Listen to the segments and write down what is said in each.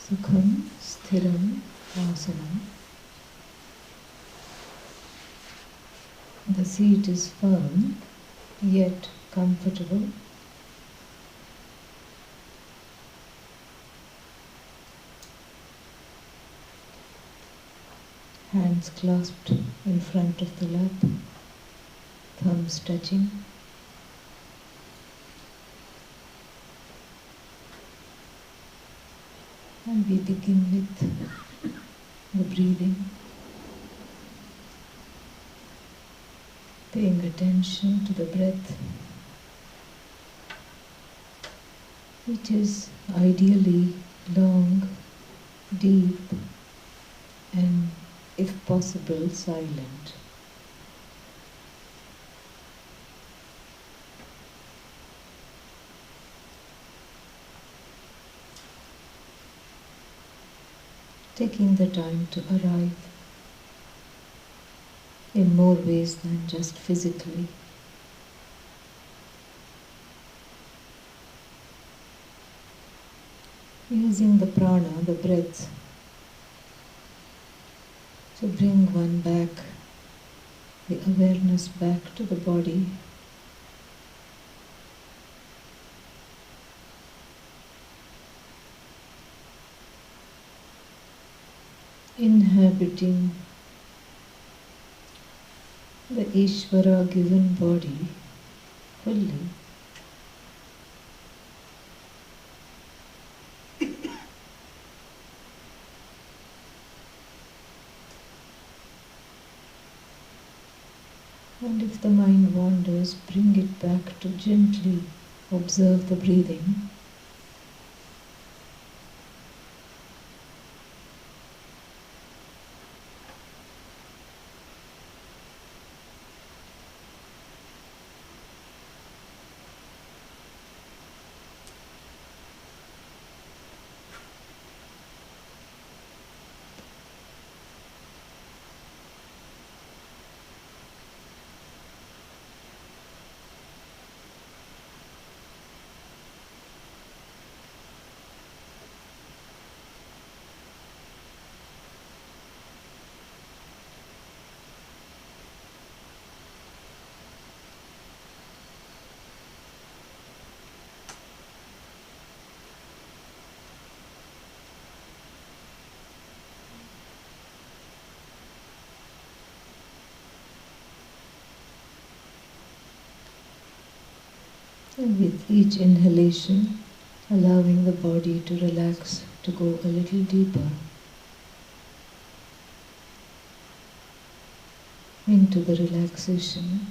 Sukham Sthiram Asanam. The seat is firm, yet comfortable. Hands clasped in front of the lap, thumbs touching. And we begin with the breathing, paying attention to the breath, which is ideally long, deep, and if possible, silent. Taking the time to arrive in more ways than just physically. Using the prana, the breath, to bring one back, the awareness back to the body. Inhabiting the Ishvara given body fully. And if the mind wanders, bring it back to gently observe the breathing. And with each inhalation, allowing the body to relax, to go a little deeper into the relaxation.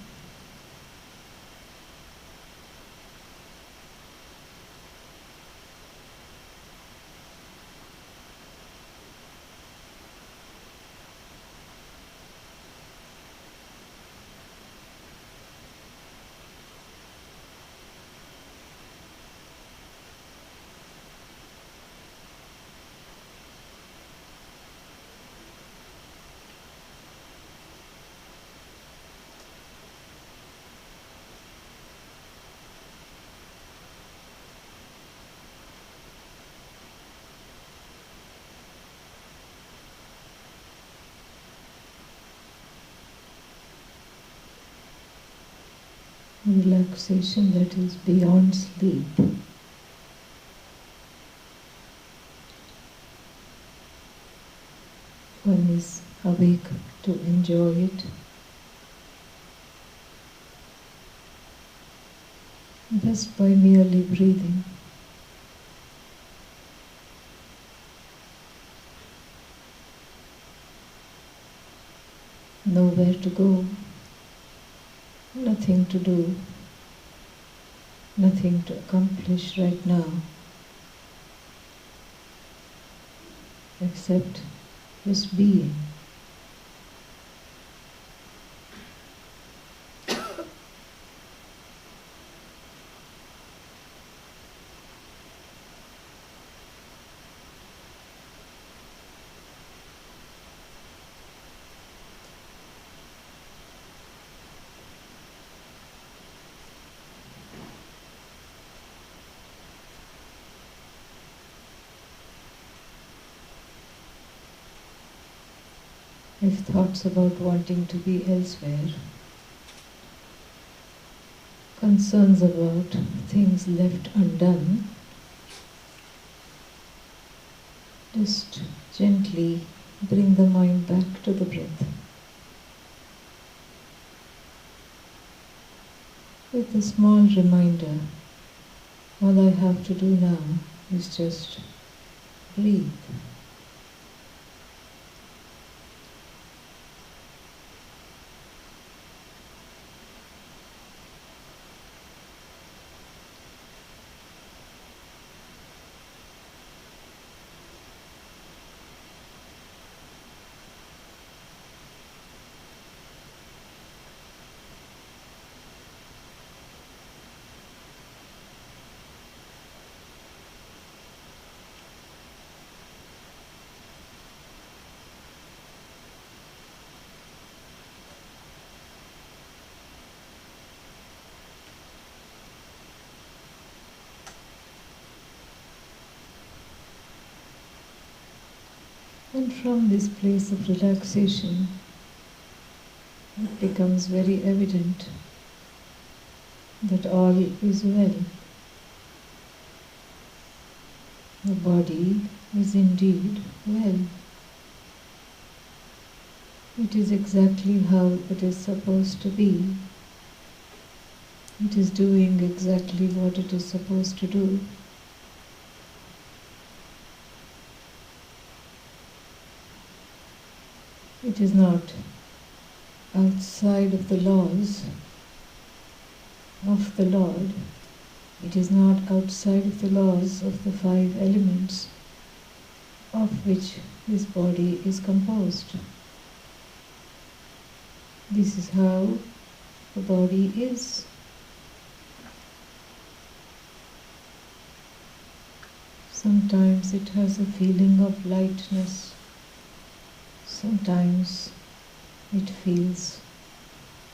Relaxation that is beyond sleep. One is awake to enjoy it. Just by merely breathing. Nowhere to go. Nothing to do, nothing to accomplish right now, except just being. if thoughts about wanting to be elsewhere, concerns about things left undone, just gently bring the mind back to the breath with a small reminder, all I have to do now is just breathe. And from this place of relaxation, it becomes very evident that all is well. The body is indeed well. It is exactly how it is supposed to be. It is doing exactly what it is supposed to do. It is not outside of the laws of the Lord. It is not outside of the laws of the 5 elements of which this body is composed. This is how the body is. Sometimes it has a feeling of lightness. Sometimes it feels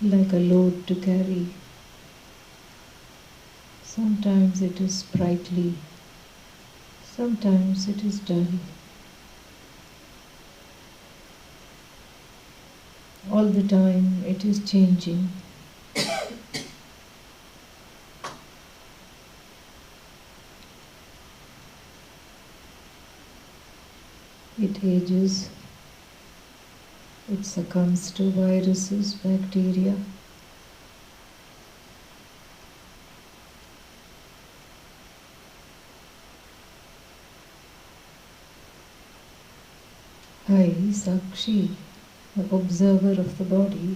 like a load to carry. Sometimes it is sprightly. Sometimes it is dull. All the time it is changing. It ages. It succumbs to viruses, bacteria. I, Sakshi, the observer of the body,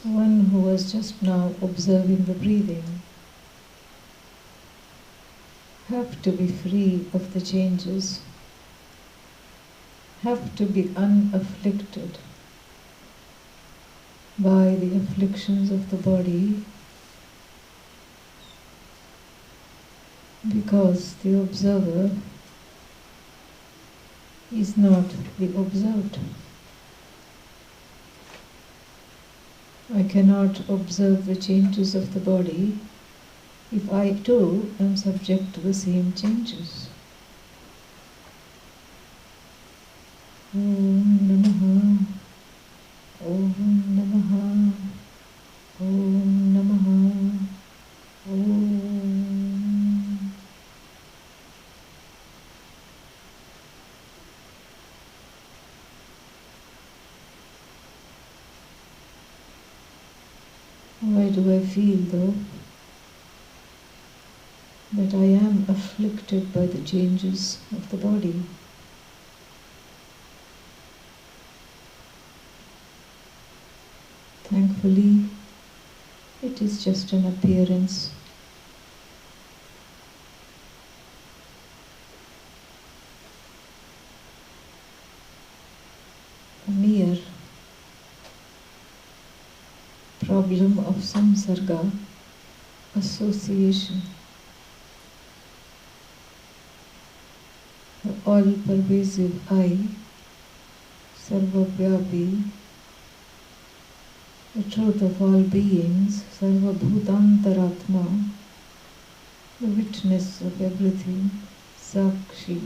one who was just now observing the breathing, have to be free of the changes, have to be unafflicted by the afflictions of the body, because the observer is not the observed. I cannot observe the changes of the body if I too am subject to the same changes. Om Namaha, Om Namaha, Om Namaha, Om. Why do I feel though that I am afflicted by the changes of the body? Thankfully, it is just an appearance. A mere problem of samsarga, association. The all-pervasive I, sarvavyapi, the truth of all beings, sarvabhutantaratma, the witness of everything, sakshi,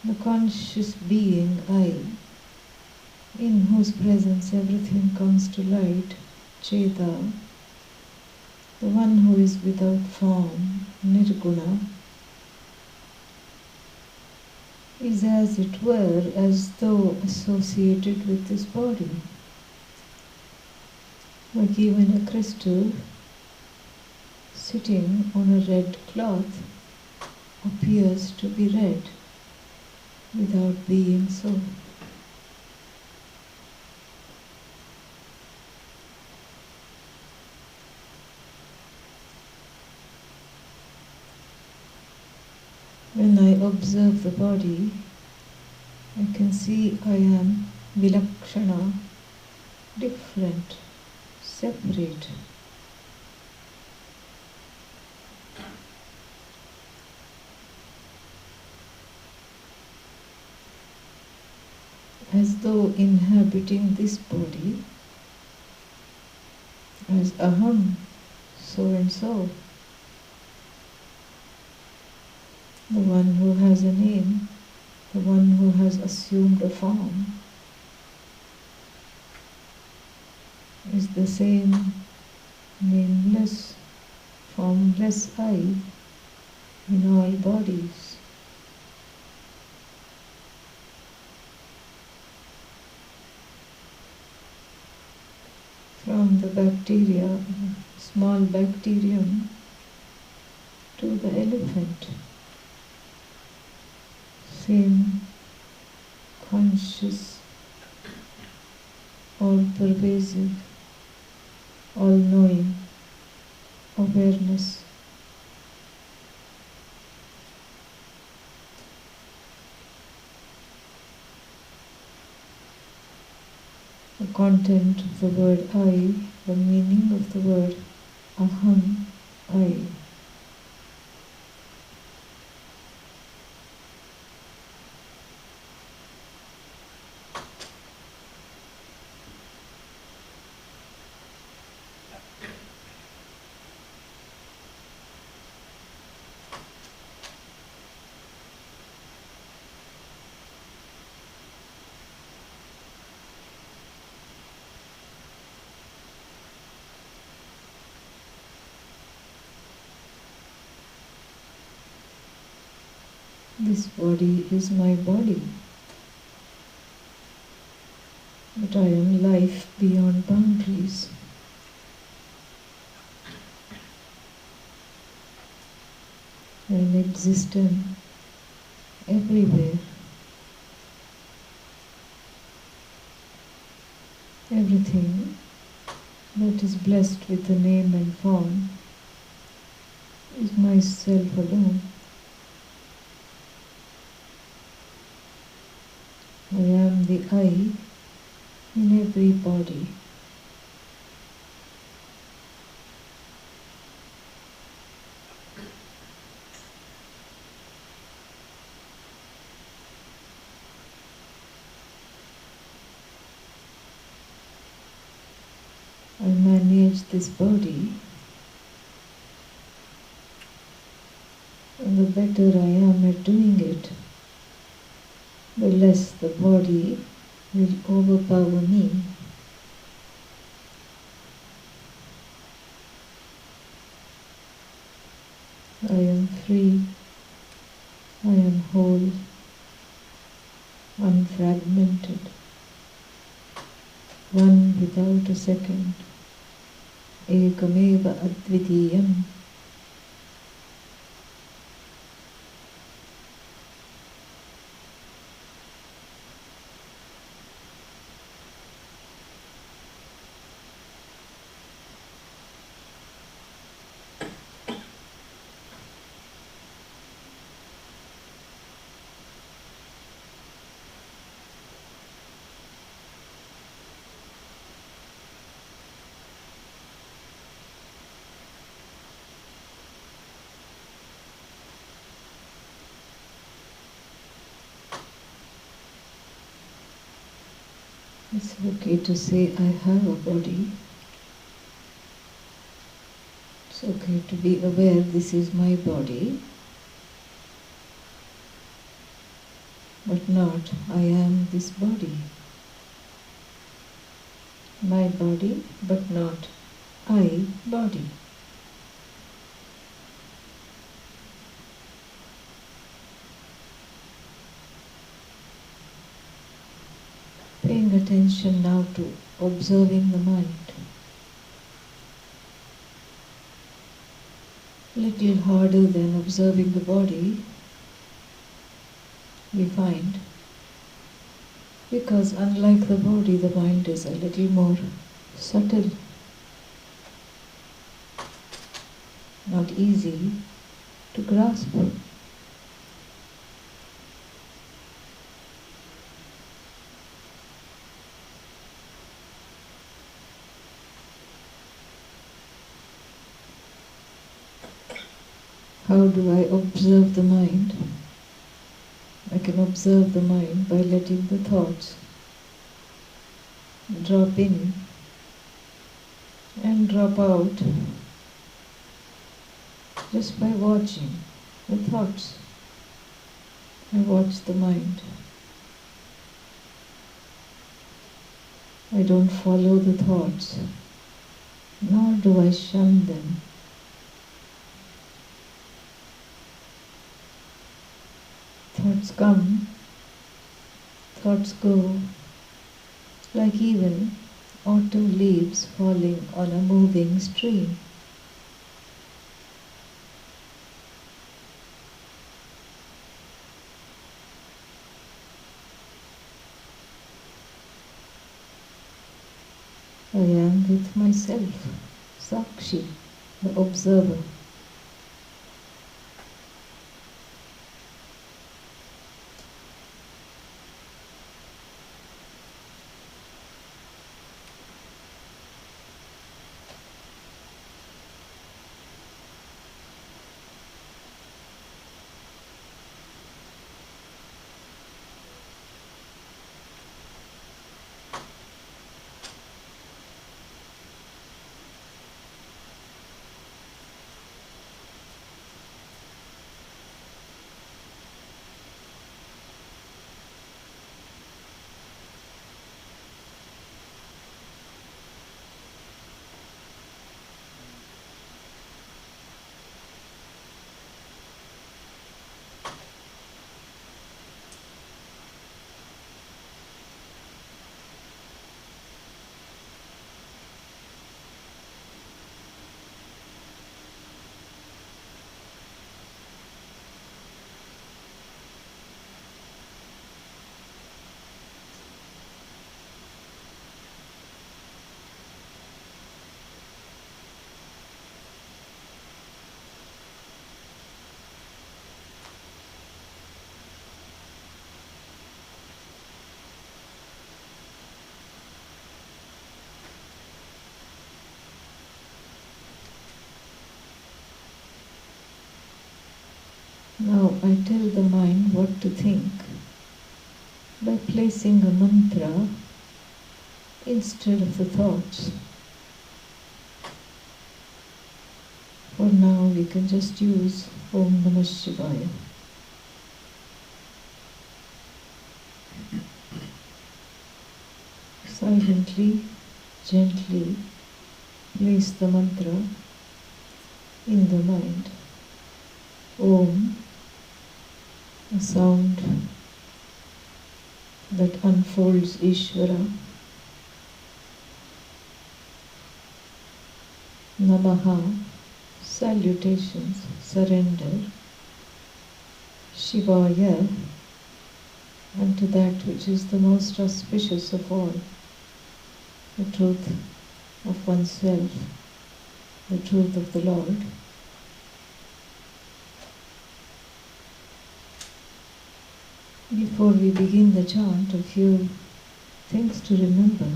the conscious being I, in whose presence everything comes to light, Cheta, the one who is without form, Nirguna, is as it were as though associated with this body. Like even a crystal sitting on a red cloth appears to be red without being so. When I observe the body, I can see I am vilakshana, different, separate. As though inhabiting this body as aham, so and so, the one who has a name, the one who has assumed a form, is the same nameless, formless I in all bodies. From the bacteria, small bacterium, to the elephant, same conscious, all-pervasive, all-knowing awareness. The content of the word I, the meaning of the word aham, I. This body is my body, but I am life beyond boundaries. I am existent everywhere. Everything that is blessed with a name and form is myself alone. I am the I in every body. I manage this body, and the better I am at doing it, the less the body will overpower me. I am free, I am whole, unfragmented, one without a second, ekameva advitiyam. It's okay to say I have a body. It's okay to be aware this is my body, but not I am this body. My body, but not I body. Paying attention now to observing the mind. Little harder than observing the body, we find, because unlike the body, the mind is a little more subtle, not easy to grasp. How do I observe the mind? I can observe the mind by letting the thoughts drop in and drop out, just by watching the thoughts. I watch the mind. I don't follow the thoughts, nor do I shun them. Thoughts come, thoughts go, like even autumn leaves falling on a moving stream. I am with myself, Sakshi, the observer. Now I tell the mind what to think by placing a mantra instead of the thoughts. For now we can just use Om Namah Shivaya. Silently, gently place the mantra in the mind. Om, a sound that unfolds Ishvara. Namaha, salutations, surrender. Shivaya, unto that which is the most auspicious of all, the truth of oneself, the truth of the Lord. Before we begin the chant, a few things to remember.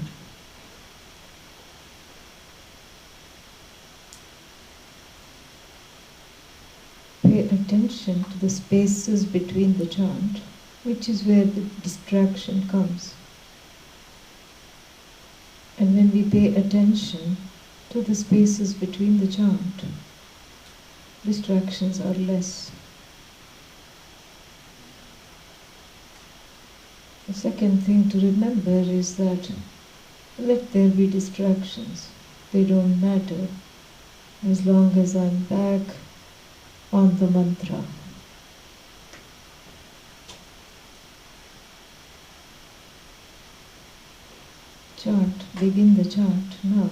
Pay attention to the spaces between the chant, which is where the distraction comes. And when we pay attention to the spaces between the chant, distractions are less. The second thing to remember is that Let there be distractions. They don't matter as long as I'm back on the mantra. Chant. Begin the chant now.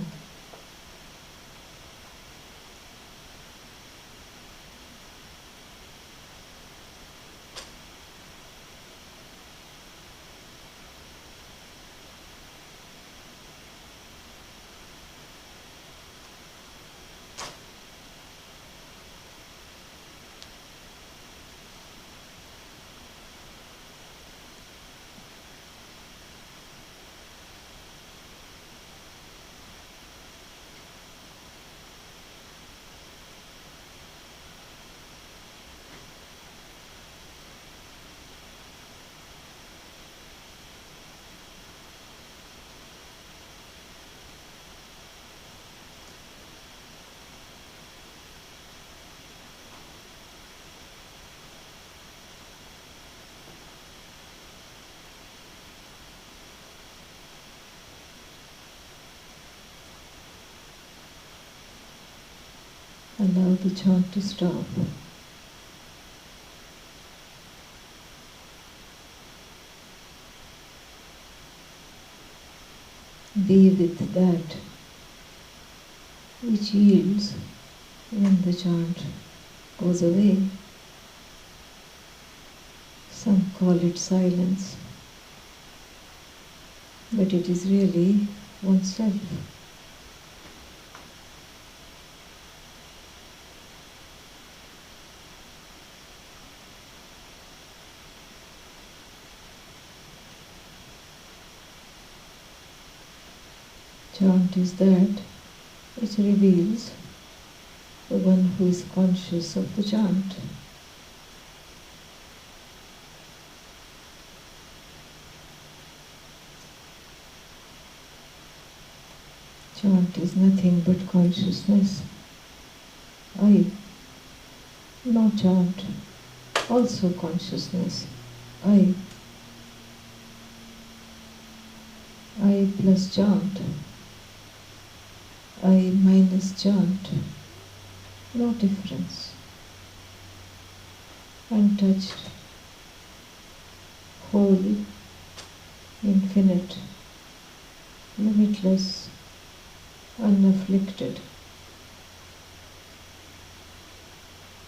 Allow the chant to stop. Be with that which yields when the chant goes away. Some call it silence, but it is really oneself. Chant is that which reveals the one who is conscious of the chant. Chant is nothing but consciousness. I, no chant, also consciousness. I plus chant. I minus chant, no difference. Untouched, whole, infinite, limitless, unafflicted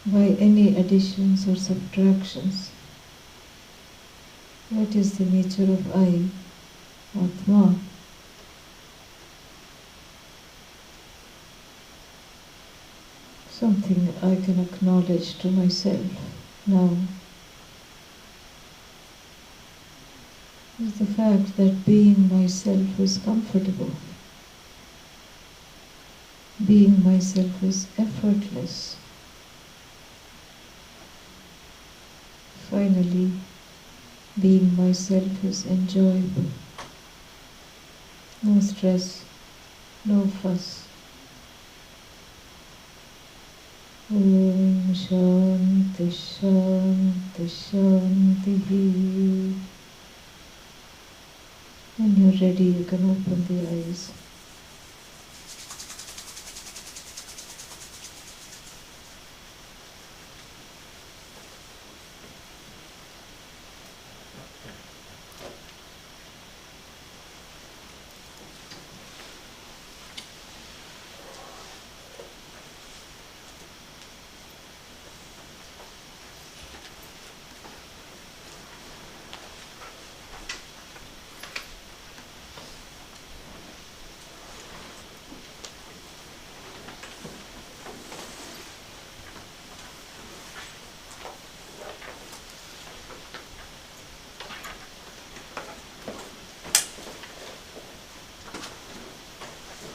by any additions or subtractions. What is the nature of I, Atma? Something I can acknowledge to myself now is the fact that being myself is comfortable. Being myself is effortless. Finally, being myself is enjoyable. No stress, no fuss. Om Shanti Shanti Shanti. When you're ready, you can open the eyes.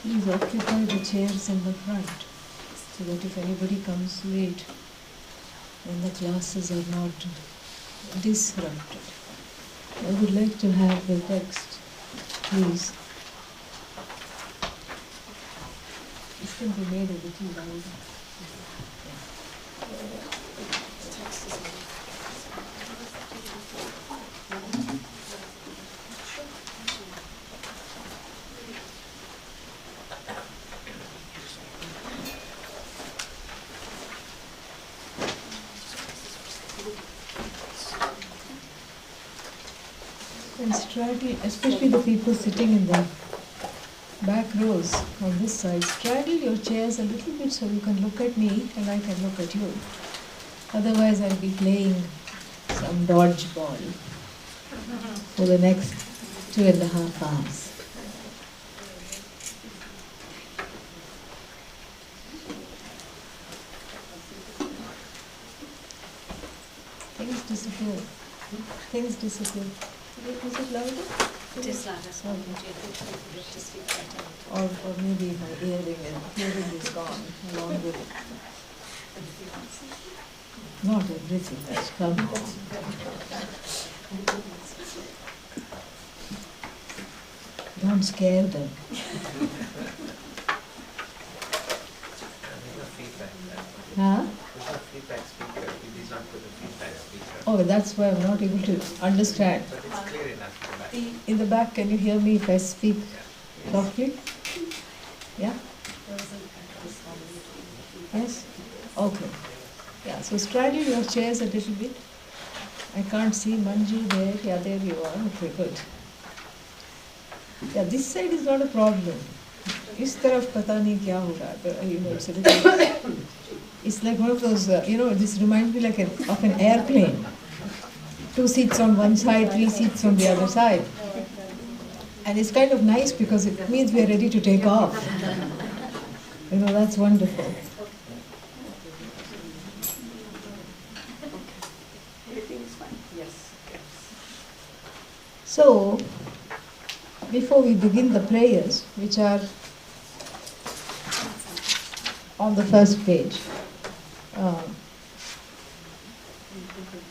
Please occupy the chairs in the front so that if anybody comes late, then the classes are not disrupted. I would like to have the text, please. This can be made a little louder. And straddle, especially the people sitting in the back rows on this side, straddle your chairs a little bit so you can look at me and I can look at you. Otherwise I'll be playing some dodgeball for the next 2.5 hours. Things disappear. Things disappear. Is it louder? It is louder. Or maybe my hearing is gone along with it. Not everything has come. Don't scare them. Huh? Feedback speaker. It is not with the feedback speaker. Oh, that's why I'm not able to understand. But it's clear enough in the back. In the back, can you hear me if I speak softly? Yeah? Yes? Okay. Yeah, so straddle your chairs a little bit. I can't see Manju there. Yeah, there you are. Okay, good. Yeah, this side is not a problem. Is taraf pata nahi kya ho raha hai. You know, it's a little... It's like one of those, this reminds me like of an airplane. 2 seats on one side, 3 seats on the other side. And it's kind of nice because it means we are ready to take off. That's wonderful. Everything is fine. Yes. So, before we begin the prayers, which are on the first page,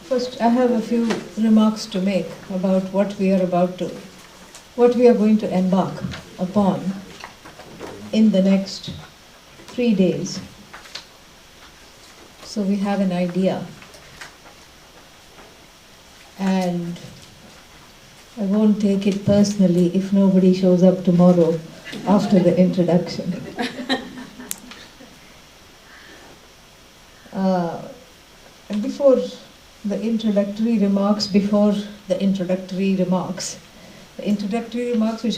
first I have a few remarks to make about what we are going to embark upon in the next 3 days. So we have an idea. And I won't take it personally if nobody shows up tomorrow after the introduction. And before the introductory remarks which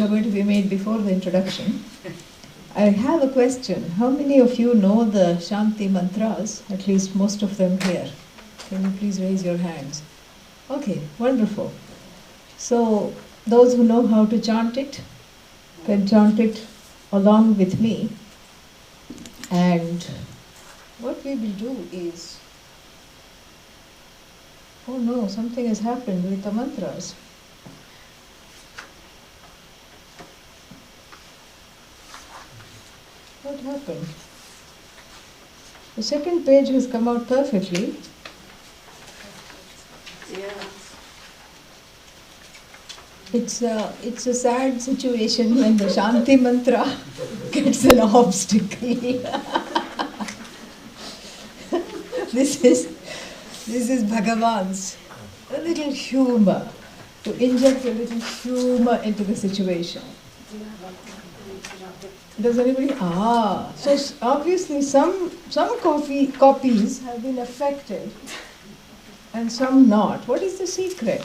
are going to be made before the introduction, I have a question. How many of you know the Shanthi Mantras? At least most of them here. Can you please raise your hands? Okay, wonderful. So, those who know how to chant it, can chant it along with me. And what we will do is, oh no, something has happened with the mantras. What happened? The second page has come out perfectly. Yeah. It's a sad situation when the Shanti mantra gets an obstacle. This is Bhagavan's a little humor, to inject a little humor into the situation. Does anybody? So obviously some copies have been affected and some not. What is the secret?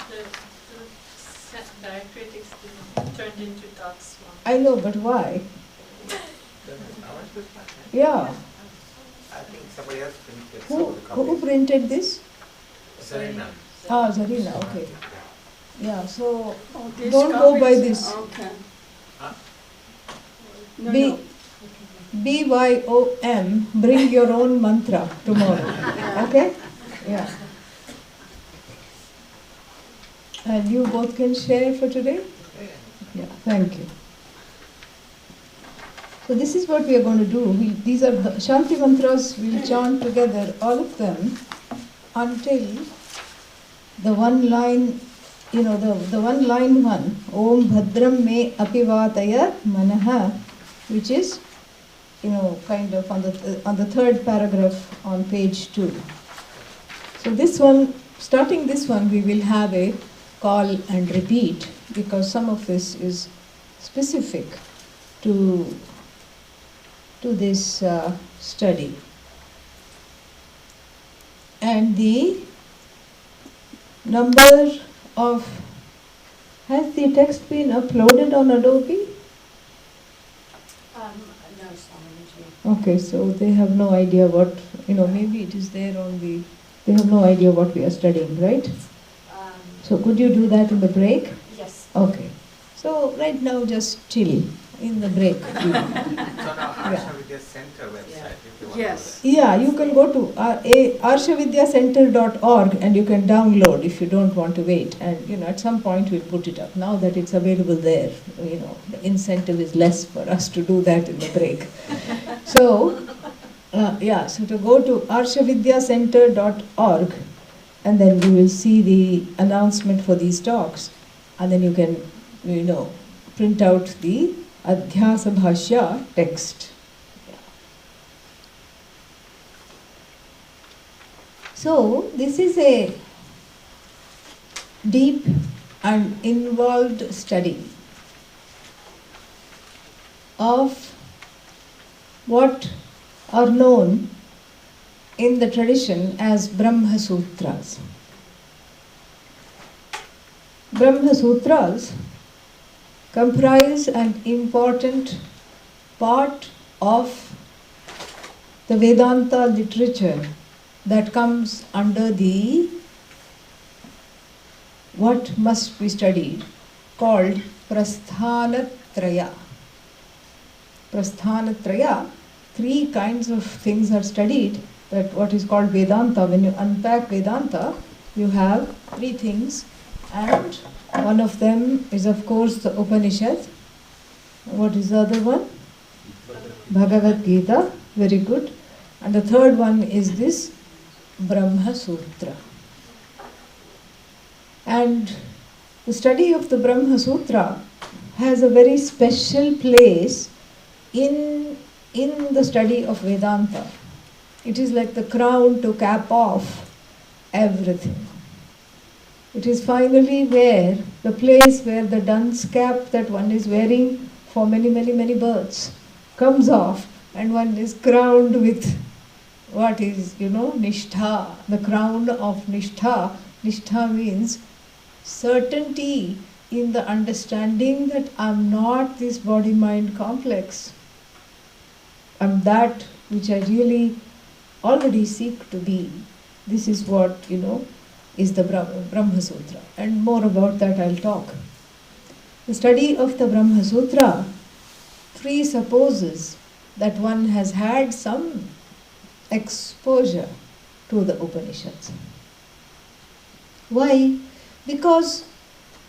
The diacritics turned into dots. I know, but why? Yeah. I think somebody else printed some of the Who copies. printed this? Zarina. Zarina, okay. Yeah, so These don't go by copies- this. Okay. Huh? No, B- no. BYOM, bring your own mantra tomorrow. Okay? Yeah. And you both can share for today? Yeah, thank you. So this is what we are going to do. These are the Shanti mantras. We'll chant together, all of them, until the one line, the one line one, Om Bhadram Me Apivataya Manaha, which is, kind of on the third paragraph on page 2. So this one, starting this one, we will have a call and repeat, because some of this is specific to this study. And the number of, has the text been uploaded on Adobe? No, Swamini. Okay, so they have no idea what, maybe it is there on the, they have no idea what we are studying, right? So could you do that in the break? Yes. Okay. So right now just chill in the break. It's on our Arsha Vidya Center website if you want Yes. to Yeah, you can go to arshavidyacenter.org and you can download if you don't want to wait. And at some point we'll put it up. Now that it's available there, the incentive is less for us to do that in the break. So, so to go to arshavidyacenter.org and then you will see the announcement for these talks. And then you can, print out the Adhyasa Bhashya text. So, this is a deep and involved study of what are known in the tradition as Brahma Sutras. Brahma Sutras comprise an important part of the Vedanta literature that comes under the what must be studied called Prasthanatraya. Prasthanatraya, three kinds of things are studied, that what is called Vedanta. When you unpack Vedanta, you have three things, and one of them is of course the Upanishad. What is the other one? Bhagavad Gita, very good. And the third one is this Brahma Sutra. And the study of the Brahma Sutra has a very special place in the study of Vedanta. It is like the crown to cap off everything. It is finally where, the place where the dunce cap that one is wearing for many, many, many births comes off and one is crowned with what is, Nishtha, the crown of Nishtha. Nishtha means certainty in the understanding that I'm not this body-mind complex. I'm that which I really already seek to be. This is what, is the Brahma Sutra. And more about that I'll talk. The study of the Brahma Sutra presupposes that one has had some exposure to the Upanishads. Why? Because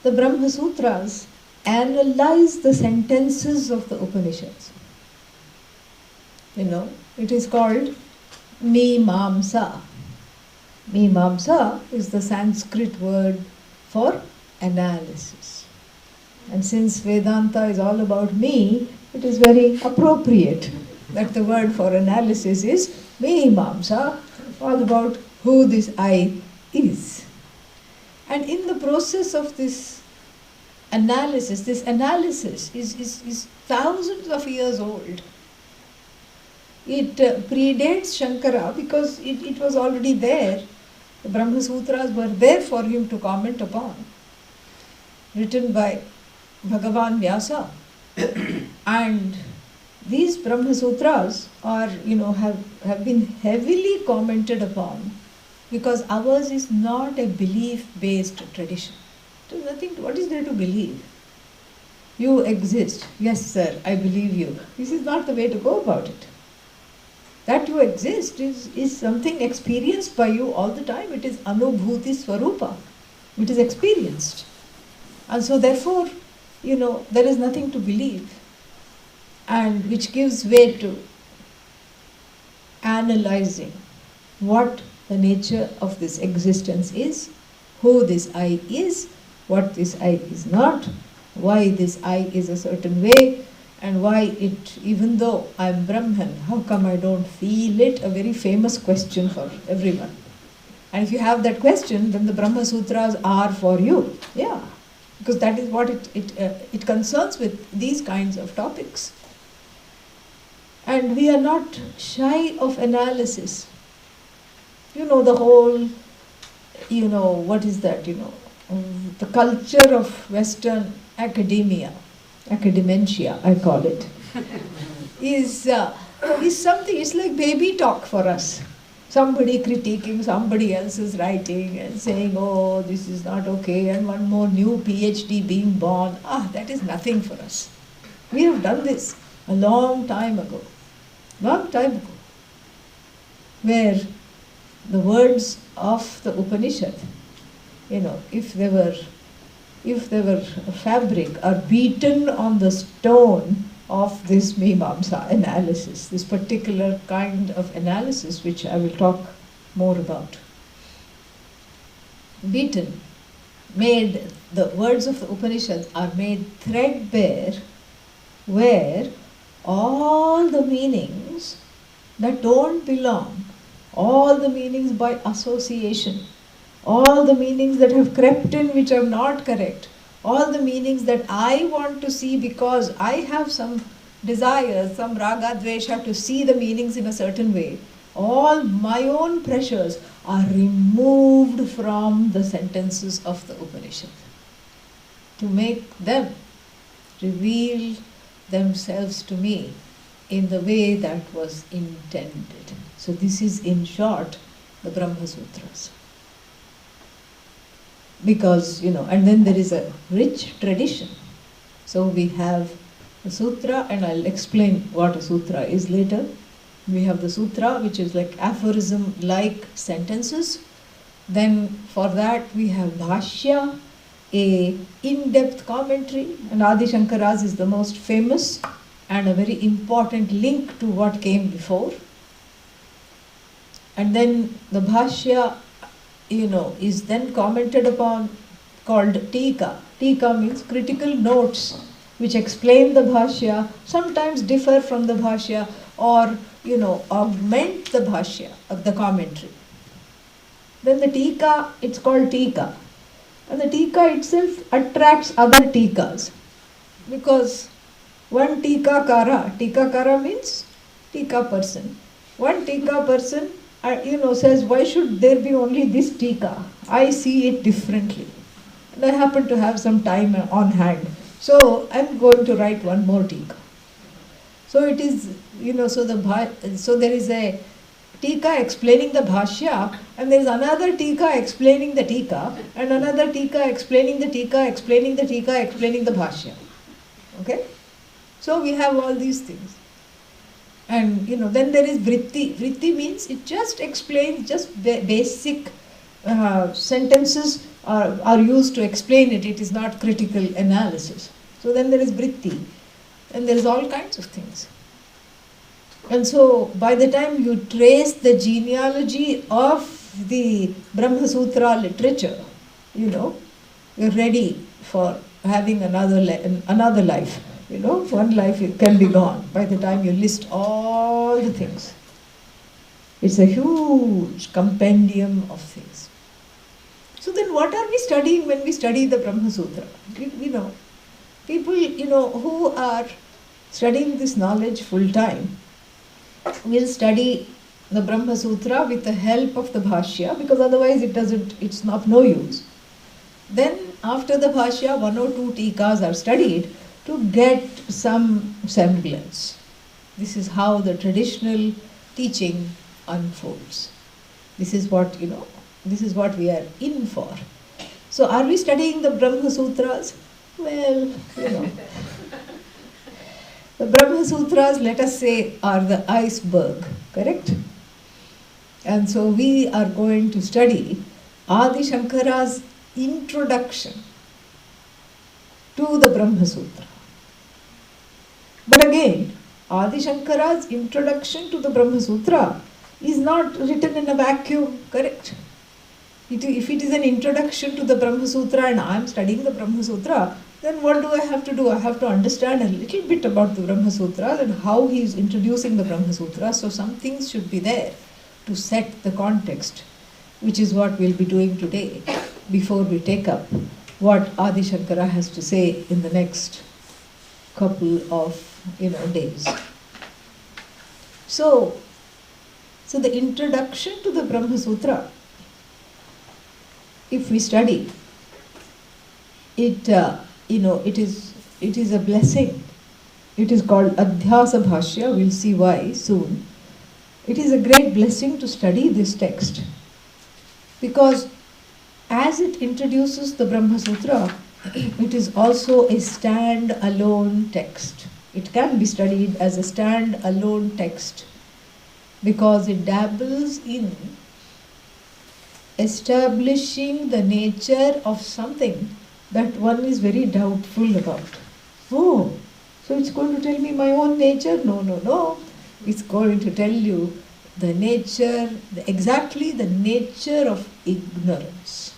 the Brahma Sutras analyze the sentences of the Upanishads. It is called Mimamsa. Mimamsa is the Sanskrit word for analysis. And since Vedanta is all about me, it is very appropriate that the word for analysis is Mimamsa, all about who this I is. And in the process of this analysis is thousands of years old. It predates Shankara because it was already there. The Brahma Sutras were there for him to comment upon, written by Bhagavan Vyasa. And these Brahma Sutras are, have been heavily commented upon because ours is not a belief-based tradition. There's nothing, what is there to believe? You exist. Yes, sir, I believe you. This is not the way to go about it. That you exist is something experienced by you all the time. It is Anubhuti Swarupa. It is experienced. And so therefore, there is nothing to believe, and which gives way to analyzing what the nature of this existence is, who this I is, what this I is not, why this I is a certain way, and why it, even though I am Brahman, how come I don't feel it? A very famous question for everyone. And if you have that question, then the Brahma Sutras are for you. Yeah, because that is what it concerns with these kinds of topics. And we are not shy of analysis. the whole, what is that, the culture of Western academia, I call it, is something, it's like baby talk for us. Somebody critiquing somebody else's writing and saying, oh, this is not okay, and one more new PhD being born. That is nothing for us. We have done this a long time ago, where the words of the Upanishad, if they were a fabric, are beaten on the stone of this Mimamsa analysis, this particular kind of analysis, which I will talk more about. Beaten, made, the words of the Upanishads are made threadbare, where all the meanings that don't belong, all the meanings by association, all the meanings that have crept in which are not correct, all the meanings that I want to see because I have some desire, some raga dvesha to see the meanings in a certain way, all my own pressures are removed from the sentences of the Upanishad to make them reveal themselves to me in the way that was intended. So this is, in short, the Brahma Sutras. Because, and then there is a rich tradition. So we have the sutra, and I'll explain what a sutra is later. We have the sutra, which is like aphorism-like sentences. Then for that we have Bhashya, a in-depth commentary, and Adi Shankara's is the most famous and a very important link to what came before. And then the Bhashya, is then commented upon, called Tika. Tika means critical notes which explain the Bhashya, sometimes differ from the Bhashya, or augment the Bhashya, the commentary. Then the Tika, it's called Tika. And the Tika itself attracts other Tikas. Because one Tikakara means Tika person. One Tika person says, why should there be only this Tika? I see it differently. And I happen to have some time on hand. So I'm going to write one more Tika. So it is, so there is a Tika explaining the Bhashya, and there is another Tika explaining the Tika, and another Tika explaining the Tika, explaining the Tika, explaining the Bhashya. Okay? So we have all these things. And then there is vritti. Vritti means it just explains, just basic sentences are used to explain it. It is not critical analysis. So then there is vritti. And there is all kinds of things. And so by the time you trace the genealogy of the Brahma Sutra literature, you're ready for having another life. One life can be gone by the time you list all the things. It's a huge compendium of things. So then what are we studying when we study the Brahma Sutra? People, who are studying this knowledge full time will study the Brahma Sutra with the help of the Bhashya, because otherwise it's of no use. Then after the Bhashya, one or two Tikas are studied to get some semblance. This is how the traditional teaching unfolds. This is what, this is what we are in for. So are we studying the Brahma Sutras? Well, the Brahma Sutras, let us say, are the iceberg, correct? And so we are going to study Adi Shankara's introduction to the Brahma Sutra. But again, Adi Shankara's introduction to the Brahma Sutra is not written in a vacuum, correct? If it is an introduction to the Brahma Sutra and I am studying the Brahma Sutra, then what do I have to do? I have to understand a little bit about the Brahma Sutra and how he is introducing the Brahma Sutra. So some things should be there to set the context, which is what we'll be doing today before we take up what Adi Shankara has to say in the next couple of days. So So the introduction to the Brahma Sutra, if we study, it is a blessing. It is called Adhyasa Bhashya. We'll see why soon. It is a great blessing to study this text, because as it introduces the Brahma Sutra, it is also a stand-alone text. It can be studied as a stand-alone text because it dabbles in establishing the nature of something that one is very doubtful about. Oh, so it's going to tell me my own nature? No, no, no. It's going to tell you the nature, exactly the nature of ignorance.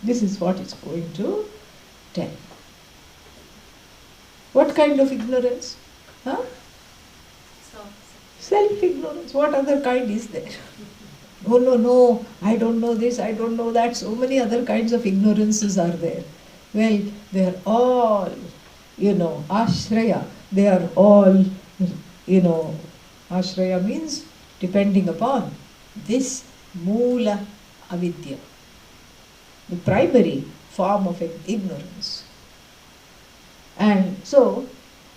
This is what it's going to tell. What kind of ignorance? Huh? Self-ignorance. What other kind is there? Oh, no, no, I don't know this, I don't know that. So many other kinds of ignorances are there. Well, they are all, ashraya. They are all, ashraya means depending upon this moola avidya, the primary form of ignorance. And so,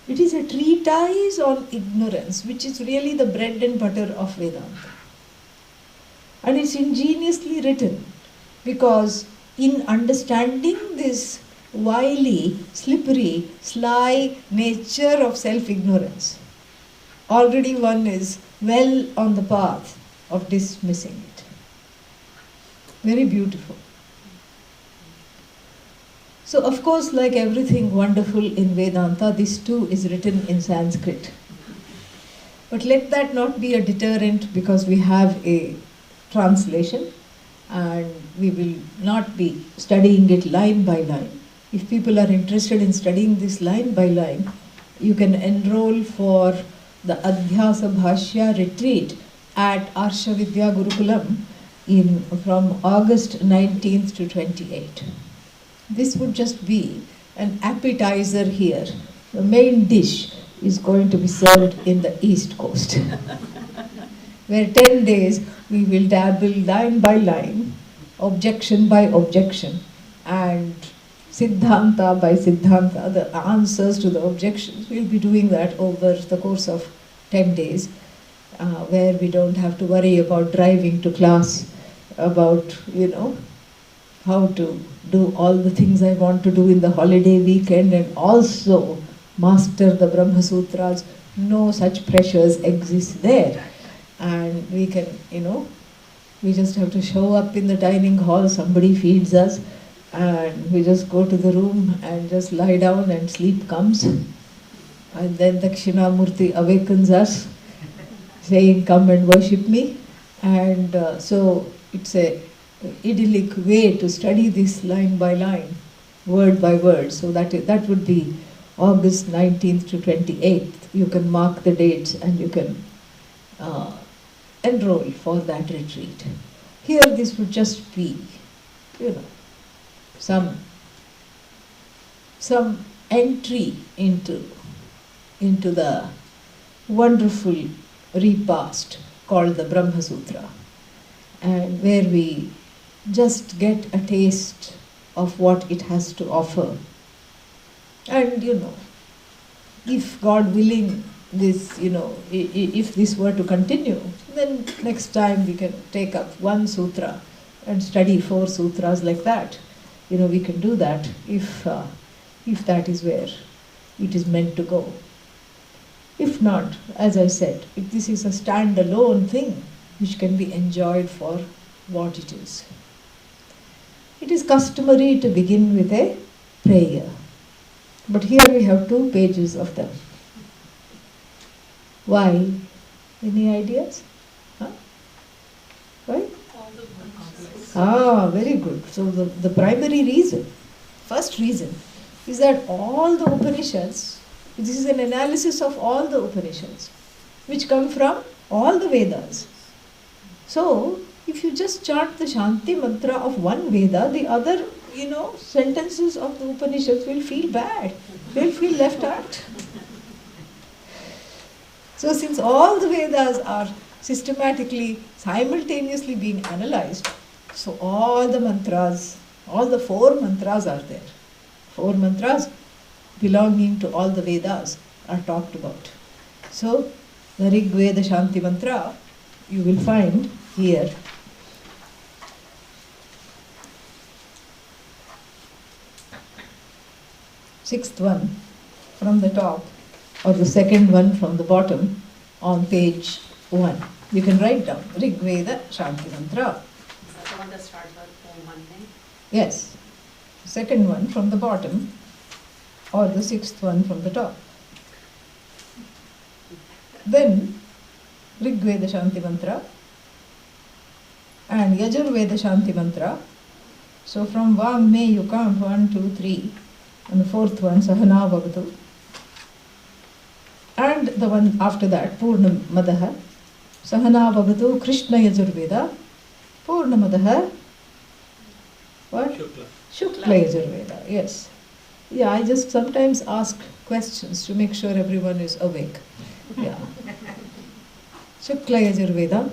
it is a treatise on ignorance, which is really the bread and butter of Vedanta. And it's ingeniously written because in understanding this wily, slippery, sly nature of self-ignorance, already one is well on the path of dismissing it. Very beautiful. So of course, like everything wonderful in Vedanta, this too is written in Sanskrit. But let that not be a deterrent, because we have a translation and we will not be studying it line by line. If people are interested in studying this line by line, you can enroll for the Adhyasa Bhashya retreat at Arsha Vidya Gurukulam from August 19th to 28th. This would just be an appetizer here. The main dish is going to be served in the East Coast, where 10 days we will dabble line by line, objection by objection, and Siddhanta by Siddhanta, the answers to the objections. We'll be doing that over the course of 10 days, where we don't have to worry about driving to class, about, how to do all the things I want to do in the holiday weekend and also master the Brahma Sutras. No such pressures exist there. And we can, we just have to show up in the dining hall, somebody feeds us, and we just go to the room and just lie down and sleep comes. And then Dakshinamurti awakens us, saying, come and worship me. And so it's a idyllic way to study this line by line, word by word. So that would be August 19th to 28th. You can mark the dates and you can enroll for that retreat. Here this would just be, some entry into the wonderful repast called the Brahma Sutra, and where we just get a taste of what it has to offer. And if God willing, this, if this were to continue, then next time we can take up one sutra and study 4 sutras like that. We can do that if that is where it is meant to go. If not, as I said, if this is a stand-alone thing which can be enjoyed for what it is. It is customary to begin with a prayer. But here we have 2 pages of them. Why? Any ideas? Huh? Why? Very good. So the primary reason, first reason, is that all the Upanishads, this is an analysis of all the Upanishads, which come from all the Vedas. So, if you just chant the Shanti Mantra of one Veda, the other, sentences of the Upanishads will feel bad. They'll feel left out. So, since all the Vedas are systematically, simultaneously being analyzed. So all the mantras, all the 4 mantras are there. 4 mantras belonging to all the Vedas are talked about. So the Rig Veda Shanti Mantra you will find here. Sixth one from the top, or the second one from the bottom on page 1. You can write down Rig Veda Shanti Mantra. Is that the one that starts with Om Mani? Yes. Second one from the bottom, or the 6th one from the top. Then Rig Veda Shanti Mantra and Yajur Veda Shanti Mantra. So from Vam Me you count 1, 2, 3, and the 4th one Sahana Bhavatu. And the one after that Purna Madaha, Sahana Bhavatu Krishna Yajur Veda, Purna Madaha, what? Shukla. Shukla Yajurveda, yes. Yeah, I just sometimes ask questions to make sure everyone is awake. Yeah. Shukla Yajurveda.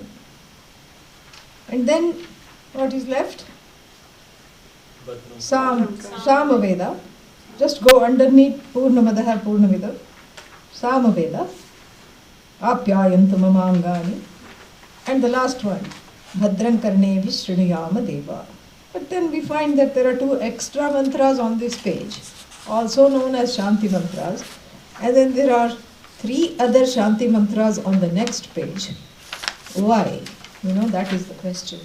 And then what is left? Samaveda. Just go underneath Purnamadaha Purnamida. Samaveda. Apyayantu mamangani. And the last one, Bhadran Karnevi Sriniyama Deva. But then we find that there are 2 extra mantras on this page, also known as Shanti Mantras. And then there are 3 other Shanti Mantras on the next page. Why? That is the question.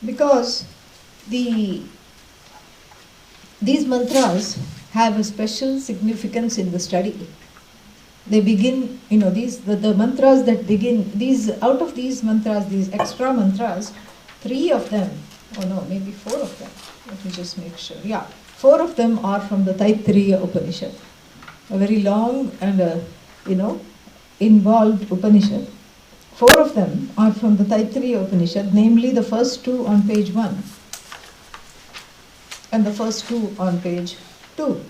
Because these mantras have a special significance in the study. They begin, the mantras that begin, out of these mantras, these extra mantras, 3 of them, maybe 4 of them. Let me just make sure. Yeah, 4 of them are from the Taittiriya Upanishad. A very long and, involved Upanishad. 4 of them are from the Taittiriya Upanishad, namely the first 2 on page 1 and the first 2 on page 2.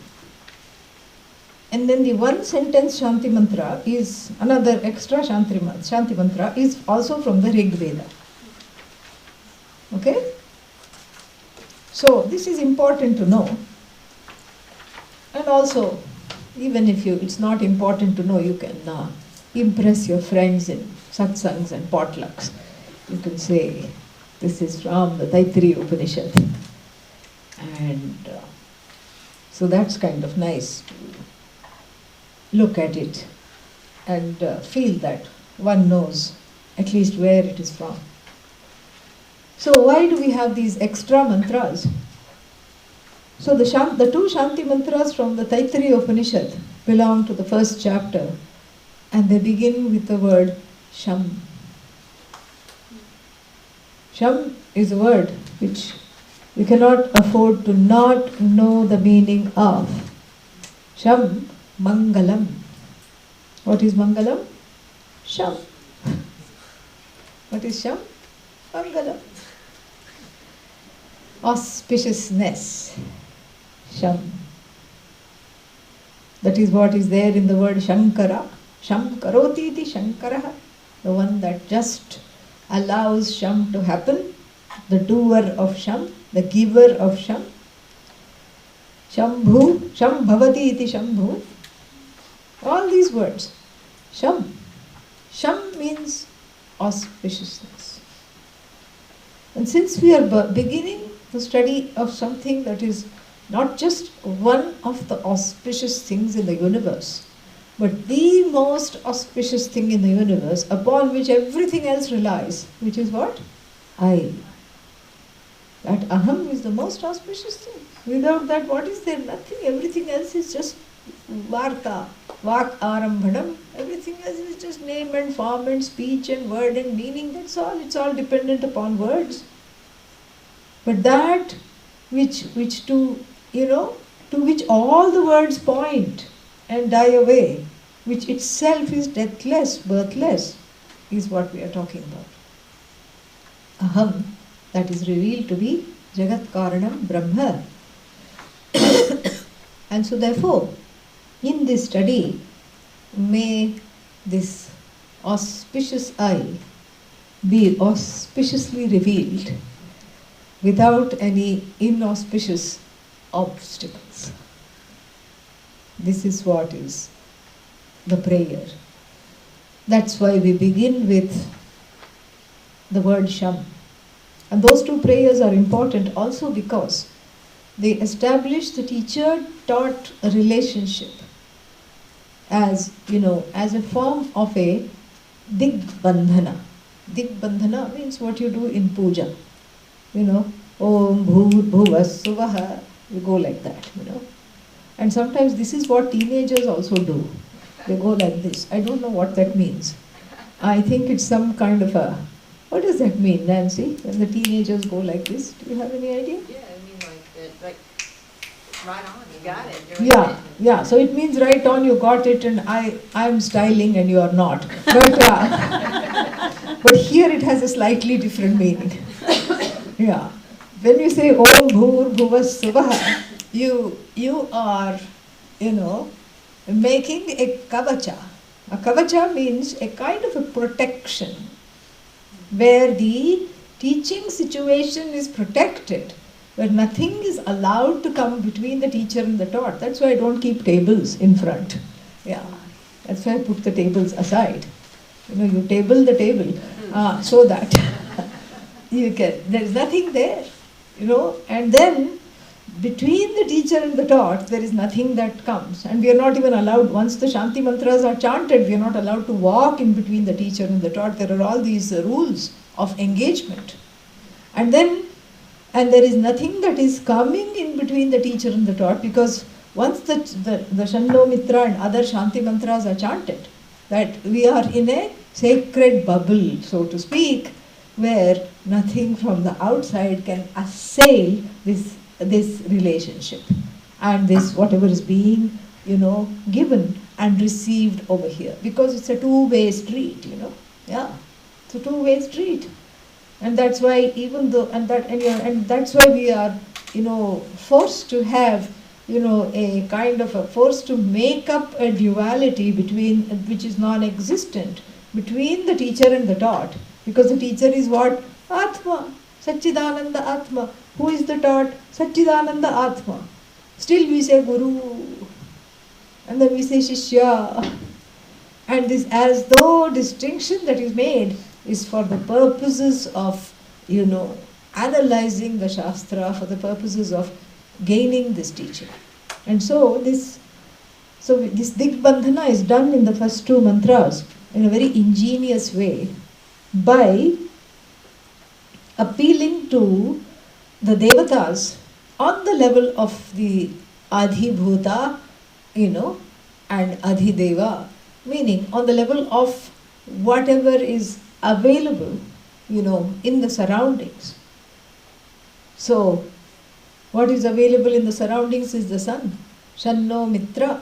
And then the 1 sentence Shanti Mantra is another extra Shanti Mantra is also from the Rig Veda. Okay? So this is important to know. And also, even if it's not important to know, you can impress your friends in satsangs and potlucks. You can say, this is from the Taittiriya Upanishad. And so that's kind of nice to look at it and feel that one knows at least where it is from. So why do we have these extra mantras? So the 2 Shanti Mantras from the Taittiriya Upanishad belong to the first chapter, and they begin with the word Sham. Sham is a word which we cannot afford to not know the meaning of. Sham, Mangalam. What is Mangalam? Sham. What is Sham? Mangalam. Auspiciousness. Sham. That is what is there in the word Shankara. Sham karoti iti Shankaraha. The one that just allows Sham to happen. The doer of Sham. The giver of Sham. Shambhu. Sham bhavati iti Shambhu. All these words. Sham. Sham means auspiciousness. And since we are beginning the study of something that is not just one of the auspicious things in the universe, but the most auspicious thing in the universe upon which everything else relies, which is what? I. That aham is the most auspicious thing. Without that, what is there? Nothing. Everything else is just varta, vak arambhanam. Everything else is just name and form and speech and word and meaning. That's all. It's all dependent upon words. But that which to which all the words point and die away, which itself is deathless, birthless, is what we are talking about. Aham, that is revealed to be Jagat Karanam Brahma. And so therefore, in this study, may this auspicious I be auspiciously revealed without any inauspicious obstacles. This is what is the prayer. That's why we begin with the word Sham. And those two prayers are important also because they establish the teacher-taught relationship as, as a form of a digbandhana. Digbandhana means what you do in puja. Om bhur bhuvah suvaha, you go like that, And sometimes this is what teenagers also do. They go like this. I don't know what that means. I think it's some kind of a... What does that mean, Nancy, when the teenagers go like this? Do you have any idea? Yeah, I mean like right on, you got it. You're Yeah. So it means right on, you got it, and I'm styling and you are not. But here it has a slightly different meaning. Yeah. When you say Om Bhur Bhuvah Suvaha, you are, making a kavacha. A kavacha means a kind of a protection where the teaching situation is protected, where nothing is allowed to come between the teacher and the taught. That's why I don't keep tables in front. Yeah, that's why I put the tables aside. You table the table so that there's nothing there, and then between the teacher and the taught, there is nothing that comes. And we are not even allowed, once the Shanthi Mantras are chanted, we are not allowed to walk in between the teacher and the taught. There are all these rules of engagement. And there is nothing that is coming in between the teacher and the taught, because once the Shanno Mitra and other Shanti Mantras are chanted, that we are in a sacred bubble, so to speak, where nothing from the outside can assail this relationship and this whatever is being given and received over here, because it's a two-way street. It's a two-way street, and that's why that's why we are forced to have a kind of forced to make up a duality which is non-existent between the teacher and the taught, because the teacher is what? Atma, Satchidananda Atma. Who is the taught? Satchidananda Atma. Still we say Guru, and then we say Shishya. And this, as though distinction that is made is for the purposes of, analyzing the Shastra, for the purposes of gaining this teaching. And so this Digbandhana is done in the first two mantras in a very ingenious way by appealing to the devatas on the level of the Adhibhuta, and Adhideva, meaning on the level of whatever is available, in the surroundings. So, what is available in the surroundings is the sun. Shanno Mitra.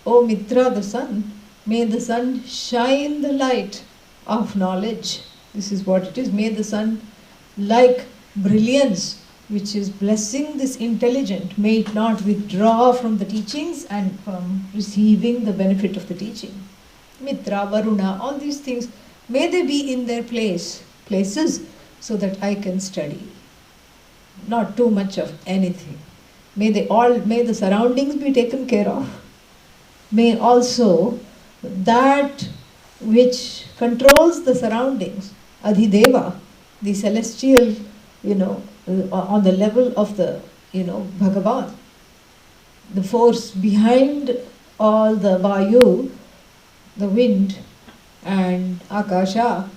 O Mitra, the sun. May the sun shine the light of knowledge. This is what it is. May the sun, like brilliance, which is blessing this intelligent, may it not withdraw from the teachings and from receiving the benefit of the teaching. Mitra, Varuna, all these things, may they be in their places, so that I can study. Not too much of anything. May the surroundings be taken care of. May also that which controls the surroundings, Adhideva, the celestial, on the level of the, Bhagavan, the force behind all the Vayu, the wind, and Akasha,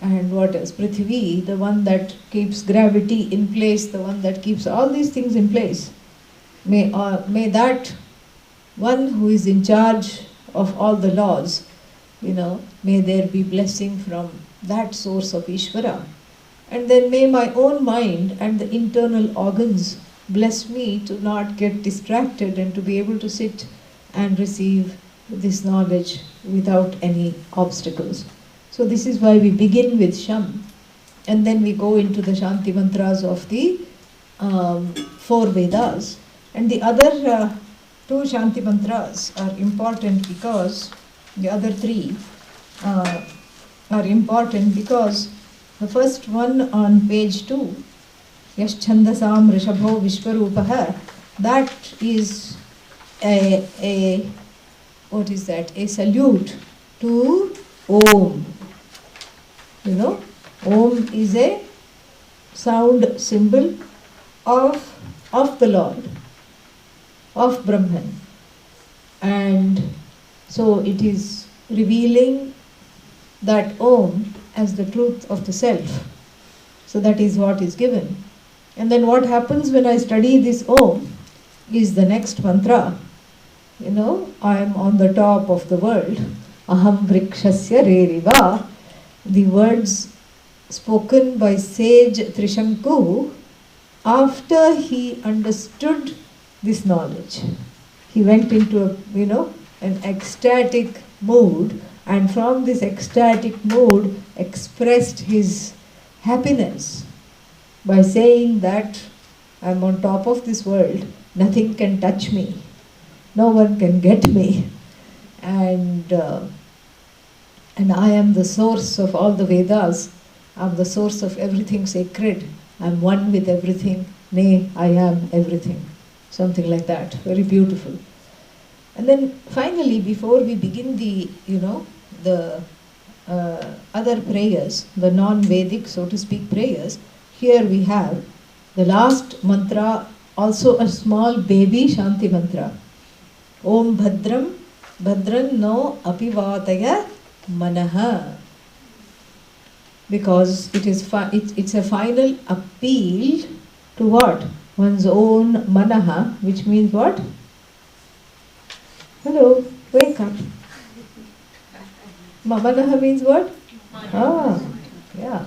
and what else, Prithvi, the one that keeps gravity in place, the one that keeps all these things in place. May that one who is in charge of all the laws, may there be blessing from that source of Ishvara. And then may my own mind and the internal organs bless me to not get distracted and to be able to sit and receive this knowledge without any obstacles. So this is why we begin with Sham, and then we go into the Shanti Mantras of the 4 Vedas. And the other 2 Shanti Mantras are important because, the other 3 are important because The first one on page 2, Yash Chandasam Rishabho Vishwarupaha, that is a what is that? A salute to Om. You know, Om is a sound symbol of the Lord, of Brahman. And so it is revealing that Om as the truth of the self. So that is what is given. And then what happens when I study this Om is the next mantra. You know, I am on the top of the world. Aham vrikshasya reriva. The words spoken by sage Trishanku after he understood this knowledge. He went into an ecstatic mood, and from this ecstatic mood expressed his happiness by saying that I am on top of this world, nothing can touch me, no one can get me, and I am the source of all the Vedas, I am the source of everything sacred, I am one with everything, nay, I am everything. Something like that, very beautiful. And then finally, before we begin the other prayers, the non-Vedic, so to speak, prayers, here we have the last mantra, also a small baby Shanti mantra. Om Bhadram, Bhadran no apivataya manaha. Because it's a final appeal to what? One's own manaha, which means what? Hello, wake up. Manaha means what? Yeah.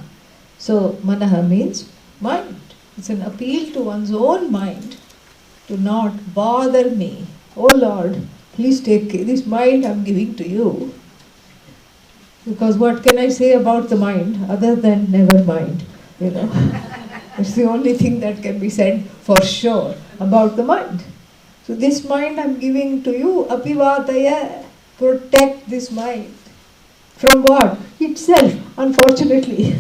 So manaha means mind. It's an appeal to one's own mind to not bother me. Oh Lord, please take care. This mind I'm giving to you. Because what can I say about the mind other than never mind? It's the only thing that can be said for sure about the mind. So this mind I'm giving to you, apivataya, protect this mind. From what? Itself, unfortunately.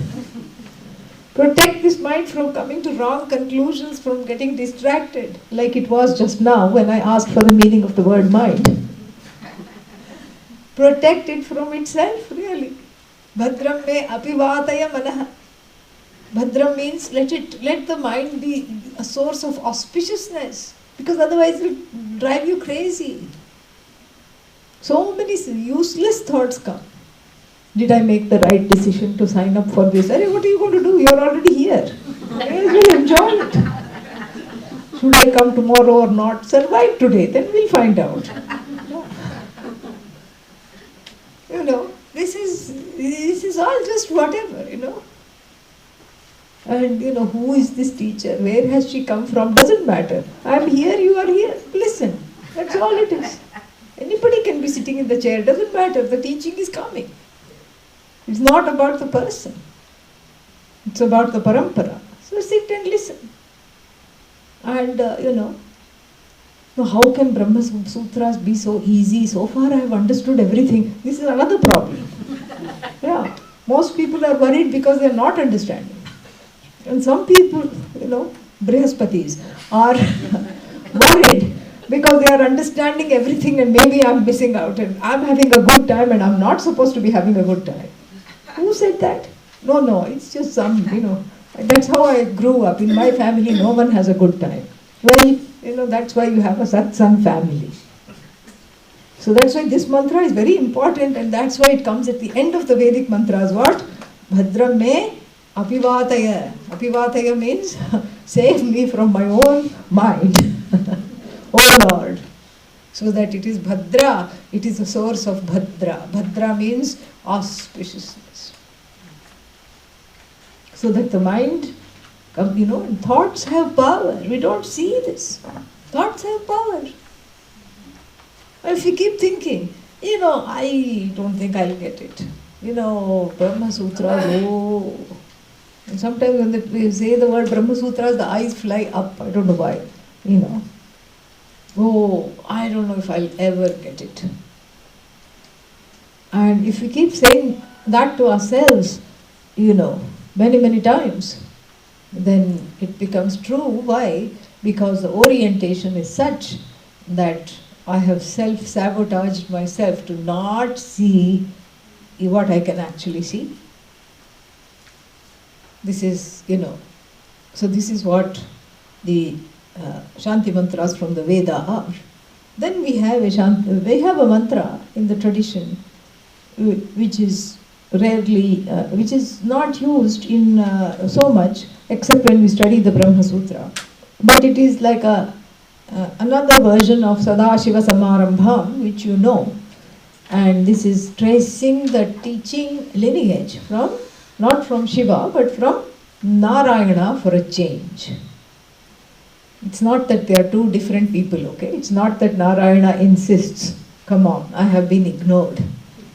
Protect this mind from coming to wrong conclusions, from getting distracted, like it was just now when I asked for the meaning of the word mind. Protect it from itself, really. Bhadram me apivataya manaha. Bhadram means let the mind be a source of auspiciousness, because otherwise it will drive you crazy. So many useless thoughts come. Did I make the right decision to sign up for this? What are you going to do? You are already here. May as well enjoy it. Should I come tomorrow or not? Survive today, then we'll find out. This is all just whatever, And who is this teacher? Where has she come from? Doesn't matter. I am here, you are here. Listen. That's all it is. Anybody can be sitting in the chair. Doesn't matter. The teaching is coming. It's not about the person. It's about the parampara. So sit and listen. And, how can Brahma Sutras be so easy? So far I have understood everything. This is another problem. Yeah. Most people are worried because they are not understanding. And some people, Brihaspatis, are worried because they are understanding everything and maybe I'm missing out and I'm having a good time and I'm not supposed to be having a good time. Who said that? No, it's just some, That's how I grew up. In my family, no one has a good time. Well, that's why you have a satsang family. So that's why this mantra is very important, and that's why it comes at the end of the Vedic mantras. What? Bhadram me apivataya. Apivataya means save me from my own mind. Oh Lord. So that it is Bhadra, it is the source of Bhadra. Bhadra means auspiciousness. So that the mind, thoughts have power. We don't see this. Thoughts have power. If you keep thinking, I don't think I'll get it. Brahma Sutra, And sometimes when they say the word Brahma Sutras, the eyes fly up. I don't know why. I don't know if I'll ever get it. And if we keep saying that to ourselves, many, many times, then it becomes true. Why? Because the orientation is such that I have self-sabotaged myself to not see what I can actually see. This is, so this is what the Shanthi Mantras from the Veda are. Then we have a mantra in the tradition which is rarely, which is not used in so much except when we study the Brahma Sutra. But it is like another version of Sadashiva Samarambham, which you know. And this is tracing the teaching lineage from, not from Shiva, but from Narayana for a change. It's not that they are two different people, okay? It's not that Narayana insists, come on, I have been ignored.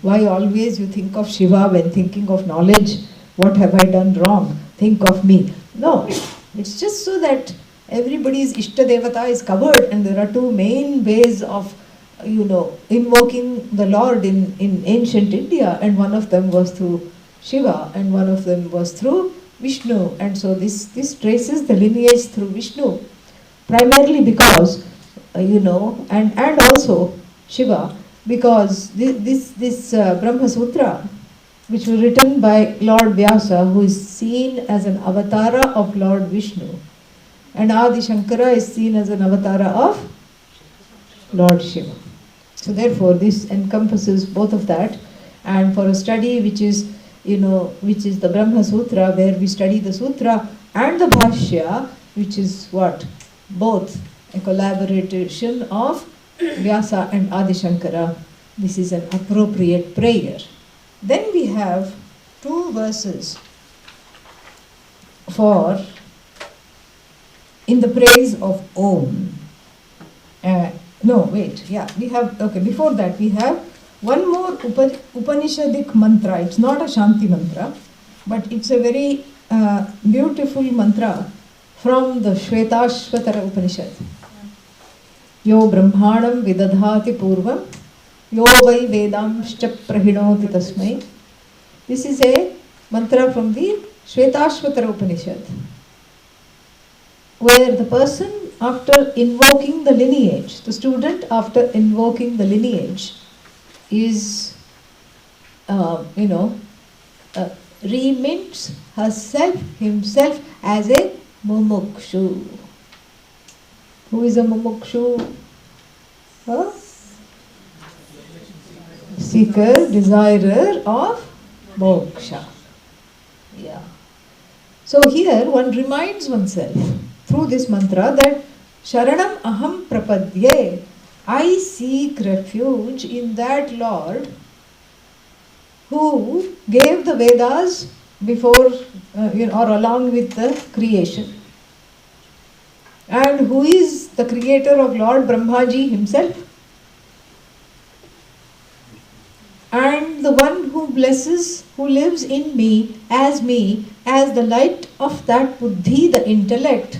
Why always you think of Shiva when thinking of knowledge? What have I done wrong? Think of me. No, it's just so that everybody's Ishta Devata is covered, and there are two main ways of, invoking the Lord in ancient India, and one of them was through Shiva, and one of them was through Vishnu. And so this traces the lineage through Vishnu, primarily because, and also Shiva, because this Brahma Sutra, which was written by Lord Vyasa, who is seen as an avatara of Lord Vishnu, and Adi Shankara is seen as an avatara of Lord Shiva. So therefore this encompasses both of that. And for a study which is the Brahma Sutra, where we study the Sutra and the Bhashya, which is what? Both a collaboration of Vyasa and Adi Shankara. This is an appropriate prayer. Then we have two verses in the praise of Om. Before that we have one more Upanishadic mantra. It's not a Shanti mantra, but it's a very beautiful mantra from the Shvetashvatara Upanishad. Yo Brahmanam Vidadhati Purvam, Yo Vai Vedamscha Prahinoti Tasmai. This is a mantra from the Shvetashvatara Upanishad, where the person, after invoking the lineage, the student after invoking the lineage, is, remints himself as a mumukshu. Who is a mumukshu? Seeker, desirer of moksha. Yeah. So here one reminds oneself through this mantra that Sharanam Aham Prapadye, I seek refuge in that Lord who gave the Vedas before or along with the creation, and who is the creator of Lord Brahmaji himself, and the one who blesses, who lives in me as the light of that buddhi, the intellect,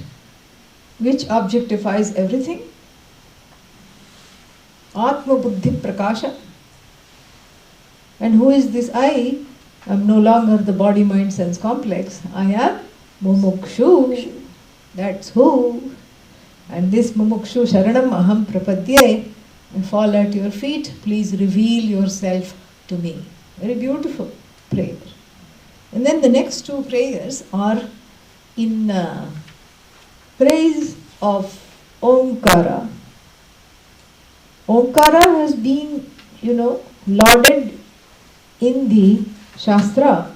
which objectifies everything. Atma Buddhi Prakasha. And who is this I? I am no longer the body, mind, sense complex. I am Mumukshu. That's who. And this Mumukshu Sharanam Aham Prapadye, I fall at your feet. Please reveal yourself to me. Very beautiful prayer. And then the next two prayers are in praise of Omkara. Omkara has been, lauded in the Shastra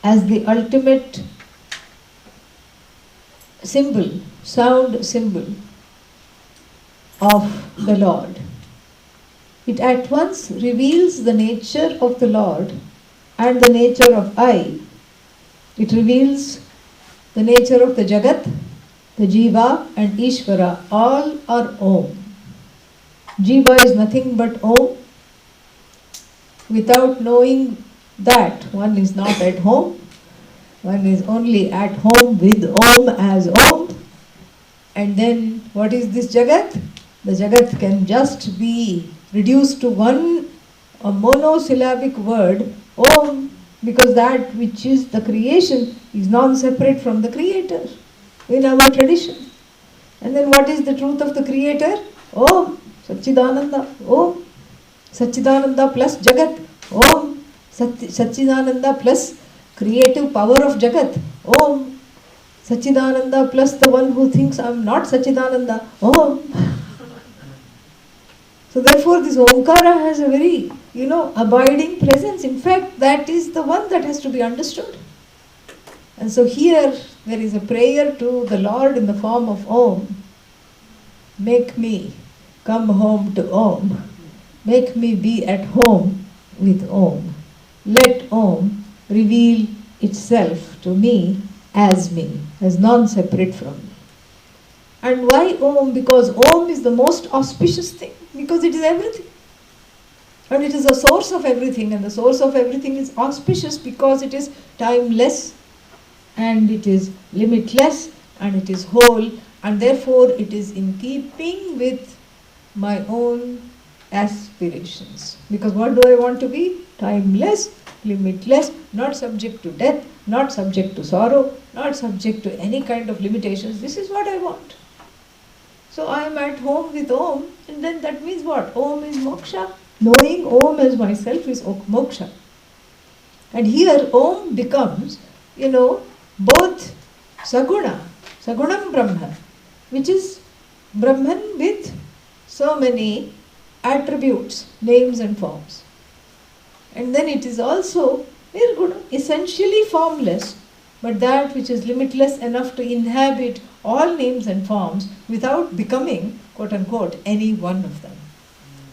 as the ultimate symbol, sound symbol of the Lord. It at once reveals the nature of the Lord and the nature of I. It reveals the nature of the Jagat, the Jiva and Ishvara. All are Om. Jiva is nothing but Om. Without knowing that, one is not at home. One is only at home with Om as Om. And then what is this Jagat? The Jagat can just be reduced to a monosyllabic word, Om. because that which is the creation is non-separate from the creator in our tradition. And then what is the truth of the creator? Om Satchidananda. Om Satchidananda plus Jagat. Om Satchidananda plus creative power of Jagat. Om Satchidananda plus the one who thinks I am not Satchidananda. Om. So therefore this Omkara has a very, abiding presence. In fact, that is the one that has to be understood. And so here there is a prayer to the Lord in the form of Om. Make me come home to Om. Make me be at home with Om. Let Om reveal itself to me, as non-separate from me. And why Om? Because Om is the most auspicious thing, because it is everything. And it is the source of everything, and the source of everything is auspicious because it is timeless, and it is limitless, and it is whole, and therefore it is in keeping with my own aspirations. Because what do I want to be? Timeless, limitless, not subject to death, not subject to sorrow, not subject to any kind of limitations. This is what I want. So I am at home with Om, and then that means what? Om is moksha. Knowing Om as myself is moksha. And here Om becomes, both Sagunam Brahma, which is Brahman with so many attributes, names and forms. And then it is also Nirguna, essentially formless, but that which is limitless enough to inhabit all names and forms without becoming, quote unquote, any one of them.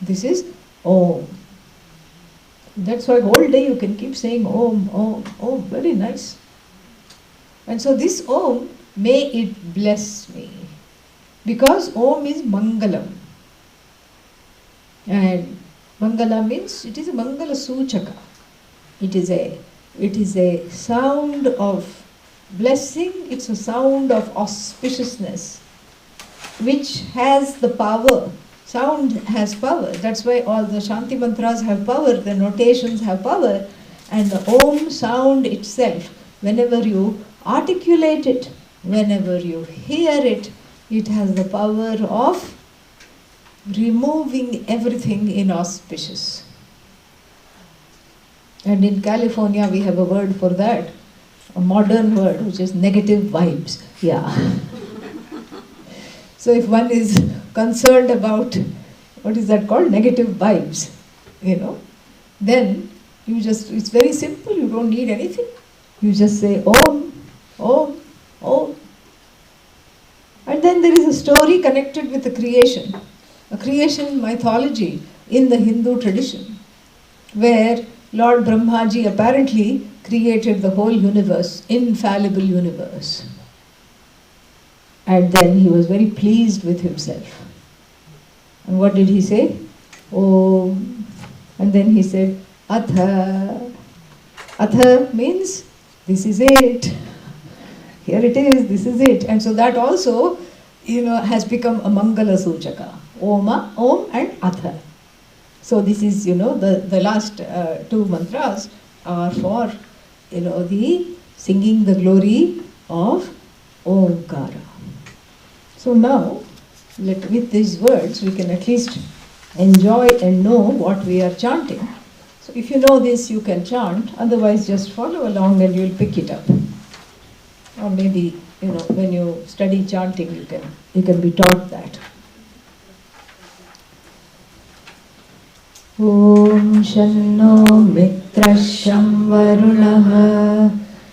This is Om. That's why whole day you can keep saying Om, Om, Om. Very nice. And so this Om, may it bless me. Because Om is Mangalam. And Mangala means it is a Mangala Suchaka. It is a sound of blessing, it's a sound of auspiciousness, which has the power. Sound has power. That's why all the Shanthi Mantras have power, the notations have power, and the Om sound itself, whenever you articulate it, whenever you hear it, it has the power of removing everything inauspicious. And in California we have a word for that, a modern word, which is negative vibes. Yeah. So if one is concerned about, what is that called? Negative vibes, then it's very simple, you don't need anything. You just say Om, Om, Om. And then there is a story connected with the creation, a creation mythology in the Hindu tradition, where Lord Brahmaji apparently created the whole universe, infallible universe. And then he was very pleased with himself. And what did he say? Om. And then he said, Atha. Atha means, this is it. Here it is, this is it. And so that also, has become a Mangala Suchaka. Oma, Om and Atha. So this is, the last two mantras are for, the singing the glory of Omkara. So now, with these words, we can at least enjoy and know what we are chanting. So if you know this, you can chant. Otherwise, just follow along and you will pick it up. Or maybe, when you study chanting, you can be taught that. Om Shanno Mitrasham Varunaha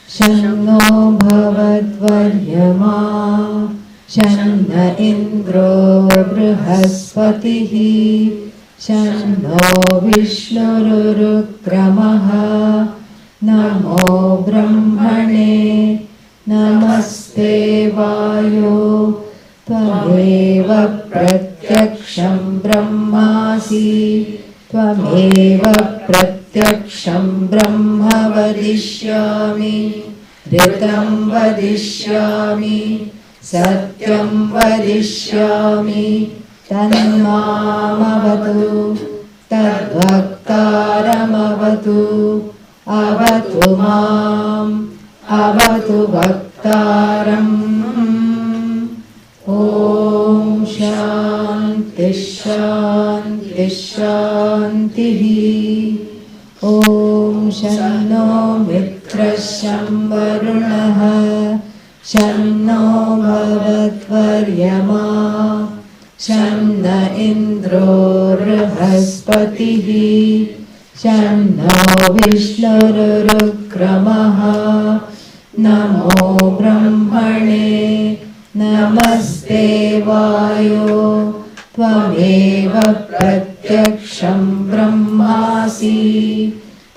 Shanno Bhavadvaryama Shanna Indro Brihaspatihi Shanno Vishnurukramaha Namo Brahmane Namaste Vayo Tvameva Pratyaksham Brahmasi Tvameva Pratyaksham Brahma Vadishyami Ritam Vadishyami Satyam Vadishyami Tannamavatu Tadbhaktaramavatu avatu mam, avatu bhaktaram. Om Shanti Shanti Shantihi. Om Shanno Mitrasham Varunaha, Shanno Bhavatvaryama, Shanna Indro Brihaspatihi, Shanno Vishnurrukramaha. Namo Brahmane Namaste Vayo, Tvameva Pratyaksham Brahmasi,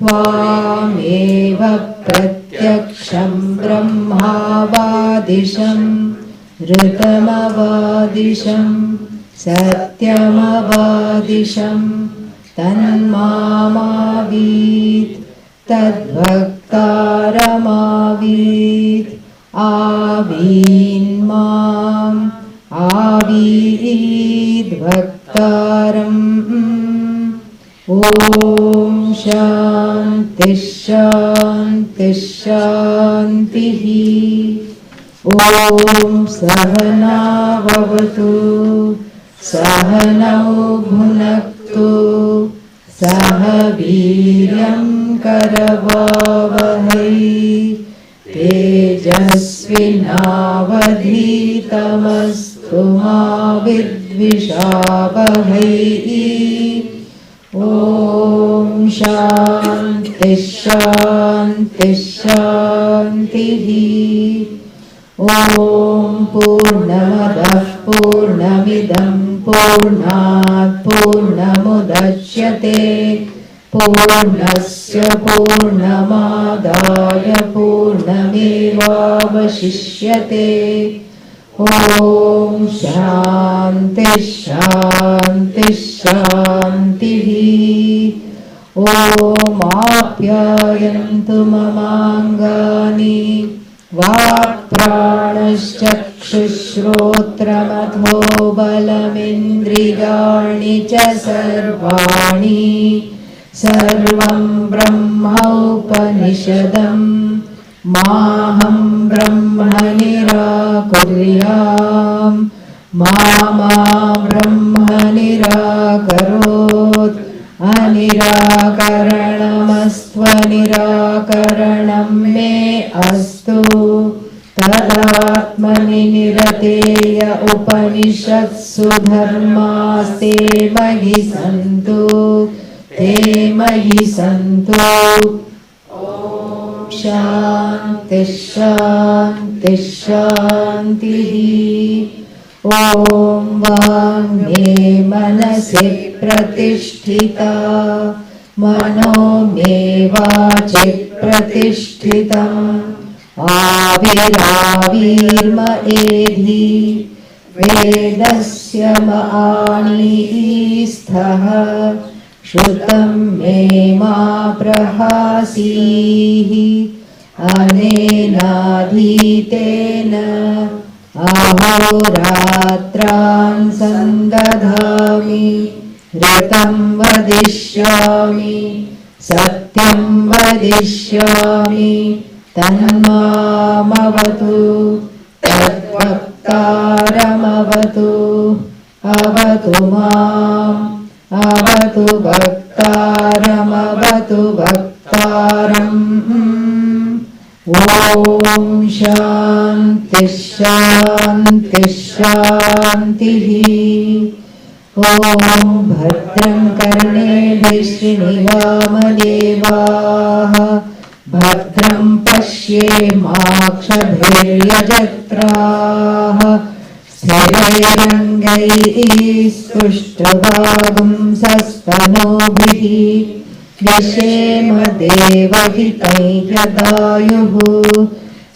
Tvameva Pratyaksham Brahmavadisham, Ritamavadisham, Satyamavadisham, Tanmamavid, Tadbhaktaramavid. Avid mam, avid bhaktaram. Om Shanti Shanti Shantihi. Om Sahana Bhavatu, Sahanau Bhunaktu, Saha Viryam Karavavahai, Tejasvinavadhitamastu ma vidvishavahai. Om Shanti Shanti Shantihi. Om Purnamadah Purnamidam Purnat Purnamudachyate, Purnasya Purnamadaya Purnamevavashishyate. Om Shanti Shanti Shantihi. Om Apyayantu Mamangani, Vākprāṇaścakṣuśrotramatho balamindriyāణi ca sarvāణi. Sarvam Brahma Upanishadam, Maham Brahma Nirakuryam, Mama Brahma Nirakarot. Anirakaranamastva nirakaranam me astu. Tadatmani nirateya upanishatsu dharmaste magi santu, te magi santu. Om Shanti Shanti Shantihi. Om Vāṅ Manasi Pratisthita, Mano me Vāci Pratishthitam. Aviravirma edhi, Vedasya Ma'ani Isthaha, Shrutam me ma prahasihi. Anenadhitena ahoratran sandadhami, ritam vadishyami, satyam vadishyami. Tanmamavatu, tadbhaktaramavatu, avatu mam, avatu bhaktaramavatu bhaktaram. Om Shanti Shanti Shantihi. Om Bhadram Karnebhi Shrinivamadevāha, Bhadram Pashyemakshabhiryajatraha, Sthirairangai Stushtabhagam Sastanobhihi, Vishema Devahitai Yadayuhu.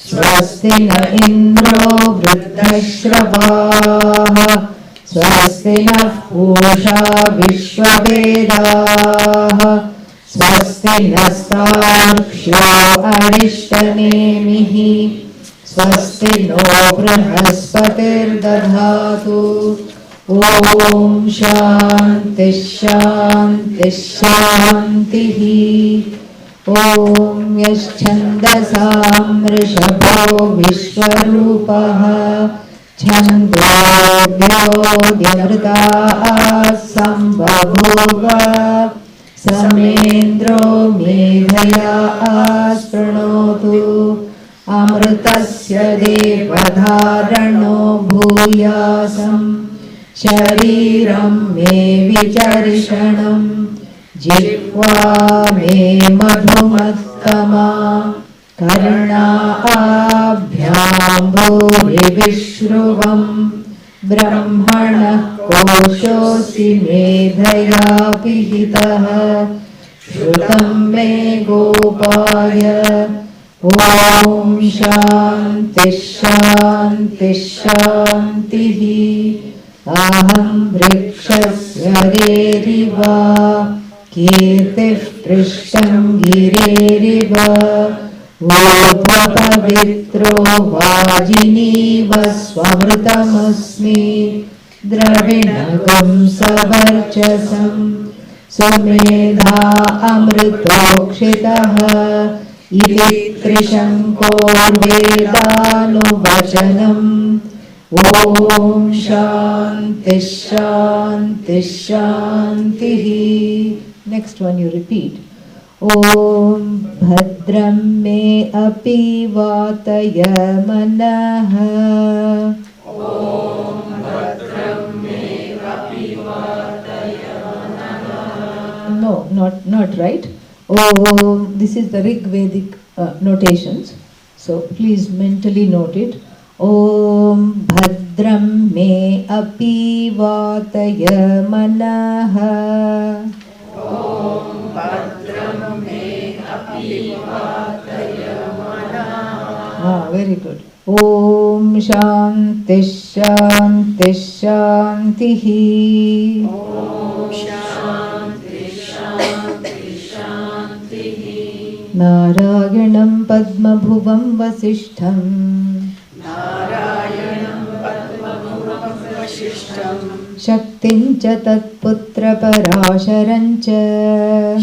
Swasti na Indro Vruddhashravaha, Swasti nः Pusha Vishwavedaः, Swasti nastārक्ष्यो अरिष्टनेमिः, Swasti no Brihaspatirdadhatu. Om Shanti Shanti Shantihi. ॐ यश्छन्दसां वृषभो विश्वरूपः छन्दोभ्योऽध्यमृताः सम्बभूव समेन्द्रो मेधया शृणोतु अमृतस्य देवधारणो भूयासं शरीरं मे विचर्षणं जिह्वा मे मधुमत्तमा कर्णाभ्यां भूरिविश्रुवं ब्रह्मणः कोशोऽसि मेधया पिहितः श्रुतं मे गोपाय ॐ शान्तिः शान्तिः शान्तिः अहं वृक्षस्य रेरिव कीर्तिः पृष्ठं गिरेरिव ऊर्ध्वपवित्रो वाजिनीव स्वमृतमस्मि द्रविणगं सवर्चसं सुमेधा अमृतोक्षितः इति त्रिशङ्कोर्वेदानुवचनम् ॐ शान्तिः शान्तिः शान्तिः. Next one you repeat. ॐ भद्रं मे अपि वातय मनः. No, not right. Om, this is the Rig Vedic notations. So please mentally note it. Om Bhadram me api vataya manaha. Om Bhadram me api vataya manaha. Very good. Om Shanti Shanti Shantihi. Om Shanti Shanti Shantihi. Narayanam Padmabhuvam Vasishtham. Narayanam Padmabhuvam Vasishtham. Shaktim cha tatputra parasharam cha.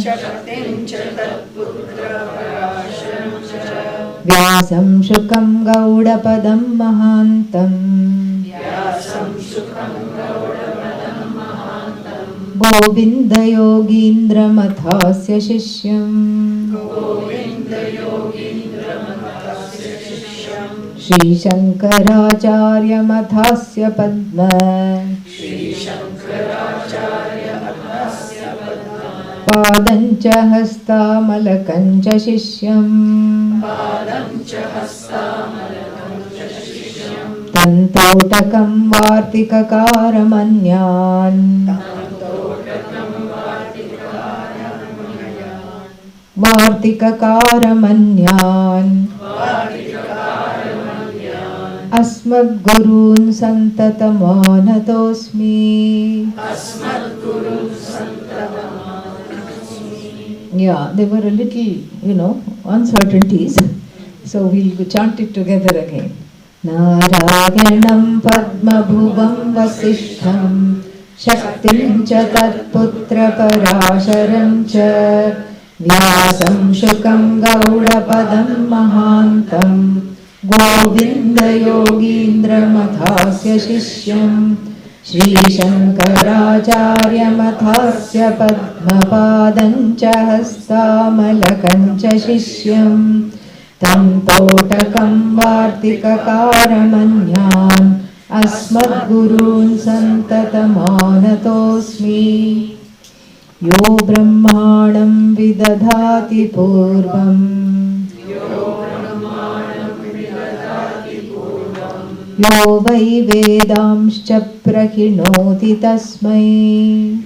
Shaktim cha tatputra parasharam cha. Vyasam shukam gaudapadam mahantam. Vyasam shukam gaudapadam mahantam. Govinda yogindra mathasya shishyam. Govinda yogindra mathasya shishyam. Shri Shankaracharya mathasya padma. Shri Shankaracharya mathasya padma. Padam cha hastamalakam cha shishyam. Padam cha hastamalakam cha shishyam. Tantotakam vartikakaramanyaan. Vartikakaramanyaan. Asmadgurun santatamanatosmi. Asmadgurun santatamanatosmi. Yeah, there were a little, uncertainties. So we'll chant it together again. Narayanam Padmabhuvam Vasishtham. Shaktim cha tatputra parasharam cha. Vyasam shukam gaudapadam mahantam. Govinda yogindra mathasya shishyam. Shri Shankaracharya mathasya padmapadam cha hastamalakam cha shishyam. Tantotakam vartikakaramanyaan. Asmadgurun santatamanatosmi. Yo brahmanam vidadhati purvam. Yo vai vedamscha prahinoti tasmai.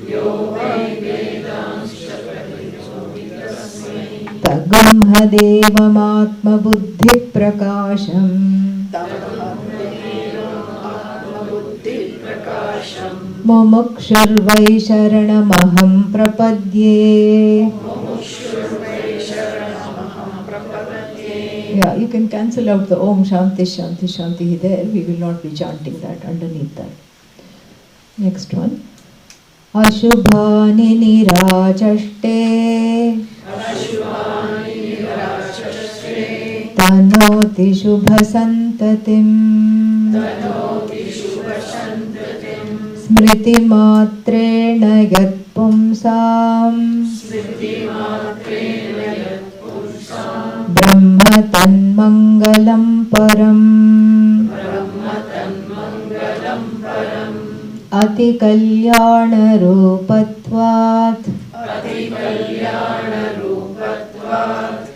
Tagamhadevamatma buddhi prakasham. Momokshurvai sharanamaham prapadye. Yeah, you can cancel out the Om Shanti Shanti Shanti there. We will not be chanting that underneath that. Next one. Ashubhani nirachaste. Ashubhani Tanoti Shubhasantatim Smriti Matrena Yat Pumsam Brahma Tanmangalam Param Ati Kalyana Rupatvat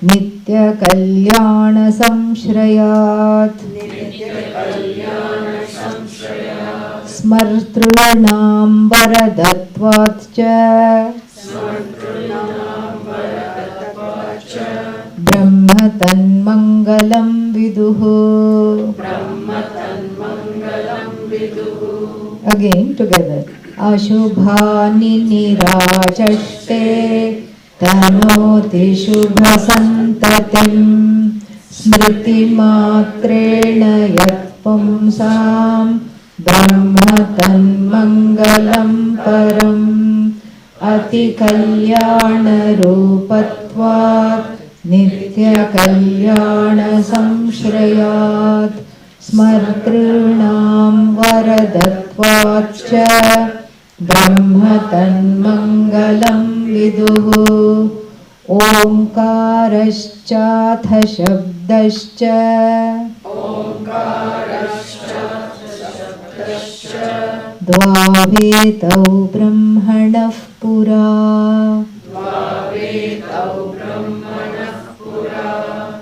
Nitya Kalyana Samshrayat Smartrunam Varadatvat Cha Brahma Tanmangalam Viduhu. Again together. Ashubhani nirachaste tanoti shubhasantatim smriti matrena yat pumsam brahma tanmangalam param ati kalyana rupatvat nitya kalyana samshrayat Smartrunam Varadatvat Cha Brahma Tanmangalam Viduhu Omkarascha Shabdascha Dvavetau Brahmanah Pura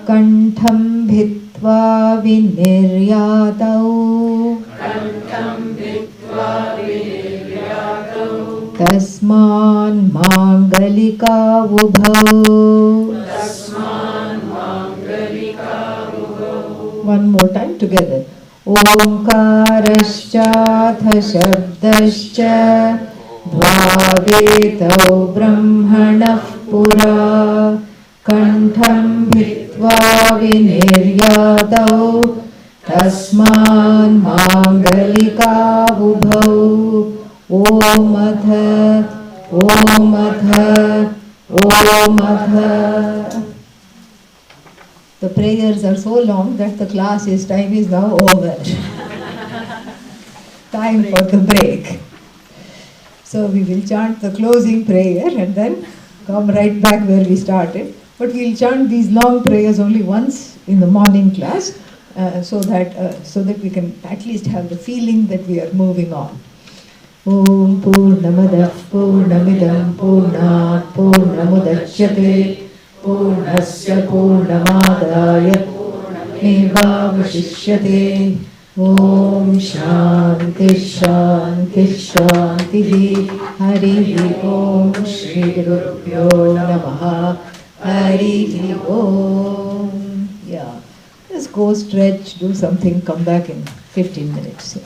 Kantham Bhitva Viniryatau Tasman Mangalika Ubhau. One more time together. Omkarascha Shabdascha Dvavetau Brahmanah Pura Kantham Bhitva Viniryatau Tasman Mangalika Ubhau. Om Atha Om Atha Om Atha. The prayers are so long that the time is now over. Time for the break. So we will chant the closing prayer and then come right back where we started. But we will chant these long prayers only once in the morning class so that we can at least have the feeling that we are moving on. Om Purnamadah Purnamidam Purnat Purnamudachyate Purnasya Purnamadaya Purnamevavashishyate. Om Shanti Shanti Shanti. Hari Om Shri Gurubhyo Namaha. Hari Om. Yeah. Let's go stretch, do something, come back in 15 minutes.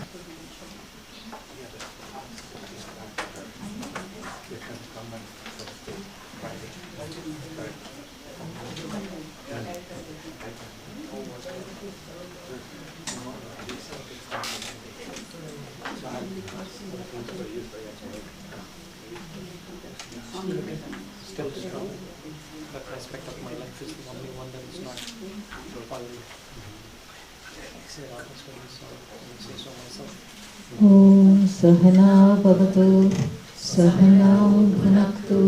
Still strong. That aspect of my life is the only one that is not following. Om Sahana Bhavatu Sahana Bhunaktu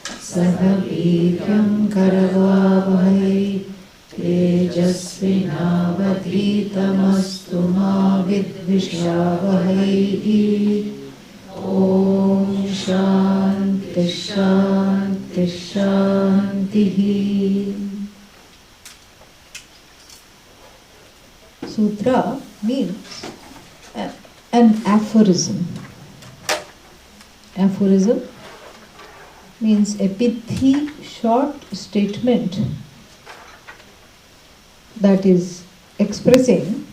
Saha Vidyam Karavavahai Tejasvinavadhitamastu ma vidvishavahai. Om Shanti Shanti Shanti. Sutra means an aphorism. Aphorism means a pithy, short statement that is expressing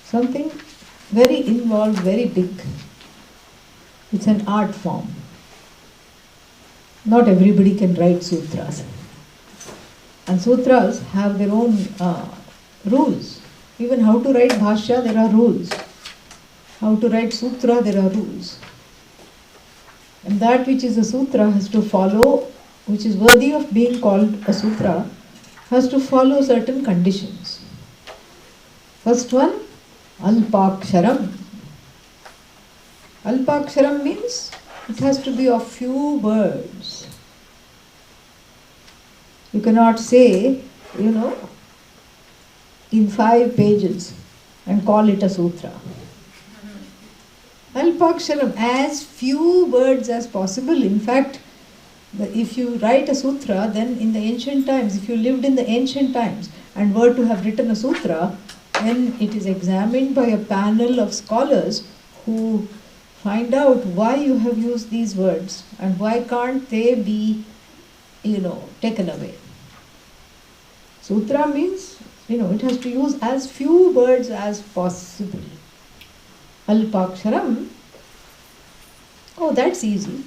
something very involved, very big. It's an art form. Not everybody can write sutras. And sutras have their own rules. Even how to write Bhashya, there are rules. How to write sutra, there are rules. And that which is a sutra has to follow, which is worthy of being called a sutra, has to follow certain conditions. First one, Alpaksharam. Alpaksharam means it has to be of few words. You cannot say, in 5 pages and call it a sutra. Alpaksharam, as few words as possible. In fact, if you write a sutra, then in the ancient times, if you lived in the ancient times and were to have written a sutra, then it is examined by a panel of scholars who find out why you have used these words and why can't they be, taken away. Sutra means, it has to use as few words as possible. Alpaksharam, oh, that's easy.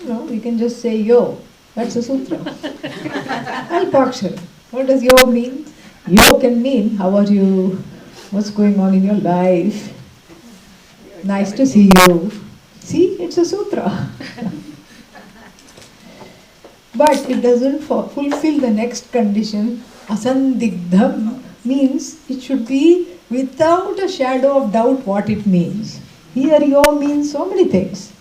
We can just say yo, that's a sutra. Alpaksharam, what does yo mean? Yo can mean, how are you? What's going on in your life? Nice to see you. See, it's a sutra. But it doesn't fulfill the next condition. Asandigdham means it should be without a shadow of doubt what it means. Here yo means so many things.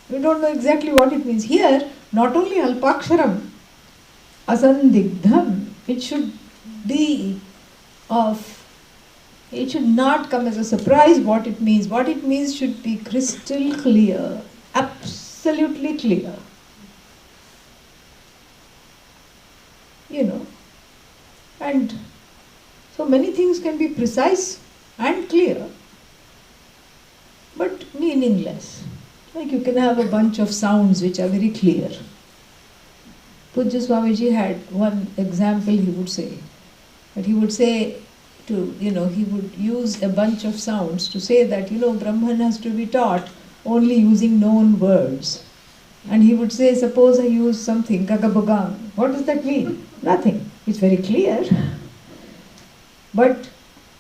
We don't know exactly what it means. Here, not only Alpaksharam, Asandigdham, it should not come as a surprise what it means. What it means should be crystal clear, absolutely clear. And so many things can be precise and clear, but meaningless. Like you can have a bunch of sounds which are very clear. Pujya Swamiji had one example he would say. But he would say he would use a bunch of sounds to say that, Brahman has to be taught only using known words. And he would say, suppose I use something, Gagabagang. What does that mean? Nothing. It's very clear. But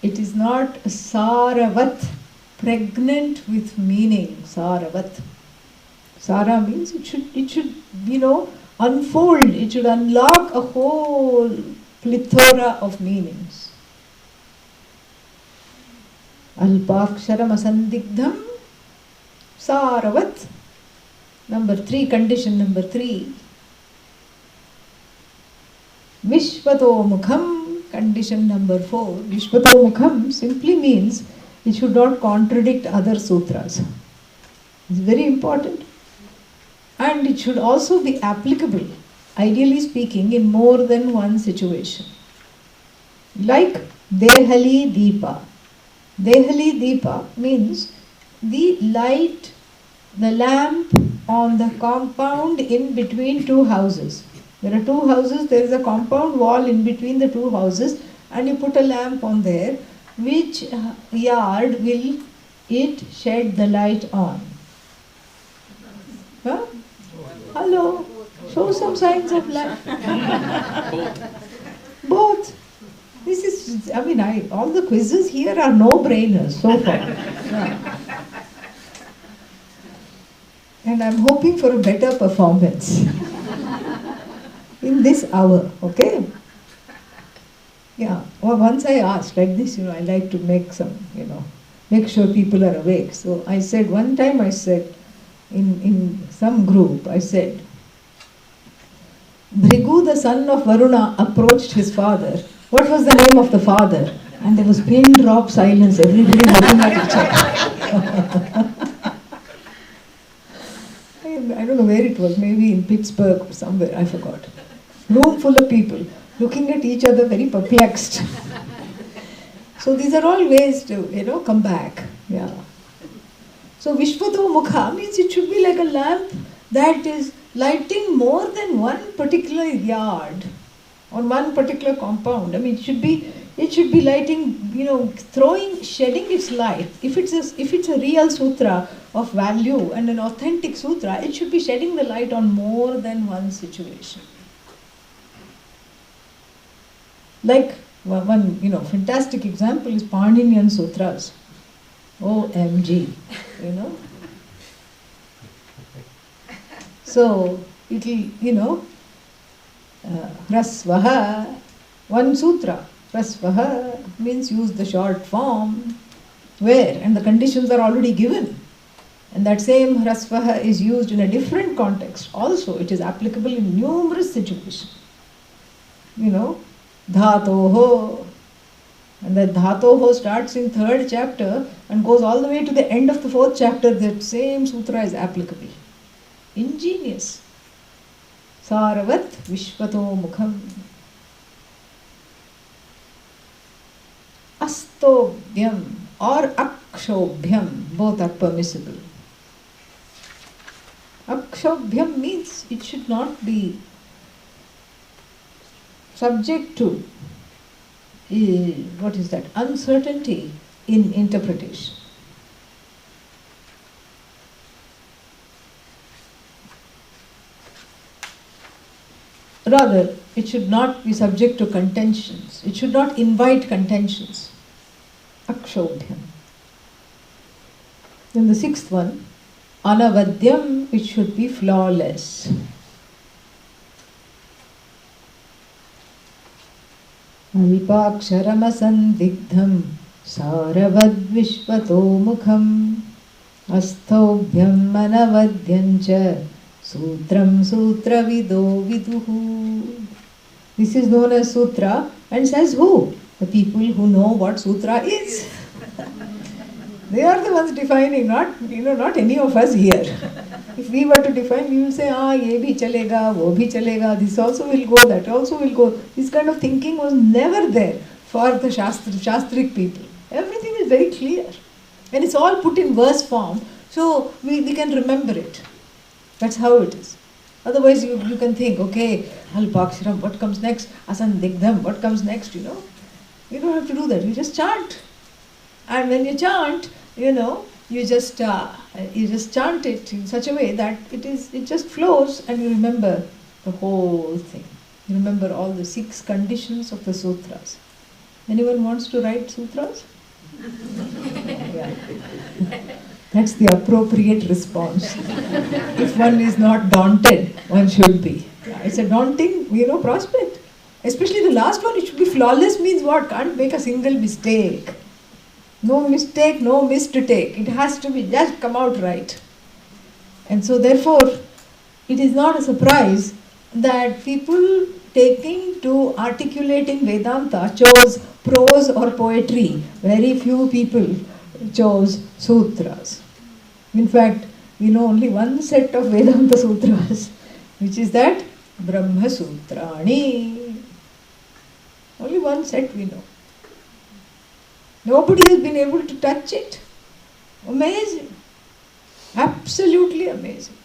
it is not saravat, pregnant with meaning, saravat. Sara means it should, unfold, it should unlock a whole plethora of meanings. Alpaksharam asandigdham saravat. Condition number 3. Vishvato mukham, condition number 4. Vishvato mukham simply means it should not contradict other sutras. It's very important. And it should also be applicable, ideally speaking, in more than one situation. Like Dehali Deepa. Dehali Deepa means the light, the lamp on the compound in between 2 houses. There are 2 houses, there is a compound wall in between the 2 houses, and you put a lamp on there. Which yard will it shed the light on? Huh? Hello? Show some signs of life. Both. This is, all the quizzes here are no-brainers so far. Yeah. And I'm hoping for a better performance in this hour, okay? Yeah, well, once I asked like this, I like to make some, make sure people are awake. So one time I said, in some group, I said, Bhrigu, the son of Varuna, approached his father. What was the name of the father? And there was pin drop silence, everybody looking at each other. I don't know where it was, maybe in Pittsburgh or somewhere, I forgot. Room full of people looking at each other very perplexed. So these are all ways to, come back. Yeah. So Vishvato Mukha means it should be like a lamp that is lighting more than one particular yard on one particular compound. It should be lighting, shedding its light. If it's a real sutra of value and an authentic sutra, it should be shedding the light on more than one situation. Like one fantastic example is Paninian Sutras. OMG, So it'll, Hrasvaha, one sutra. Hrasvaha means use the short form. Where? And the conditions are already given. And that same Hrasvaha is used in a different context. Also, it is applicable in numerous situations. You know, dhatoho. And that dhatoho starts in 3rd chapter and goes all the way to the end of the 4th chapter. That same sutra is applicable. Ingenious. Saravat Vishvato Mukham. Astobhyam or Akshobhyam, both are permissible. Akshobhyam means it should not be subject to uncertainty in interpretation. Rather, it should not be subject to contentions. It should not invite contentions. Akshobhyam. Then the 6th one, Anavadyam, it should be flawless. Avipaksharamasandikdham saravad vishvato mukham asthobhyam anavadyancha sutram sutravido viduhu. This is known as sutra, and says who? The people who know what sutra is. They are the ones defining, not any of us here. If we were to define, we will say, ye bhi chalega, wo bhi chalega, this also will go, that also will go. This kind of thinking was never there for the Shastric people. Everything is very clear. And it's all put in verse form, so we can remember it. That's how it is. Otherwise, you can think, okay, Alpaksharam, what comes next? Asandigdham, what comes next, You don't have to do that. You just chant. And when you chant, you just chant it in such a way that it just flows, and you remember the whole thing. You remember all the 6 conditions of the sutras. Anyone wants to write sutras? Yeah. That's the appropriate response. If one is not daunted, one should be. Yeah, it's a daunting, prospect. Especially the last one, it should be flawless means what? Can't make a single mistake. No mistake, no mistake. It has to be just come out right. And so therefore, it is not a surprise that people taking to articulating Vedanta chose prose or poetry. Very few people chose sutras. In fact, we know only one set of Vedanta sutras, which is that Brahma Sutrani. Only one set we know. Nobody has been able to touch it. Amazing. Absolutely amazing.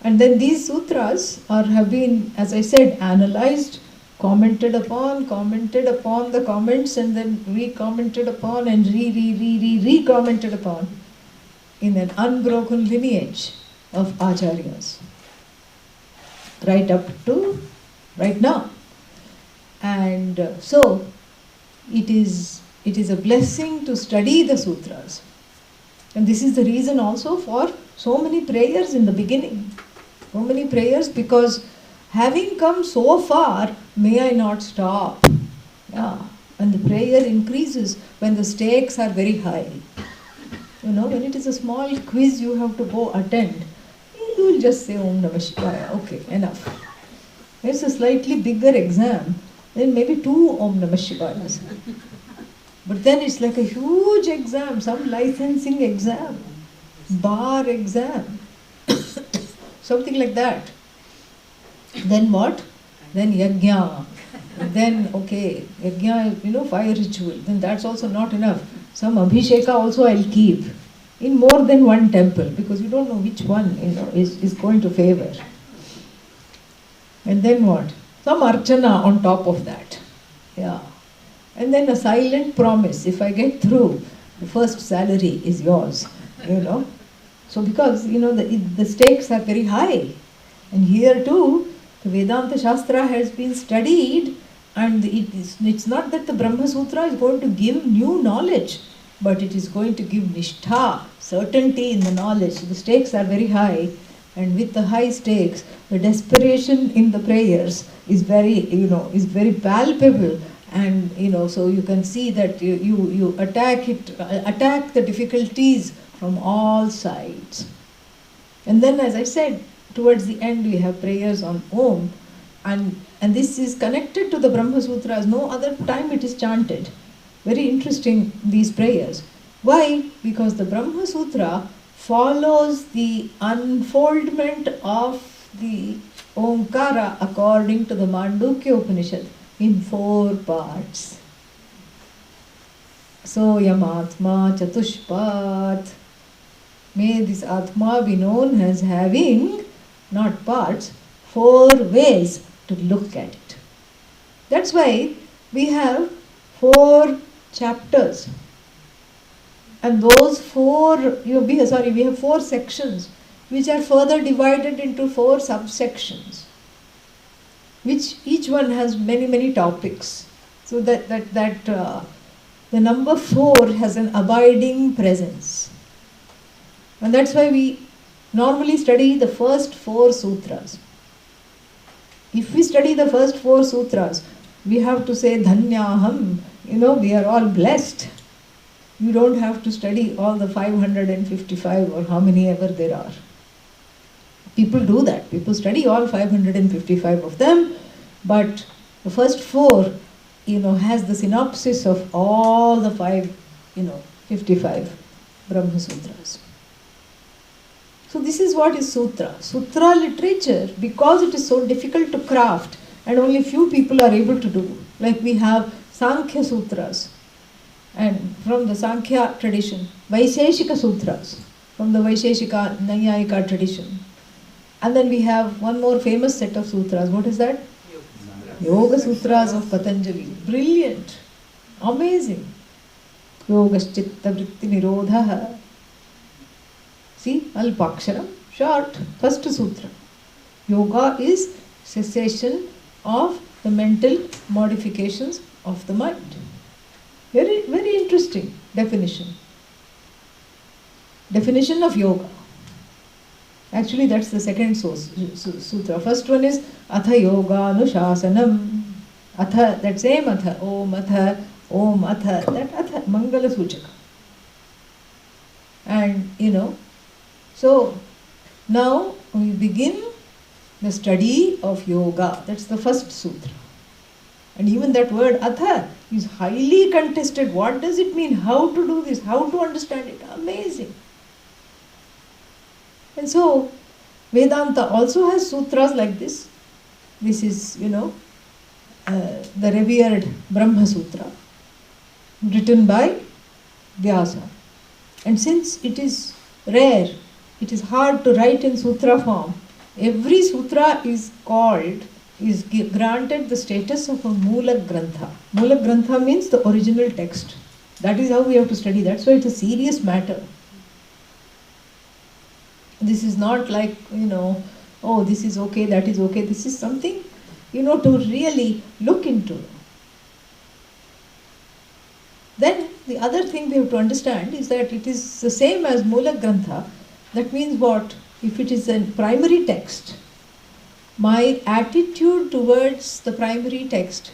And then these sutras have been, as I said, analyzed, commented upon the comments, and then re-commented upon and re-commented upon in an unbroken lineage of acharyas. Right up to right now. And so, it is a blessing to study the sutras. And this is the reason also for so many prayers in the beginning. So many prayers, because having come so far, may I not stop. Yeah. And the prayer increases when the stakes are very high. When it is a small quiz you have to go attend, you will just say Om Namah Shivaya. Okay, enough. It's a slightly bigger exam, then maybe 2 Om Namah Shivayas. But then it's like a huge exam, some licensing exam, bar exam, something like that. Then what? Then yajna. Then, okay, yajna, fire ritual. Then that's also not enough. Some abhisheka also I'll keep in more than one temple, because you don't know which one, is going to favor. And then what? Some archana on top of that. Yeah. And then a silent promise, if I get through, the first salary is yours, So because, the stakes are very high. And here too, the Vedanta Shastra has been studied, and it's not that the Brahma Sutra is going to give new knowledge, but it is going to give nishtha, certainty in the knowledge. So the stakes are very high. and with the high stakes, the desperation in the prayers is very palpable. And so you can see that you attack the difficulties from all sides. And then, as I said, towards the end we have prayers on Om, and this is connected to the Brahma Sutras. No other time it is chanted. Very interesting, these prayers. Why? Because the Brahma Sutra follows the unfoldment of the Omkara according to the Mandukya Upanishad in 4 parts. Soyam Atma Chatushpat. May this Atma be known as having, not parts, 4 ways to look at it. That's why we have 4 chapters. And those 4, we have 4 sections, which are further divided into 4 subsections, which each one has many, many topics. So that the number 4 has an abiding presence. And that's why we normally study the first 4 sutras. If we study the first 4 sutras, we have to say Dhanyaham, we are all blessed. You don't have to study all the 555 or how many ever there are. People do that. People study all 555 of them, but the first 4, has the synopsis of all the 55 Brahma Sutras. So this is what is Sutra. Sutra literature, because it is so difficult to craft and only few people are able to do. Like we have Sankhya Sutras, and from the Sankhya tradition, Vaisheshika Sutras, from the Vaisheshika Nayayika tradition. And then we have one more famous set of sutras. What is that? Yoga Sutras of Patanjali. Brilliant. Amazing. Yogaschitta Vritti Nirodha. See, Alpaksharam, short, first sutra. Yoga is cessation of the mental modifications of the mind. Very, very interesting definition. Definition of yoga. Actually, that's the second sutra. First one is Atha Yoga Anushasanam. Atha, that same Atha, Om Atha, that Atha, Mangala Suchaka. And, so now we begin the study of yoga. That's the first sutra. And even that word Atha is highly contested. What does it mean? How to do this? How to understand it? Amazing. And so Vedanta also has sutras like this. This is, the revered Brahma Sutra, written by Adhyasa. And since it is rare, it is hard to write in sutra form, every sutra is granted the status of a Mula Grantha. Mula Grantha means the original text. That is how we have to study. That's why it's a serious matter. This is not like, oh, this is okay, that is okay. This is something, to really look into. Then the other thing we have to understand is that it is the same as Mula Grantha. That means what? If it is a primary text, my attitude towards the primary text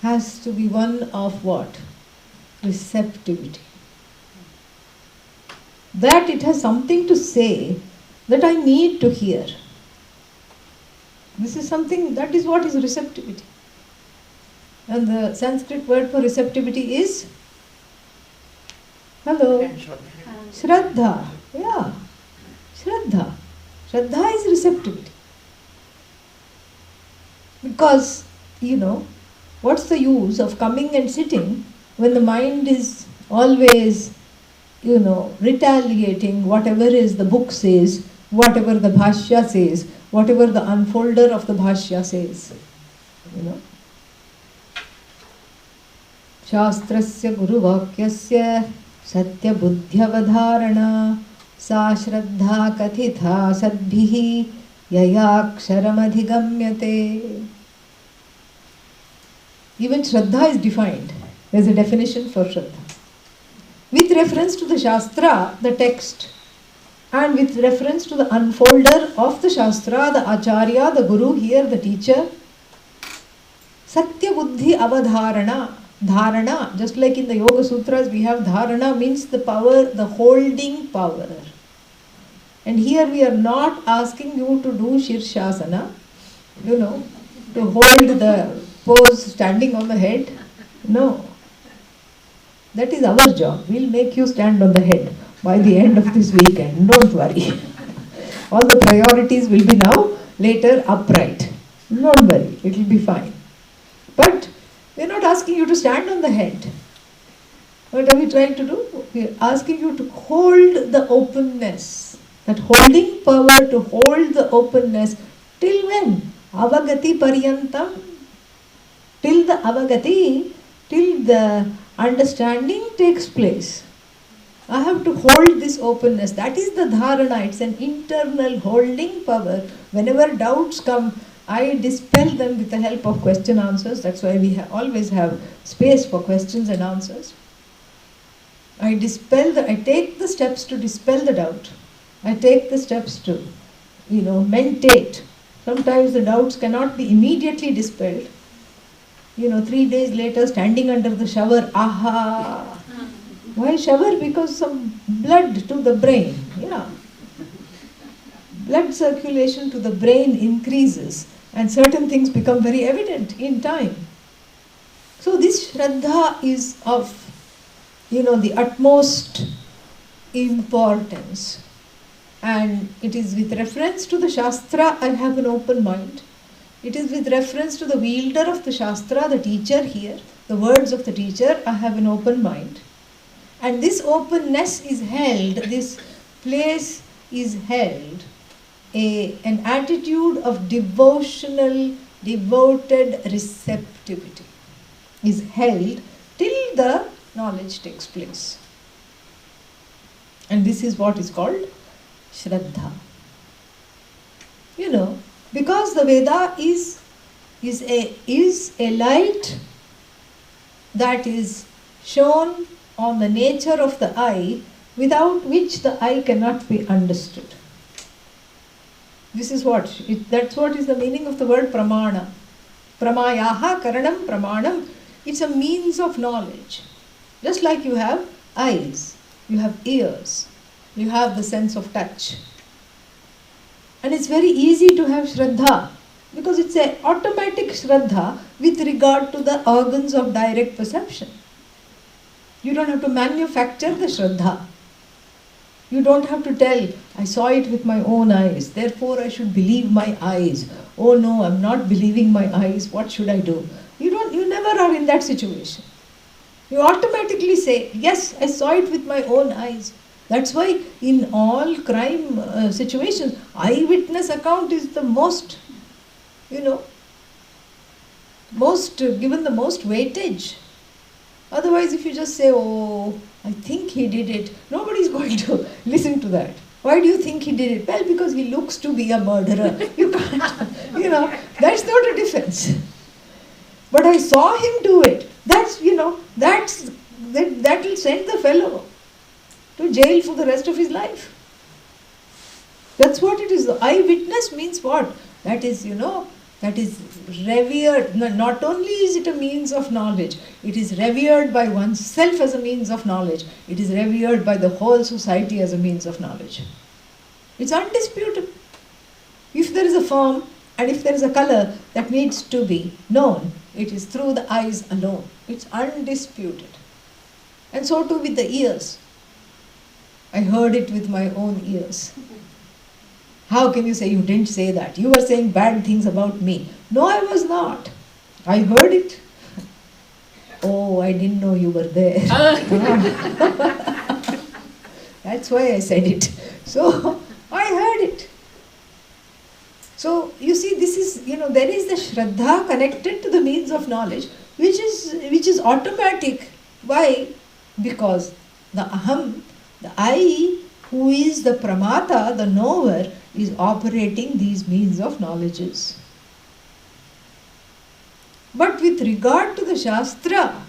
has to be one of what? Receptivity. That it has something to say that I need to hear. This is something, that is what is receptivity. And the Sanskrit word for receptivity is? Hello? Shraddha. Yeah. Shraddha. Shraddha is receptivity. Because, what's the use of coming and sitting when the mind is always, retaliating whatever is the book says, whatever the Bhashya says, whatever the unfolder of the Bhashya says. Shastrasya Guru Vakyasya Satya Buddhyavadharana Sa Shraddha Kathitha Sadbhihi Yayaksharam Even Shraddha is defined. There is a definition for Shraddha. With reference to the Shastra, the text, And with reference to the unfolder of the Shastra, the Acharya, the Guru, here the teacher, Satya Buddhi Avadharana, Dharana, just like in the Yoga Sutras we have Dharana means the power, the holding power. And here we are not asking you to do Shirshasana, to hold the pose standing on the head. No. That is our job. We'll make you stand on the head by the end of this weekend. Don't worry. All the priorities will be now, later upright. Don't worry. It will be fine. But we're not asking you to stand on the head. What are we trying to do? We're asking you to hold the openness. That holding power to hold the openness till when? Avagati paryantam. Till the avagati, till the understanding takes place. I have to hold this openness. That is the dharana. It's an internal holding power. Whenever doubts come, I dispel them with the help of question answers. That's why we always have space for questions and answers. I take the steps to dispel the doubt. I take the steps to, mentate. Sometimes the doubts cannot be immediately dispelled. 3 days later, standing under the shower, aha! Why shower? Because some blood to the brain. Blood circulation to the brain increases and certain things become very evident in time. So this Shraddha is of, the utmost importance. And it is with reference to the Shastra, I have an open mind. It is with reference to the wielder of the Shastra, the teacher here, the words of the teacher, I have an open mind. And this openness is held, this place is held, an attitude of devoted receptivity is held till the knowledge takes place. And this is what is called Shraddha. Because the Veda is a light that is shown on the nature of the eye, without which the eye cannot be understood. This is that's what is the meaning of the word pramana. Pramayaha karanam pramanam. It's a means of knowledge. Just like you have eyes, you have ears, you have the sense of touch. And it's very easy to have Shraddha because it's an automatic Shraddha with regard to the organs of direct perception. You don't have to manufacture the Shraddha. You don't have to tell, I saw it with my own eyes, therefore I should believe my eyes. Oh no, I'm not believing my eyes, what should I do? You never are in that situation. You automatically say, yes, I saw it with my own eyes. That's why in all crime situations, eyewitness account is the most, given the most weightage. Otherwise, if you just say, oh, I think he did it, nobody's going to listen to that. Why do you think he did it? Well, because he looks to be a murderer. You can't, that's not a defense. But I saw him do it. That will send the fellow to jail for the rest of his life. That's what it is. The eyewitness means what? That is, that is revered. Not only is it a means of knowledge, it is revered by oneself as a means of knowledge. It is revered by the whole society as a means of knowledge. It's undisputed. If there is a form and if there is a color that needs to be known, it is through the eyes alone. It's undisputed. And so too with the ears. I heard it with my own ears. How can you say you didn't say that? You were saying bad things about me. No, I was not. I heard it. Oh, I didn't know you were there. That's why I said it. So, I heard it. So, you see, this is, there is the Shraddha connected to the means of knowledge, which is automatic. Why? Because the Aham, the I, who is the Pramata, the knower, is operating these means of knowledges. But with regard to the Shastra,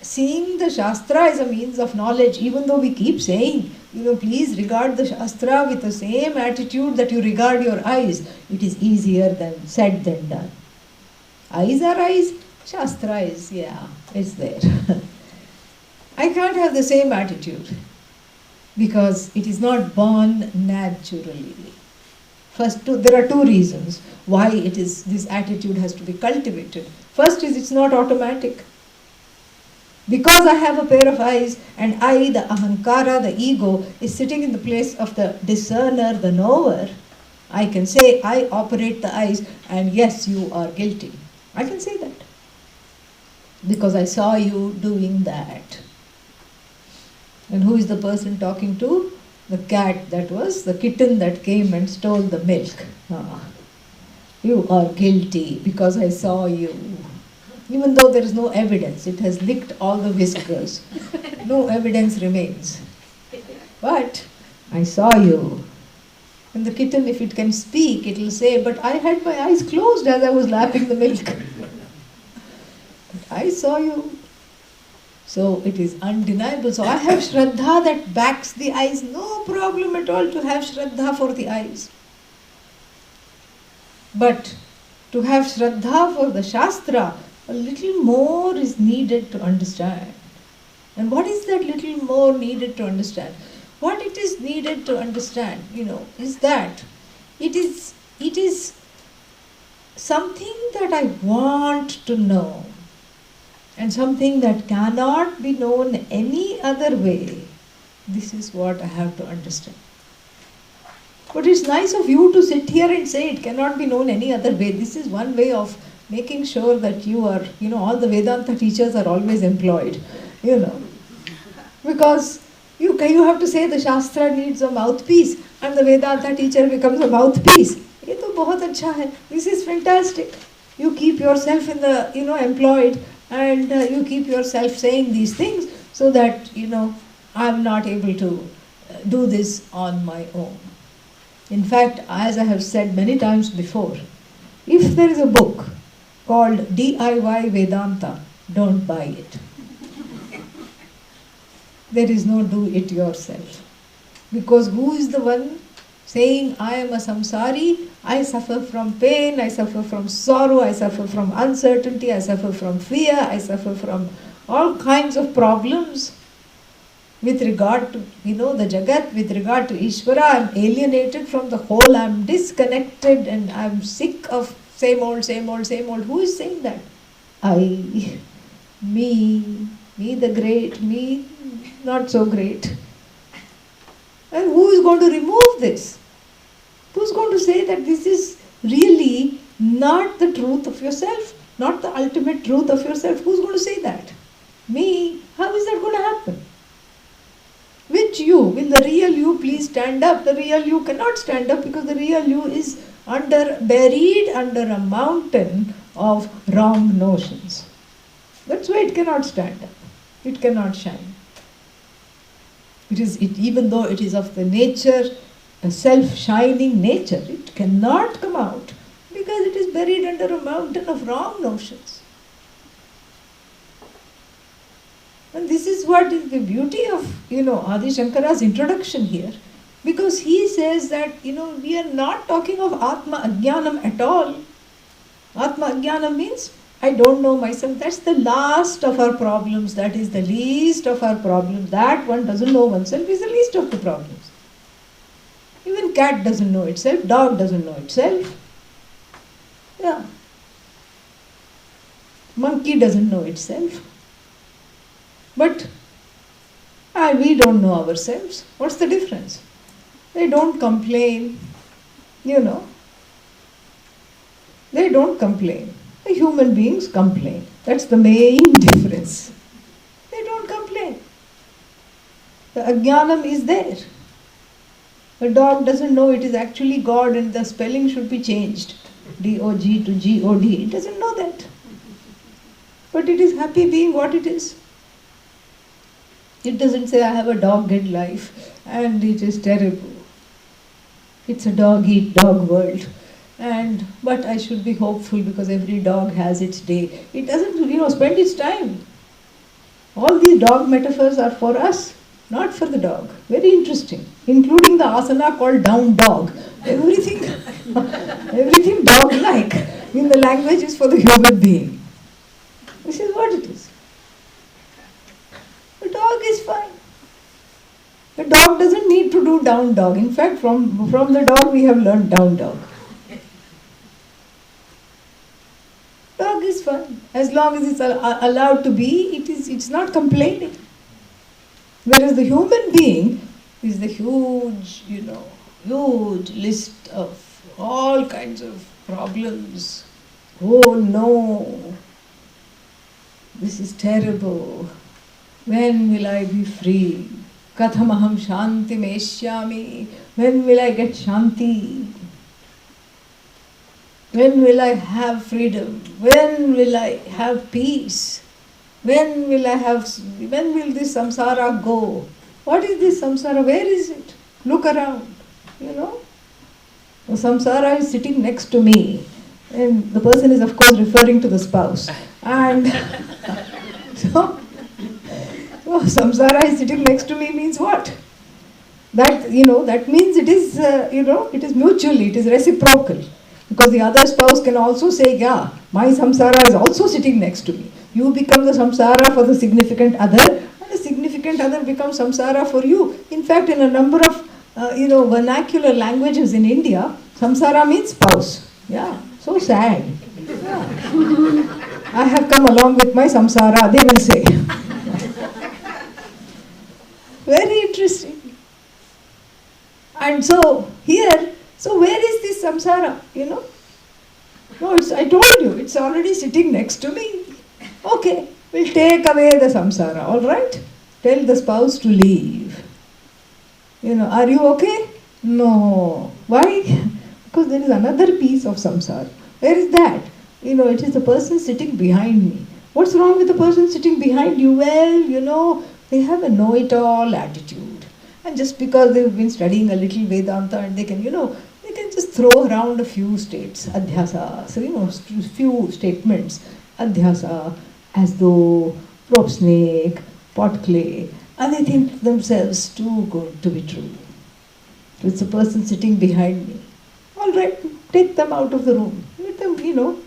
seeing the Shastra as a means of knowledge, even though we keep saying, please regard the Shastra with the same attitude that you regard your eyes, it is easier than said than done. Eyes are eyes, Shastra is, it's there. I can't have the same attitude because it is not born naturally. There are two reasons why this attitude has to be cultivated. First is it's not automatic. Because I have a pair of eyes and I, the ahankara, the ego, is sitting in the place of the discerner, the knower, I can say, I operate the eyes and yes, you are guilty. I can say that. Because I saw you doing that. And who is the person talking to? The cat the kitten that came and stole the milk. You are guilty because I saw you. Even though there is no evidence, it has licked all the whiskers. No evidence remains. But I saw you. And the kitten, if it can speak, it will say, but I had my eyes closed as I was lapping the milk. But I saw you. So it is undeniable. So I have Shraddha that backs the eyes. No problem at all to have Shraddha for the eyes. But to have Shraddha for the Shastra, a little more is needed to understand. And what is that little more needed to understand? What it is needed to understand, is that it is something that I want to know. And something that cannot be known any other way. This is what I have to understand. But it's nice of you to sit here and say it cannot be known any other way. This is one way of making sure that you are, all the Vedanta teachers are always employed, Because you have to say the Shastra needs a mouthpiece and the Vedanta teacher becomes a mouthpiece. Ye to bahut acha hai. This is fantastic. You keep yourself in the, employed. And you keep yourself saying these things so that, I'm not able to do this on my own. In fact, as I have said many times before, if there is a book called DIY Vedanta, don't buy it. There is no do it yourself. Because who is the one saying, I am a samsari, I suffer from pain, I suffer from sorrow, I suffer from uncertainty, I suffer from fear, I suffer from all kinds of problems with regard to, the Jagat, with regard to Ishvara. I am alienated from the whole, I am disconnected and I am sick of same old, same old, same old. Who is saying that? I, me the great, me not so great. And who is going to remove this? Who's going to say that this is really not the truth of yourself, not the ultimate truth of yourself? Who's going to say that? Me? How is that going to happen? Which you? Will the real you please stand up? The real you cannot stand up because the real you is buried under a mountain of wrong notions. That's why it cannot stand up. It cannot shine. Even though it is of the nature, a self-shining nature, it cannot come out because it is buried under a mountain of wrong notions. And this is what is the beauty of, Adi Shankara's introduction here. Because he says that, we are not talking of Atma Ajnanam at all. Atma Ajnanam means, I don't know myself. That's the last of our problems. That is the least of our problems. That one doesn't know oneself is the least of the problems. Even cat doesn't know itself. Dog doesn't know itself. Yeah. Monkey doesn't know itself. But we don't know ourselves. What's the difference? They don't complain. They don't complain. The human beings complain. That's the main difference. They don't complain. The ajnanam is there. The dog doesn't know it is actually God and the spelling should be changed. D-O-G to G-O-D. It doesn't know that. But it is happy being what it is. It doesn't say, I have a dog-eat life and it is terrible. It's a dog-eat-dog world. But I should be hopeful because every dog has its day. It doesn't, spend its time. All these dog metaphors are for us, not for the dog. Very interesting. Including the asana called down dog. Everything, everything dog-like in the language is for the human being. This is what it is. The dog is fine. The dog doesn't need to do down dog. In fact, from the dog we have learned down dog. Dog is fine. As long as it's allowed to be, it's not complaining. Whereas the human being is the huge list of all kinds of problems. Oh no, this is terrible. When will I be free? Kathamaham Shanti Meshyami. When will I get Shanti? When will I have freedom? When will I have peace? When will this samsara go? What is this samsara? Where is it? Look around, The samsara is sitting next to me. And the person is of course referring to the spouse. And so samsara is sitting next to me means what? That means it is, it is mutual, it is reciprocal. Because the other spouse can also say, yeah, my samsara is also sitting next to me. You become the samsara for the significant other, and the significant other becomes samsara for you. In fact, in a number of, vernacular languages in India, samsara means spouse. Yeah, so sad. Yeah. I have come along with my samsara, they will say. Very interesting. And so, here, where is this samsara, No, I told you, it's already sitting next to me. Okay, we'll take away the samsara, all right? Tell the spouse to leave. Are you okay? No. Why? Because there is another piece of samsara. Where is that? It is the person sitting behind me. What's wrong with the person sitting behind you? Well, they have a know-it-all attitude. And just because they've been studying a little Vedanta and they can just throw around a few states, Adhyasa, few statements, Adhyasa, as though, rope snake, pot clay, and they think themselves too good to be true. It's a person sitting behind me. All right, take them out of the room. Let them,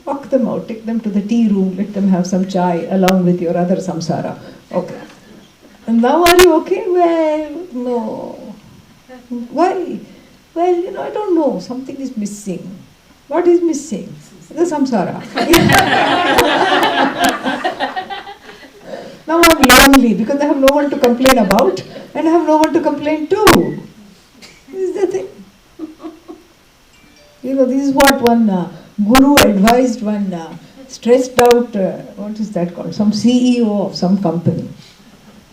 walk them out. Take them to the tea room. Let them have some chai along with your other samsara. Okay. And now are you okay? Well, no. Why? Well, I don't know. Something is missing. What is missing? The samsara. Now I'm lonely because I have no one to complain about and I have no one to complain to. This is the thing. This is what one guru advised one stressed out, what is that called? Some CEO of some company.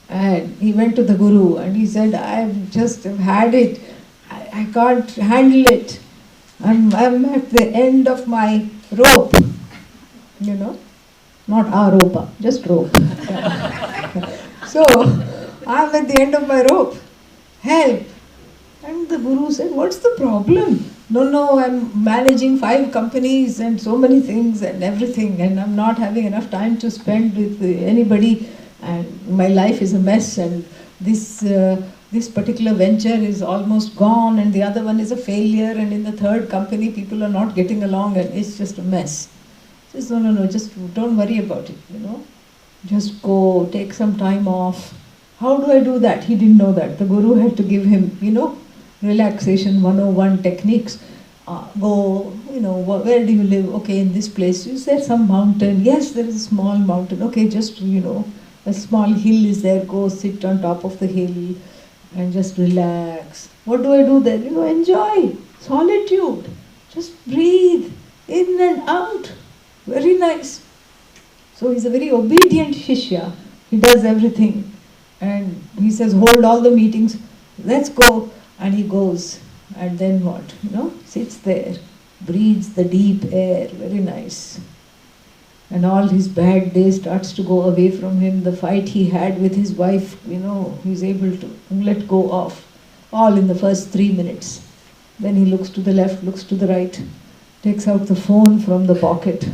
And he went to the guru and he said, I've just had it. I can't handle it. I'm at the end of my rope. Not aropa, just rope. So, I'm at the end of my rope. Help. And the guru said, what's the problem? No, I'm managing 5 companies and so many things and everything, and I'm not having enough time to spend with anybody, and my life is a mess, and this particular venture is almost gone, and the other one is a failure, and in the third company people are not getting along, and it's just a mess. He says, no, just don't worry about it, Just go, take some time off. How do I do that? He didn't know that. The guru had to give him, relaxation 101 techniques. Go, where do you live? Okay, in this place. Is there some mountain? Yes, there is a small mountain. Okay, just, a small hill is there. Go sit on top of the hill and just relax. What do I do there? Enjoy solitude. Just breathe in and out. Very nice. So he's a very obedient Shishya. He does everything. And he says, hold all the meetings. Let's go. And he goes. And then what? Sits there. Breathes the deep air. Very nice. And all his bad days starts to go away from him. The fight he had with his wife, he's able to let go of. All in the first 3 minutes. Then he looks to the left, looks to the right. Takes out the phone from the pocket.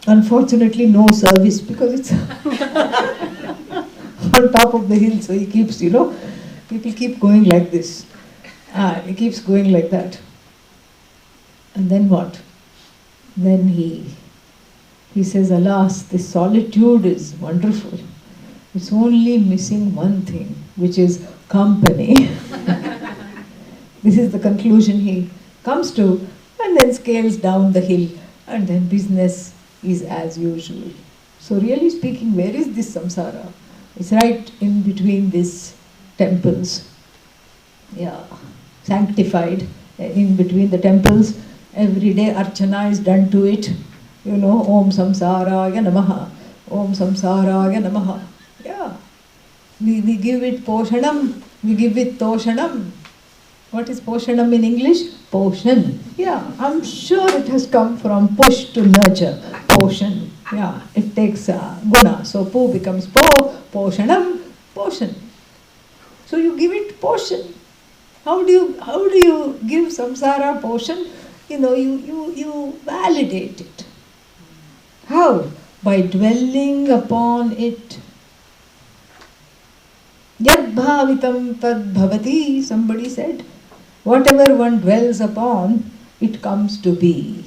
Unfortunately, no service because it's on top of the hill, so he keeps, people keep going like this. He keeps going like that. And then what? Then he says, alas, this solitude is wonderful. It's only missing one thing, which is company. This is the conclusion he comes to, and then scales down the hill, and then business is as usual. So really speaking, where is this samsara? It's right in between these temples. Yeah, sanctified, in between the temples. Every day archana is done to it. Om samsaraya namaha, Om samsaraya namaha. Yeah, we give it poshanam, we give it toshanam. What is poshanam in English? Potion. Yeah, I'm sure it has come from push to nurture. Potion. Yeah, it takes guna. So po becomes poshanam, potion. So you give it potion. How do you give samsara potion? You validate it. How? By dwelling upon it. Yad bhavitam tad bhavati, somebody said. Whatever one dwells upon, it comes to be.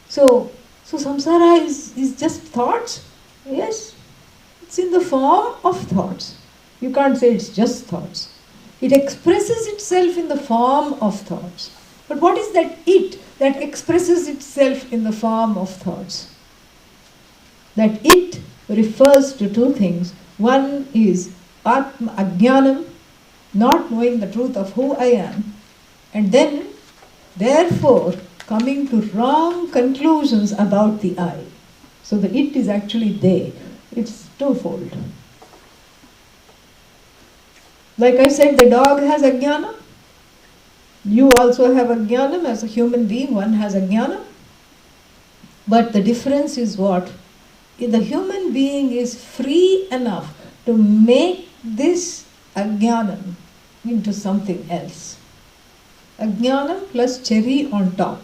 So samsara is just thoughts? Yes. It's in the form of thoughts. You can't say it's just thoughts. It expresses itself in the form of thoughts. But what is that it that expresses itself in the form of thoughts? That it refers to two things. One is atma ajnanam, not knowing the truth of who I am, and then, therefore, coming to wrong conclusions about the I. So the it is actually they. It's twofold. Like I said, the dog has ajnana. You also have ajnanam as a human being. One has ajnana. But the difference is what? The human being is free enough to make this ajnanam into something else. Ajnanam plus cherry on top.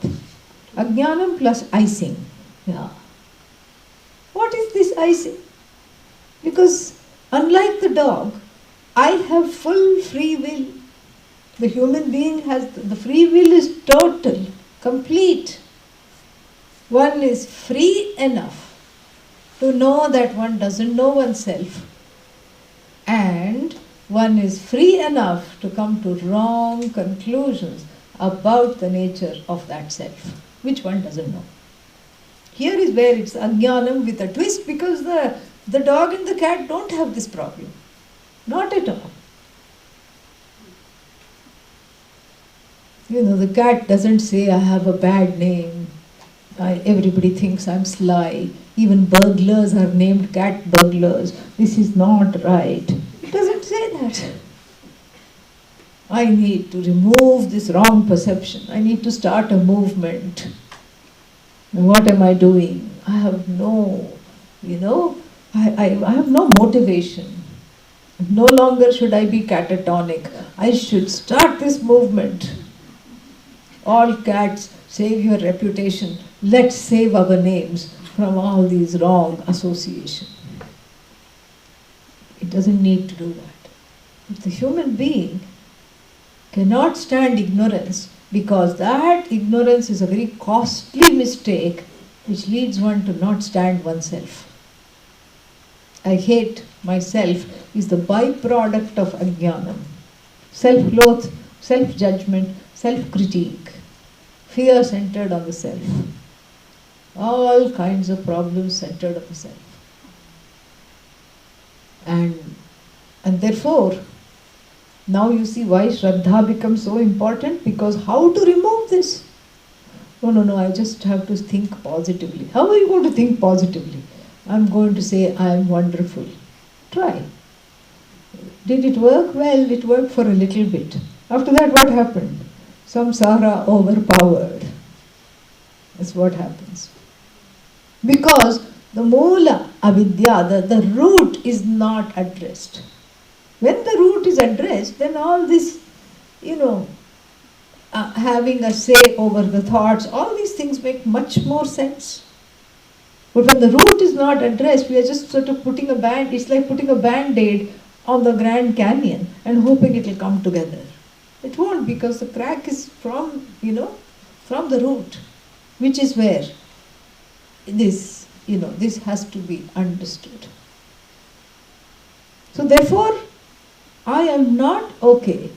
Ajnanam plus icing. Yeah. What is this icing? Because unlike the dog, I have full free will. The human being has, the free will is total, complete. One is free enough to know that one doesn't know oneself, and one is free enough to come to wrong conclusions about the nature of that self, which one doesn't know. Here is where it's ajnanam with a twist, because the dog and the cat don't have this problem. Not at all. The cat doesn't say, I have a bad name. Everybody thinks I'm sly. Even burglars are named cat burglars. This is not right. It doesn't say that. I need to remove this wrong perception. I need to start a movement. And what am I doing? I have no, I have no motivation. No longer should I be catatonic. I should start this movement. All cats, save your reputation. Let's save our names from all these wrong associations. It doesn't need to do that. But the human being cannot stand ignorance, because that ignorance is a very costly mistake which leads one to not stand oneself. I hate myself is the byproduct of ajnanam. Self-loath, self-judgment, self-critique, fear centered on the self. All kinds of problems centered on the self. And therefore, now you see why Shraddha becomes so important, because how to remove this? No, I just have to think positively. How are you going to think positively? I'm going to say, I am wonderful. Try. Did it work? Well, it worked for a little bit. After that, what happened? Samsara overpowered. That's what happens. Because the moola, avidya, the root is not addressed. When the root is addressed, then all this, having a say over the thoughts, all these things make much more sense. But when the root is not addressed, we are just sort of it's like putting a band-aid on the Grand Canyon and hoping it will come together. It won't, because the crack is from the root, which is where this has to be understood. So therefore, I am not okay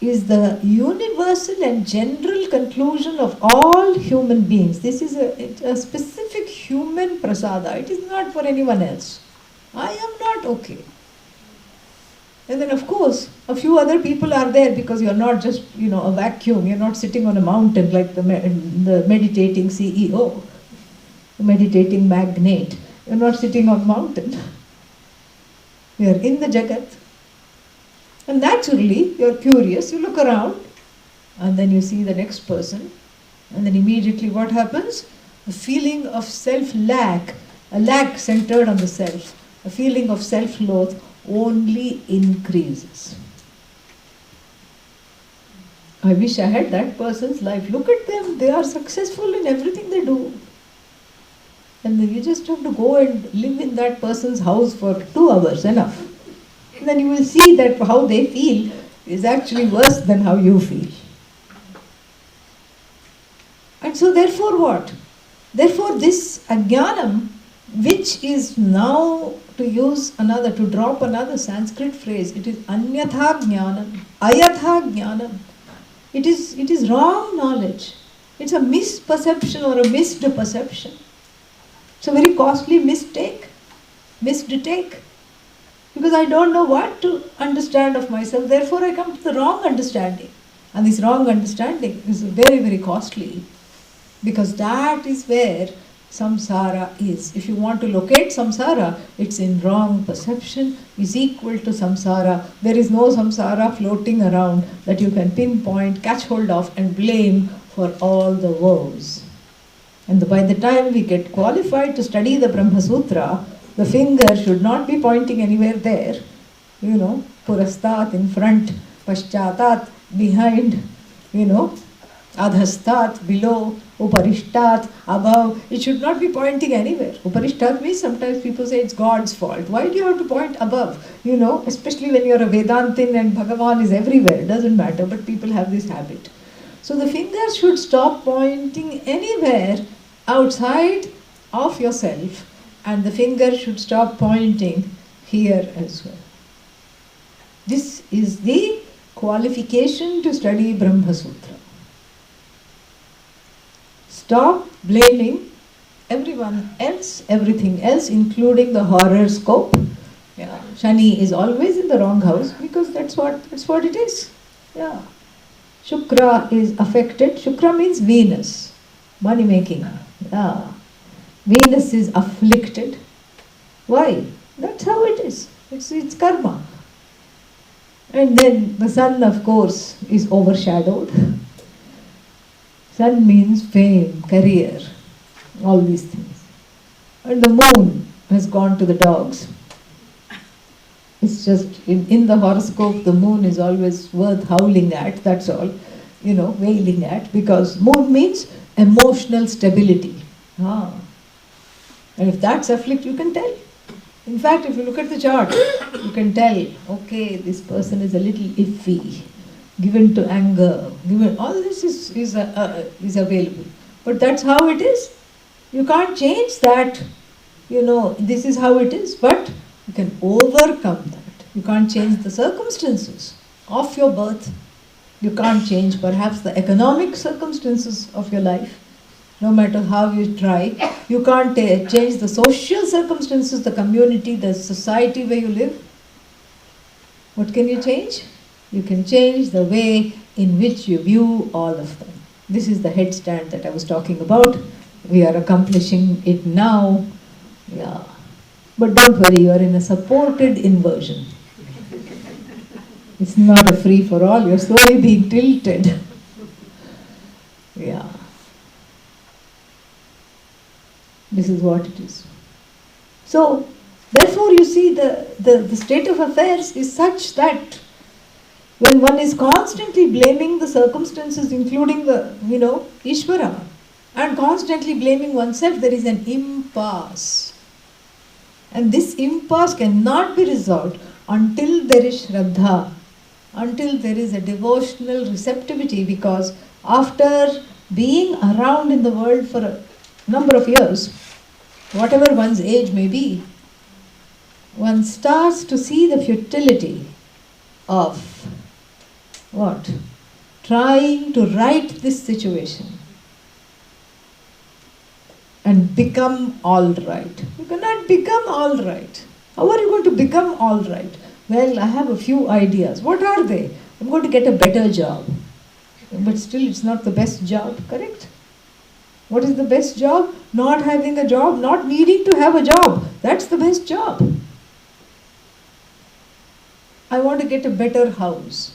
is the universal and general conclusion of all human beings. This is a specific human prasada. It is not for anyone else. I am not okay. And then of course, a few other people are there, because you're not just, a vacuum. You're not sitting on a mountain like the meditating CEO, the meditating magnate. You're not sitting on a mountain. You're in the Jagat. And naturally, you're curious, you look around, and then you see the next person, and then immediately what happens? The feeling of self-lack, a lack centered on the self, a feeling of self-loath only increases. I wish I had that person's life. Look at them, they are successful in everything they do. And then you just have to go and live in that person's house for 2 hours, enough. And then you will see that how they feel is actually worse than how you feel. And so therefore what? Therefore this ajnanam, which is now, to drop another Sanskrit phrase, it is anyatha jnanam, ayatha jnanam. It is wrong knowledge. It's a misperception or a missed perception. It's a very costly missed take. Because I don't know what to understand of myself, therefore I come to the wrong understanding. And this wrong understanding is very, very costly, because that is where samsara is. If you want to locate samsara, it's in wrong perception is equal to samsara. There is no samsara floating around that you can pinpoint, catch hold of and blame for all the woes. And by the time we get qualified to study the Brahma Sutra, the finger should not be pointing anywhere there, purastat in front, paschyatat behind, adhastat below, uparishtat above. It should not be pointing anywhere. Uparishtat means sometimes people say it's God's fault. Why do you have to point above? Especially when you're a Vedantin and Bhagavan is everywhere, it doesn't matter, but people have this habit. So the finger should stop pointing anywhere outside of yourself, and the finger should stop pointing here as well. This is the qualification to study Brahma Sutra. Stop blaming everyone else, everything else, including the horoscope. Yeah, Shani is always in the wrong house, because that's what it is. Yeah. Shukra is affected. Shukra means Venus, money making. Yeah. Venus is afflicted. Why? That's how it is. It's karma. And then the sun, of course, is overshadowed. Sun means fame, career, all these things. And the moon has gone to the dogs. It's just, in the horoscope, the moon is always worth howling at, that's all. Wailing at, because moon means emotional stability. And if that's afflict, you can tell. In fact, if you look at the chart, you can tell, okay, this person is a little iffy, given to anger, all this is available. But that's how it is. You can't change that, this is how it is, but you can overcome that. You can't change the circumstances of your birth. You can't change perhaps the economic circumstances of your life. No matter how you try, you can't change the social circumstances, the community, the society where you live. What can you change? You can change the way in which you view all of them. This is the headstand that I was talking about. We are accomplishing it now. Yeah. But don't worry, you are in a supported inversion. It's not a free for all, you're slowly being tilted. Yeah. This is what it is. So, therefore you see the state of affairs is such that When one is constantly blaming the circumstances, including the, Ishvara, and constantly blaming oneself, there is an impasse. And this impasse cannot be resolved until there is Shraddha, until there is a devotional receptivity, because after being around in the world for a number of years, whatever one's age may be, one starts to see the futility of what? Trying to right this situation and become all right. You cannot become all right. How are you going to become all right? Well, I have a few ideas. What are they? I'm going to get a better job. But still, it's not the best job, correct? What is the best job? Not having a job, not needing to have a job. That's the best job. I want to get a better house.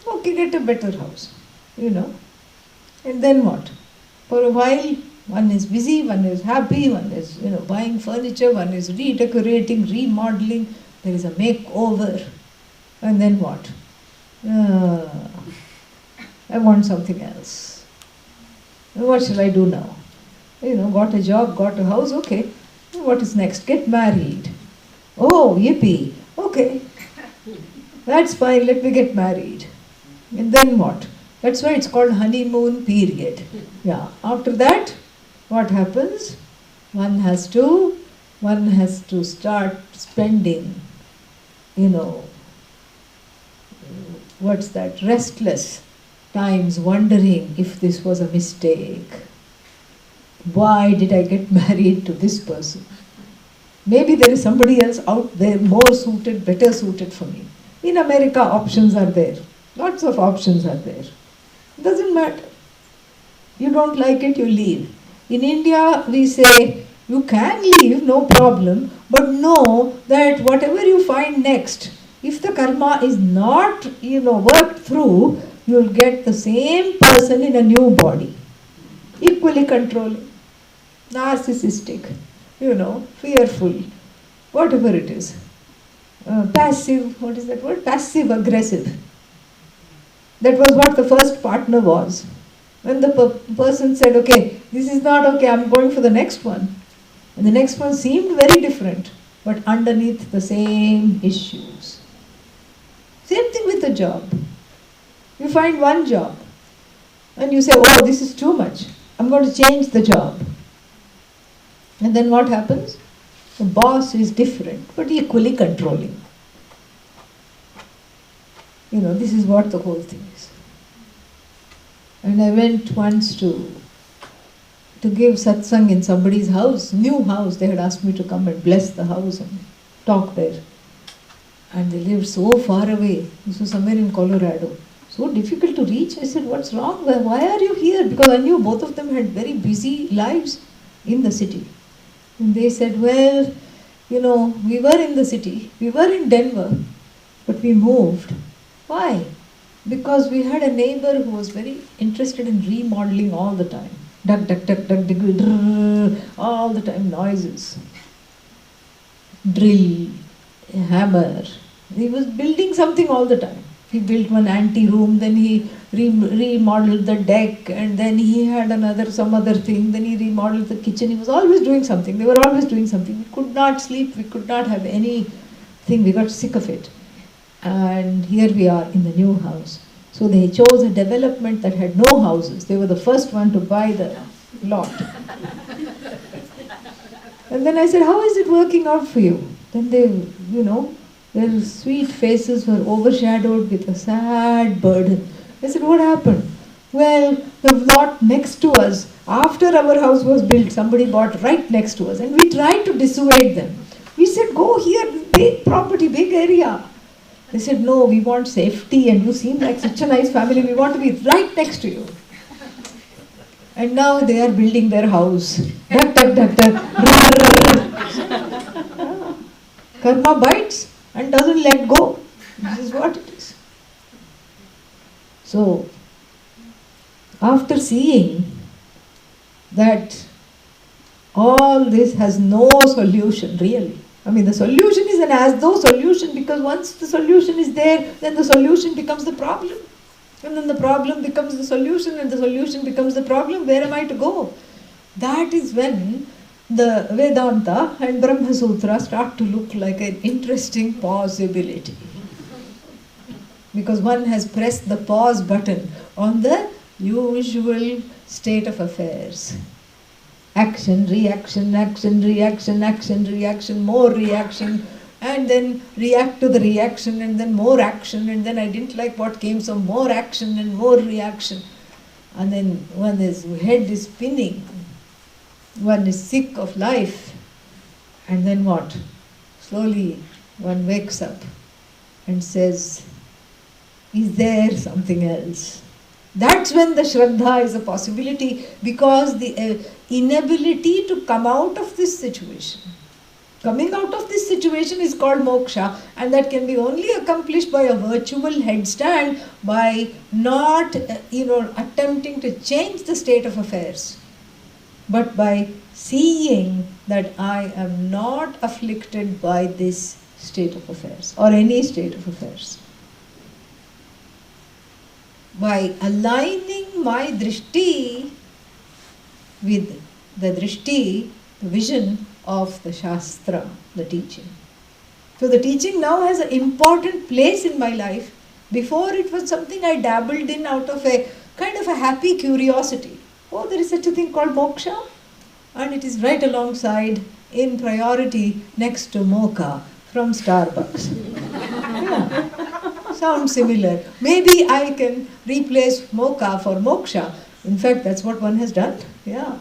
Okay, get a better house, And then what? For a while, one is busy, one is happy, one is, buying furniture, one is redecorating, remodeling. There is a makeover. And then what? I want something else. What shall I do now? Got a job, got a house, okay. What is next? Get married. Oh, yippee. Okay. That's fine, let me get married. And then what? That's why it's called honeymoon period. Yeah. After that, what happens? One has to start spending, what's that? Restless times wondering if this was a mistake. Why did I get married to this person? Maybe there is somebody else out there more suited, better suited for me. In America, options are there. Lots of options are there. It doesn't matter. You don't like it, you leave. In India, we say, you can leave, no problem, but know that whatever you find next, if the karma is not, worked through, you'll get the same person in a new body. Equally controlling, narcissistic, fearful, whatever it is. Passive, what is that word? Passive aggressive. That was what the first partner was. When the person said, okay, this is not okay, I'm going for the next one. And the next one seemed very different, but underneath the same issues. Same thing with the job. You find one job and you say, oh, this is too much. I'm going to change the job. And then what happens? The boss is different, but equally controlling. This is what the whole thing is. And I went once to give satsang in somebody's house, new house. They had asked me to come and bless the house and talk there. And they lived so far away. This was somewhere in Colorado. So difficult to reach. I said, what's wrong? Why are you here? Because I knew both of them had very busy lives in the city. And they said, well, we were in the city. We were in Denver, but we moved. Why? Because we had a neighbor who was very interested in remodeling all the time. Duck, duck, duck, duck, duck, drrr, all the time noises. Drill, hammer. He was building something all the time. He built one ante-room, then he remodeled the deck, and then he had some other thing, then he remodeled the kitchen. He was always doing something. They were always doing something. We could not sleep, we could not have anything. We got sick of it. And here we are in the new house. So they chose a development that had no houses. They were the first one to buy the lot. And then I said, how is it working out for you? Then their sweet faces were overshadowed with a sad burden. I said, what happened? Well, the lot next to us, after our house was built, somebody bought right next to us. And we tried to dissuade them. We said, go here, big property, big area. They said, no, we want safety and you seem like such a nice family. We want to be right next to you. And now they are building their house. Duck, duck, duck, duck. Karma bites and doesn't let go. This is what it is. So, after seeing that all this has no solution, really, I mean, the solution is an as though solution, because once the solution is there, then the solution becomes the problem. And then the problem becomes the solution, and the solution becomes the problem. Where am I to go? That is when the Vedanta and Brahma Sutra start to look like an interesting possibility. Because one has pressed the pause button on the usual state of affairs. Action, reaction, action, reaction, action, reaction, more reaction, and then react to the reaction, and then more action, and then I didn't like what came, so more action and more reaction. And then one's head is spinning, one is sick of life, and then what? Slowly one wakes up and says, is there something else? That's when the Shraddha is a possibility, because the inability to come out of this situation. Coming out of this situation is called moksha, and that can be only accomplished by a virtual headstand, by not, attempting to change the state of affairs, but by seeing that I am not afflicted by this state of affairs or any state of affairs. By aligning my drishti with the drishti, the vision of the Shastra, the teaching. So the teaching now has an important place in my life. Before it was something I dabbled in out of a kind of a happy curiosity. Oh, there is such a thing called moksha, and it is right alongside, in priority, next to mocha from Starbucks. Yeah. Sounds similar. Maybe I can replace mocha for moksha. In fact, that's what one has done. Yeah.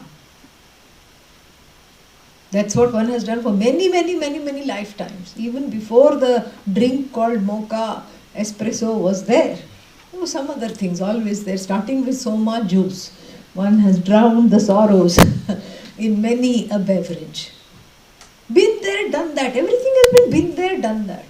That's what one has done for many, many, many, many lifetimes. Even before the drink called mocha, espresso was there. There were some other things always there, starting with soma juice. One has drowned the sorrows in many a beverage. Been there, done that. Everything has been there, done that.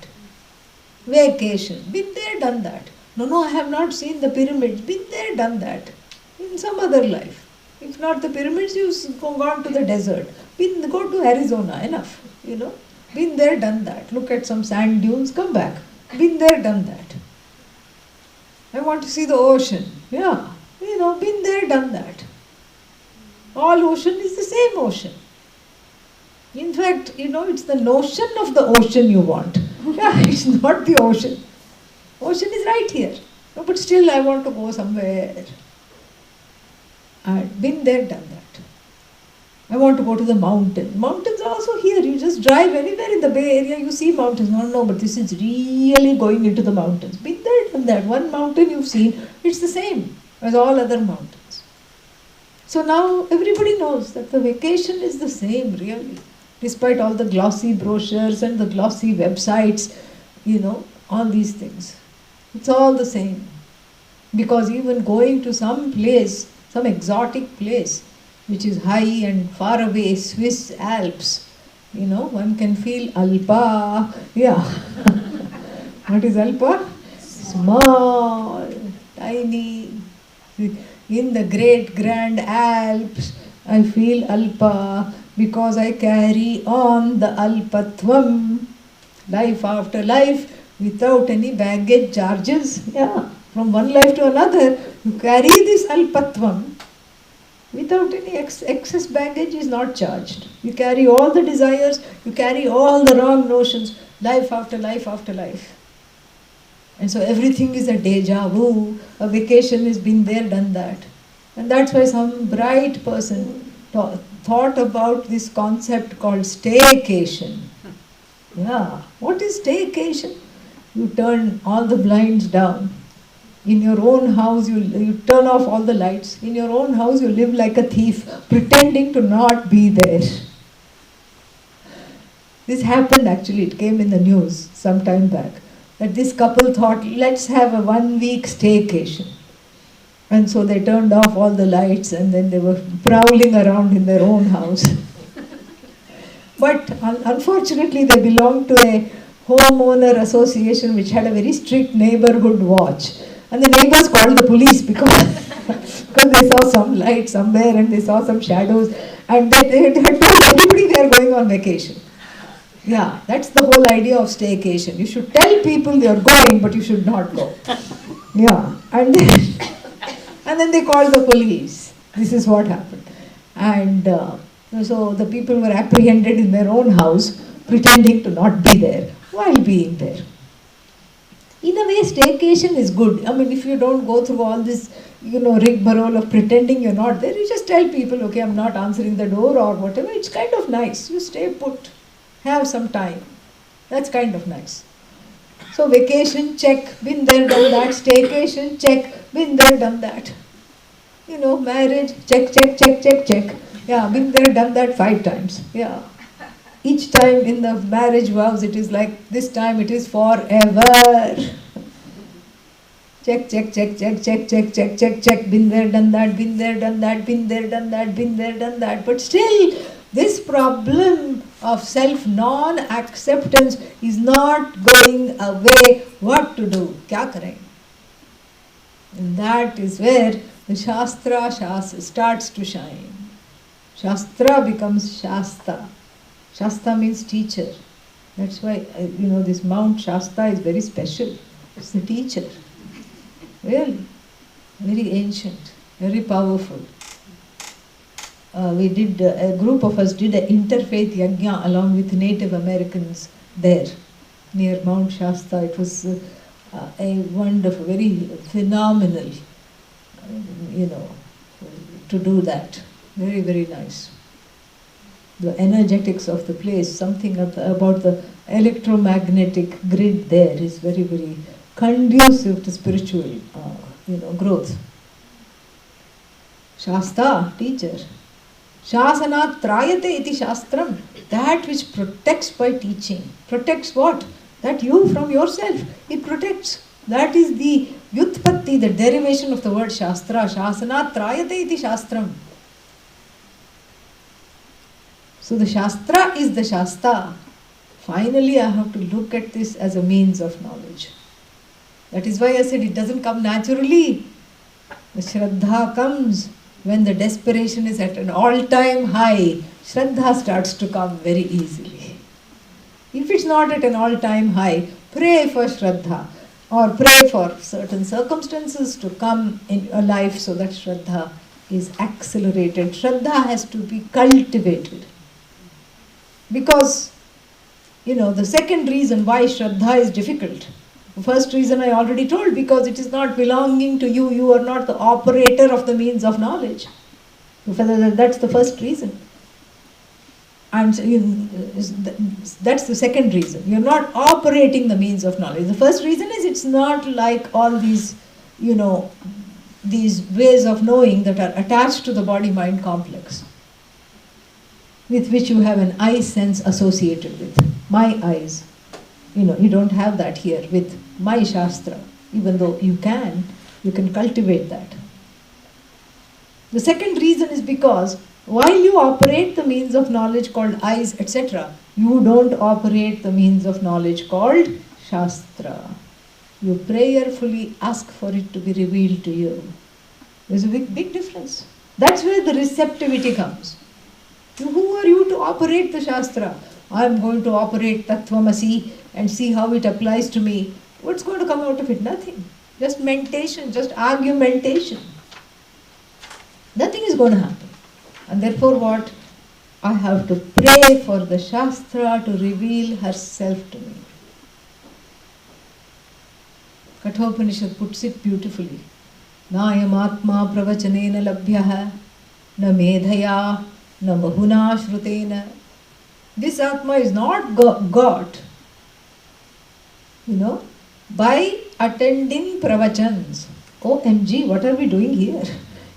Vacation, been there, done that. No, I have not seen the pyramids. Been there, done that. In some other life. If not the pyramids, you've gone to the desert. Go to Arizona, enough. Been there, done that. Look at some sand dunes, come back. Been there, done that. I want to see the ocean. Yeah, been there, done that. All ocean is the same ocean. In fact, it's the notion of the ocean you want. Yeah, it's not the ocean. Ocean is right here. No, but still I want to go somewhere. I've been there, done that. I want to go to the mountain. Mountains are also here. You just drive anywhere in the Bay Area, you see mountains. No, but this is really going into the mountains. Been there, done that. One mountain you've seen, it's the same as all other mountains. So now everybody knows that the vacation is the same, really. Despite all the glossy brochures and the glossy websites, all these things. It's all the same. Because even going to some place, some exotic place, which is high and far away, Swiss Alps, one can feel alpa. Yeah. What is alpa? Small, tiny. In the great grand Alps, I feel alpa because I carry on the alpatvam, life after life, without any baggage charges. Yeah. From one life to another, you carry this alpatvam. Without any excess baggage is not charged. You carry all the desires, you carry all the wrong notions, life after life after life. And so everything is a deja vu, a vacation has been there, done that. And that's why some bright person thought about this concept called staycation. Yeah, what is staycation? You turn all the blinds down. In your own house, you turn off all the lights. In your own house, you live like a thief, pretending to not be there. This happened actually, it came in the news some time back, that this couple thought, let's have a 1 week staycation. And so they turned off all the lights and then they were prowling around in their own house. But unfortunately, they belonged to a homeowner association which had a very strict neighborhood watch. And the neighbors called the police because they saw some light somewhere and they saw some shadows, and they had told everybody they are going on vacation. Yeah, that's the whole idea of staycation. You should tell people you're going, but you should not go. Yeah, and then they called the police. This is what happened. And so the people were apprehended in their own house, pretending to not be there while being there. In a way, staycation is good. I mean, if you don't go through all this, rigmarole of pretending you're not there, you just tell people, okay, I'm not answering the door or whatever. It's kind of nice. You stay put, have some time. That's kind of nice. So vacation, check, been there, done that. Staycation, check, been there, done that. Marriage, check, check, check, check, check. Yeah, been there, done that 5 times. Yeah. Each time in the marriage vows, it is like, this time it is forever. Check, check, check, check, check, check, check, check, check. Been there, done that, been there, done that, been there, done that, been there, done that. But still, this problem of self-non-acceptance is not going away. What to do? Kya kare? And that is where the Shastra starts to shine. Shastra becomes Shasta. Shasta means teacher. That's why, this Mount Shasta is very special. It's the teacher. Really. Very ancient, very powerful. A group of us did an interfaith yajna along with Native Americans there, near Mount Shasta. It was a wonderful, very phenomenal, to do that. Very, very nice. The energetics of the place, something about the electromagnetic grid there is very, very conducive to spiritual, growth. Shasta, teacher. Shasanat trayate iti shastram. That which protects by teaching. Protects what? That you from yourself. It protects. That is the vyutpatti, the derivation of the word shastra. Shasanat trayate iti shastram. So the Shastra is the Shasta. Finally, I have to look at this as a means of knowledge. That is why I said it doesn't come naturally. The Shraddha comes when the desperation is at an all-time high. Shraddha starts to come very easily. If it's not at an all-time high, pray for Shraddha or pray for certain circumstances to come in your life so that Shraddha is accelerated. Shraddha has to be cultivated. Because, the second reason why Shraddha is difficult. The first reason I already told, because it is not belonging to you. You are not the operator of the means of knowledge. That's the first reason. And that's the second reason. You're not operating the means of knowledge. The first reason is it's not like all these, these ways of knowing that are attached to the body-mind complex, with which you have an eye sense associated with. My eyes. You don't have that here with my Shastra. Even though you can cultivate that. The second reason is because while you operate the means of knowledge called eyes, etc., you don't operate the means of knowledge called Shastra. You prayerfully ask for it to be revealed to you. There's a big difference. That's where the receptivity comes. Who are you to operate the Shastra? I'm going to operate Tattvamasi and see how it applies to me. What's going to come out of it? Nothing. Just mentation, just argumentation. Nothing is going to happen. And therefore what? I have to pray for the Shastra to reveal herself to me. Kathopanishad puts it beautifully. Nayam atma pravachanena labhyaha na medhaya na bahuna shrutena. This Atma is not got, by attending pravachans. OMG, what are we doing here?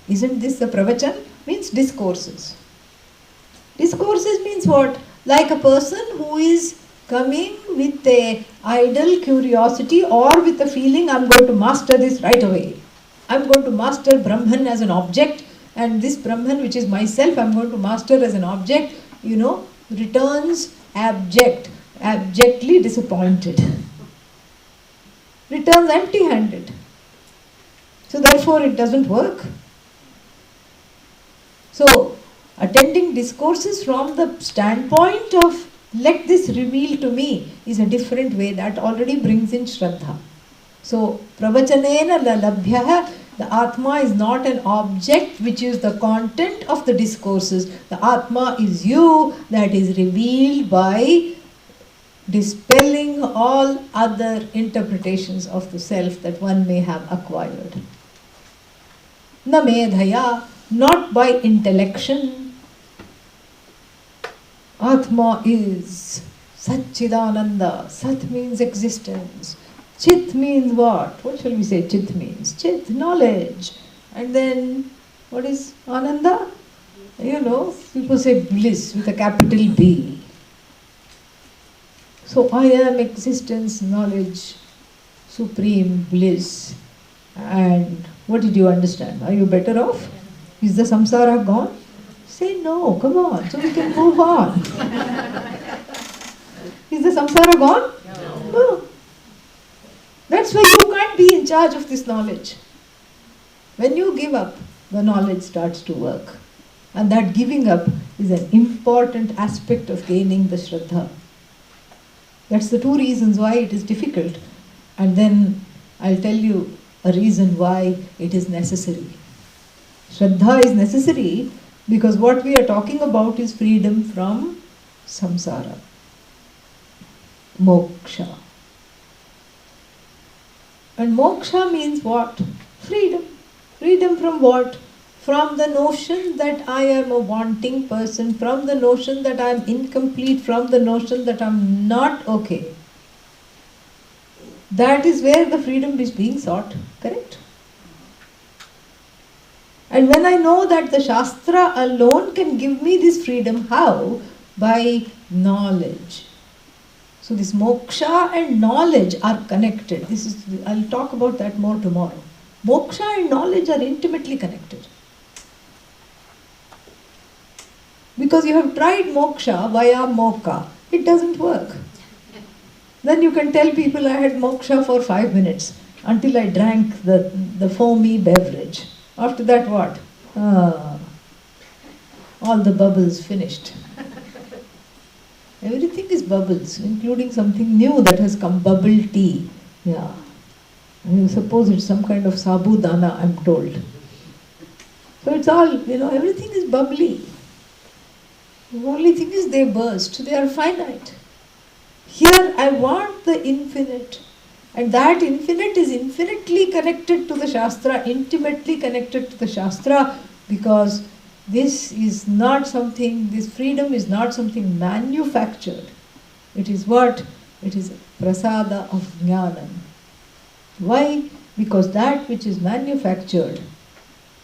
Isn't this the pravachan? Means discourses. Discourses means what? Like a person who is coming with a idle curiosity or with a feeling, I'm going to master this right away. I'm going to master Brahman as an object, and this Brahman, which is myself, I'm going to master as an object, returns abjectly disappointed. Returns empty-handed. So therefore it doesn't work. So attending discourses from the standpoint of let this reveal to me, is a different way that already brings in Shraddha. So, pravachanena lalabhyaha, the Atma is not an object which is the content of the discourses. The Atma is you that is revealed by dispelling all other interpretations of the self that one may have acquired. Na medhaya, not by intellection. Atma is Satchidananda. Sat means existence. Chit means what? What shall we say Chit means? Chit, knowledge. And then, what is Ananda? People say bliss with a capital B. So I am existence, knowledge, supreme bliss. And what did you understand? Are you better off? Is the samsara gone? Say no, come on, so we can move on. Is the samsara gone? No. That's why you can't be in charge of this knowledge. When you give up, the knowledge starts to work. And that giving up is an important aspect of gaining the Shraddha. That's the two reasons why it is difficult. And then I'll tell you a reason why it is necessary. Shraddha is necessary because what we are talking about is freedom from samsara. Moksha. And moksha means what? Freedom. Freedom from what? From the notion that I am a wanting person, from the notion that I am incomplete, from the notion that I am not okay. That is where the freedom is being sought, correct? And when I know that the Shastra alone can give me this freedom, how? By knowledge. So this moksha and knowledge are connected. I'll talk about that more tomorrow. Moksha and knowledge are intimately connected. Because you have tried moksha via mocha. It doesn't work. Then you can tell people I had moksha for 5 minutes until I drank the foamy beverage. After that what? All the bubbles finished. Everything is bubbles, including something new that has come, bubble tea. Yeah. I suppose it's some kind of sabudana, I'm told. So it's all, everything is bubbly. The only thing is they burst, they are finite. Here I want the infinite. And that infinite is infinitely connected to the Shastra, intimately connected to the Shastra, because this freedom is not something manufactured. It is what? It is prasada of jnanam. Why? Because that which is manufactured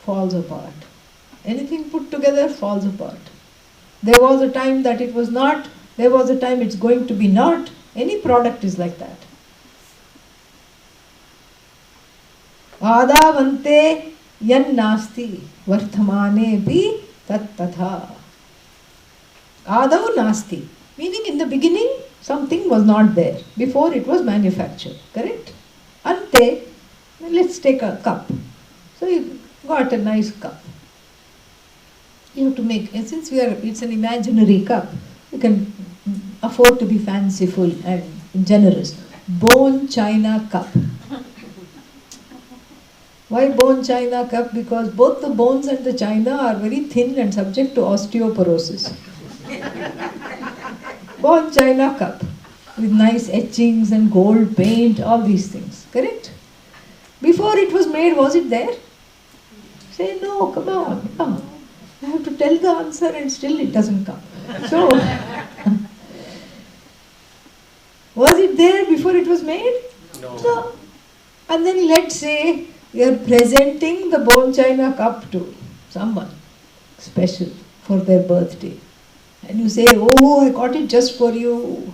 falls apart. Anything put together falls apart. There was a time that it was not, there was a time it's going to be not. Any product is like that. Adavante yan nasti varthamane pi tat tatha. Adav nasti. Meaning in the beginning something was not there. Before it was manufactured. Correct? Ante, let's take a cup. So you got a nice cup. You have to make, since it's an imaginary cup, you can afford to be fanciful and generous. Bone china cup. Why bone china cup? Because both the bones and the china are very thin and subject to osteoporosis. Bone china cup with nice etchings and gold paint, all these things. Correct? Before it was made, was it there? Say no, come on. No. I have to tell the answer and still it doesn't come. So, was it there before it was made? No. And then let's say you are presenting the bone china cup to someone special for their birthday. And you say, oh, I got it just for you.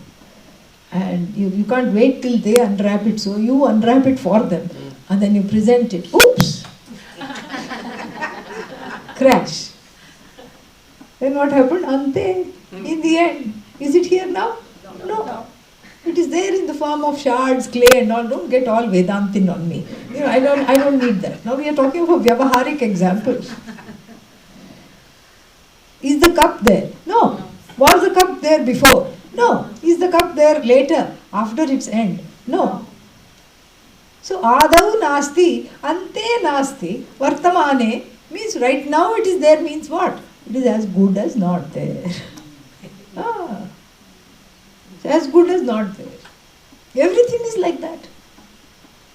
And you can't wait till they unwrap it, so you unwrap it for them. And then you present it. Oops! Crash. Then what happened? Ante, in the end. Is it here now? No. It is there in the form of shards, clay and all. Don't get all Vedantin on me. I don't need that. Now we are talking of Vyavaharik examples. Is the cup there? No. Was the cup there before? No. Is the cup there later, after its end? No. So Adau Nasti, Ante Nasti, Vartamane means right now it is there means what? It is as good as not there. It's as good as not there. Everything is like that.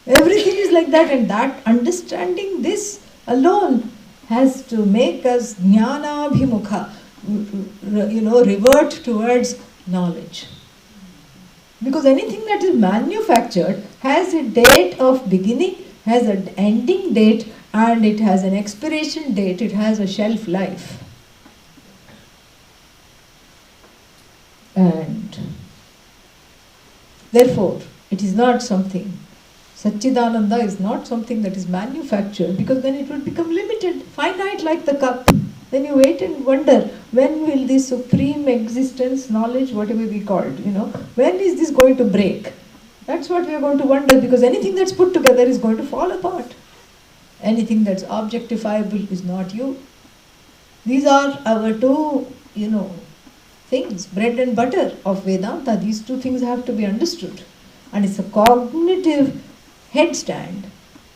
Everything is like that, and that understanding this alone has to make us jnana bhimukha, revert towards knowledge. Because anything that is manufactured has a date of beginning, has an ending date, and it has an expiration date, it has a shelf life. And therefore, it is not something, Satchidananda is not something that is manufactured, because then it will become limited, finite like the cup. Then you wait and wonder, when will this supreme existence, knowledge, whatever we call it, when is this going to break? That's what we are going to wonder, because anything that's put together is going to fall apart. Anything that's objectifiable is not you. These are our two, things, bread and butter of Vedanta. These two things have to be understood. And it's a cognitive headstand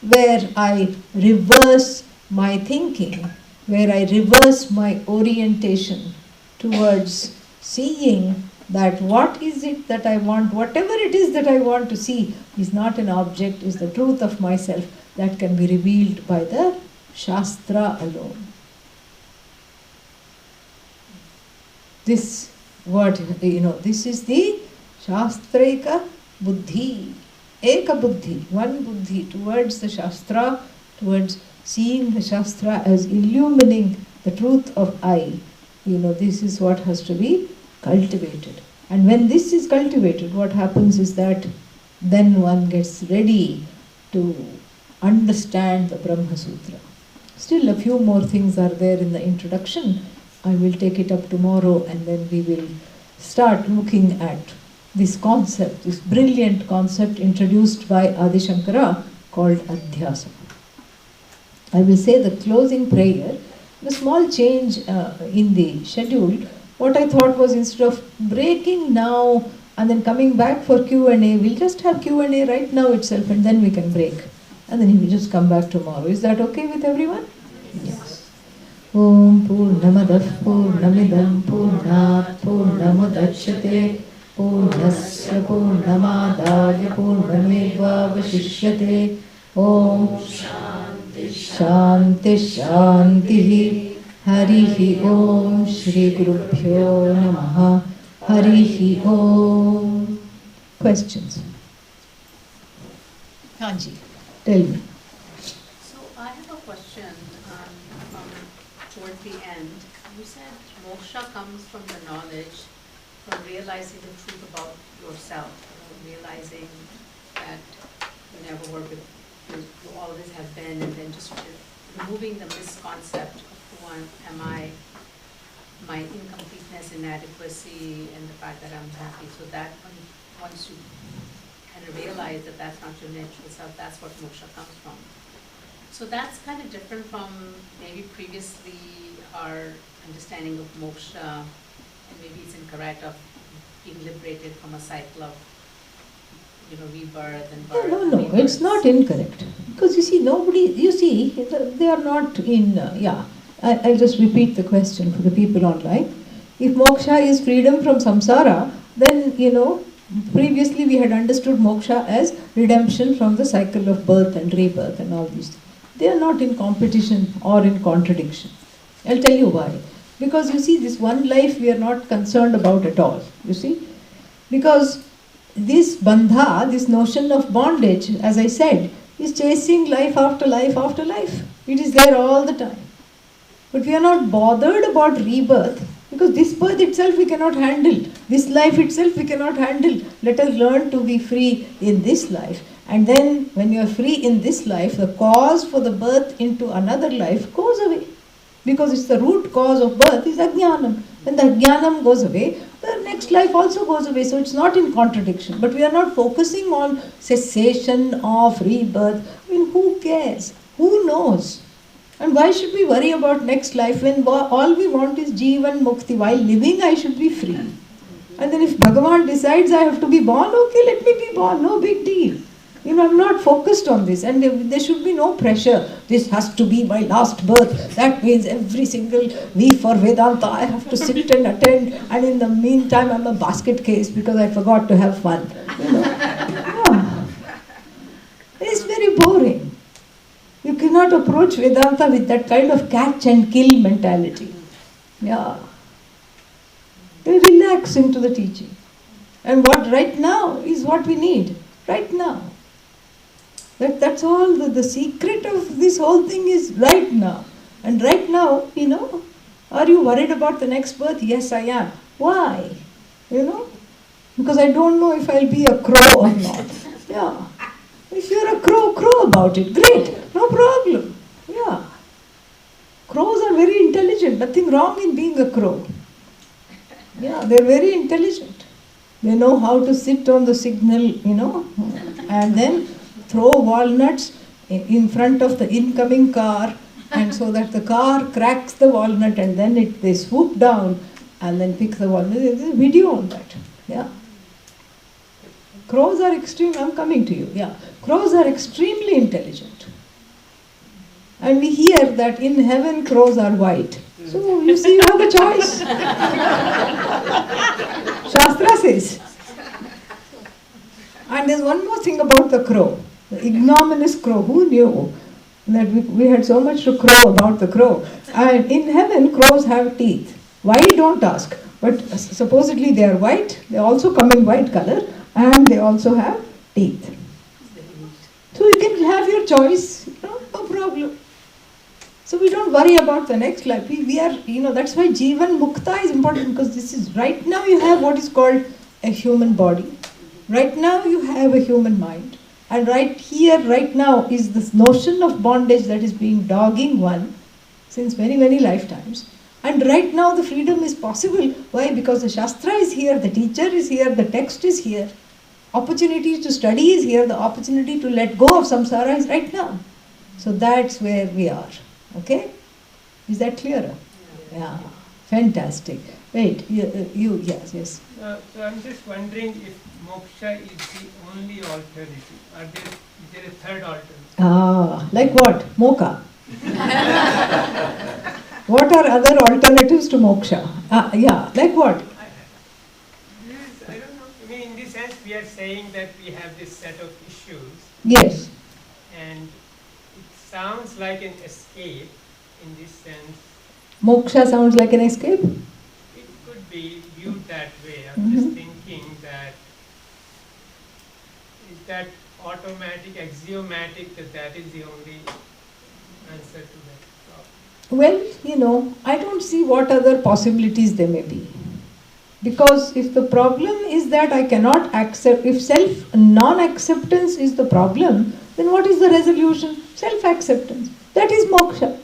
where I reverse my thinking, where I reverse my orientation towards seeing that what is it that I want, whatever it is that I want to see is not an object, is the truth of myself that can be revealed by the Shastra alone. This this is the Shastraika Buddhi, Eka Buddhi, one Buddhi towards the Shastra, towards seeing the Shastra as illumining the truth of I. This is what has to be cultivated. And when this is cultivated, what happens is that then one gets ready to understand the Brahma Sutra. Still a few more things are there in the introduction. I will take it up tomorrow, and then we will start looking at this concept, this brilliant concept introduced by Adi Shankara called Adhyasa. I will say the closing prayer, a small change in the schedule. What I thought was, instead of breaking now and then coming back for Q&A, we'll just have Q&A right now itself, and then we can break. And then we'll just come back tomorrow. Is that okay with everyone? Yes. Om Purnamadah Purnamidam Purnat Purnamudachyate Purnasya Purnamadaya Purnameva Vashishyate. Om Shanti Shanti Harihi Om Shri Gurubhyo Namaha Harihi Om. Questions? Kanji, tell me. So I have a question from toward the end. You said moksha comes from the knowledge, from realizing the truth about yourself, realizing that you never were, you always have been, and then just removing the misconcept of who am I, my incompleteness, inadequacy, and the fact that I'm happy. So that once you kind of realize that that's not your natural self, that's what moksha comes from. So that's kind of different from maybe previously our understanding of moksha, and maybe it's incorrect, of being liberated from a cycle of rebirth and birth. No, it's not incorrect. Because they are not in, I'll just repeat the question for the people online. If moksha is freedom from samsara, then, previously we had understood moksha as redemption from the cycle of birth and rebirth and all these things. They are not in competition or in contradiction. I'll tell you why. Because this one life we are not concerned about at all. Because this bandha, this notion of bondage, as I said, is chasing life after life after life. It is there all the time. But we are not bothered about rebirth, because this birth itself we cannot handle. This life itself we cannot handle. Let us learn to be free in this life. And then when you are free in this life, the cause for the birth into another life goes away. Because it's the root cause of birth is ajnanam. When the ajnanam goes away, the next life also goes away. So it's not in contradiction. But we are not focusing on cessation of rebirth. Who cares? Who knows? And why should we worry about next life when all we want is Jivan Mukti? While living, I should be free. And then if Bhagavan decides I have to be born, okay, let me be born, no big deal. I'm not focused on this, and there should be no pressure. This has to be my last birth. That means every single week for Vedanta I have to sit and attend, and in the meantime I'm a basket case because I forgot to have fun. Yeah. It's very boring. You cannot approach Vedanta with that kind of catch and kill mentality. Yeah. You relax into the teaching. And what right now is what we need. Right now. That's all. The secret of this whole thing is right now. And right now, are you worried about the next birth? Yes, I am. Why? Because I don't know if I'll be a crow or not. Yeah. If you're a crow, crow about it. Great. No problem. Yeah. Crows are very intelligent. Nothing wrong in being a crow. Yeah, they're very intelligent. They know how to sit on the signal, and then throw walnuts in front of the incoming car, and so that the car cracks the walnut, and then they swoop down and then pick the walnut. There's a video on that. Yeah. Crows are I'm coming to you. Yeah. Crows are extremely intelligent. And we hear that in heaven crows are white. So you see, you have a choice. Shastra says. And there's one more thing about the crow. The ignominious crow. Who knew that we had so much to crow about the crow? And in heaven, crows have teeth. Why, don't ask. But supposedly they are white. They also come in white color. And they also have teeth. So you can have your choice. No problem. So we don't worry about the next life. We are, that's why Jivan Mukta is important, because this is, right now you have what is called a human body. Right now you have a human mind. And right here, right now, is this notion of bondage that is being dogging one since many, many lifetimes. And right now the freedom is possible. Why? Because the Shastra is here, the teacher is here, the text is here. Opportunity to study is here, the opportunity to let go of samsara is right now. So that's where we are. Okay? Is that clearer? Yeah. Fantastic. Wait, yes. So I'm just wondering if moksha is the only alternative. Is there a third alternative? Like what? Mocha. What are other alternatives to moksha? Like what? I don't know. I mean, in this sense, we are saying that we have this set of issues. Yes. And it sounds like an escape in this sense. Moksha sounds like an escape? It could be viewed that way. I'm just thinking that is that automatic, axiomatic, that is the only answer to that problem. Well, I don't see what other possibilities there may be. Because if the problem is that I cannot accept, if non-acceptance is the problem, then what is the resolution? Self-acceptance. That is moksha.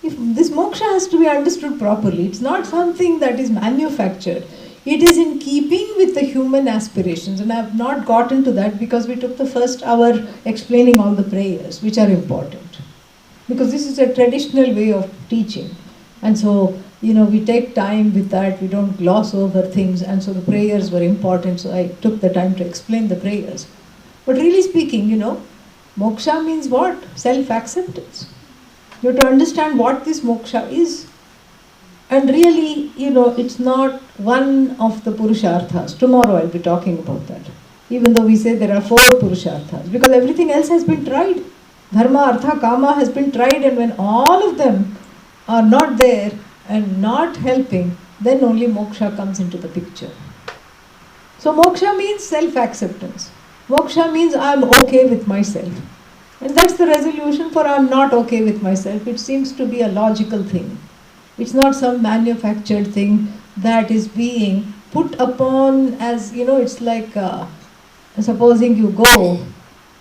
If this moksha has to be understood properly, it's not something that is manufactured. It is in keeping with the human aspirations. And I have not gotten to that because we took the first hour explaining all the prayers, which are important. Because this is a traditional way of teaching. And so, we take time with that, we don't gloss over things, and so the prayers were important, so I took the time to explain the prayers. But really speaking, moksha means what? Self-acceptance. You have to understand what this moksha is. And really, it's not one of the purusharthas. Tomorrow I'll be talking about that. Even though we say there are 4 purusharthas, because everything else has been tried. Dharma, artha, kama has been tried, and when all of them are not there and not helping, then only moksha comes into the picture. So moksha means self-acceptance. Moksha means I'm okay with myself. And that's the resolution for I'm not okay with myself. It seems to be a logical thing. It's not some manufactured thing that is being put upon as, it's like supposing you go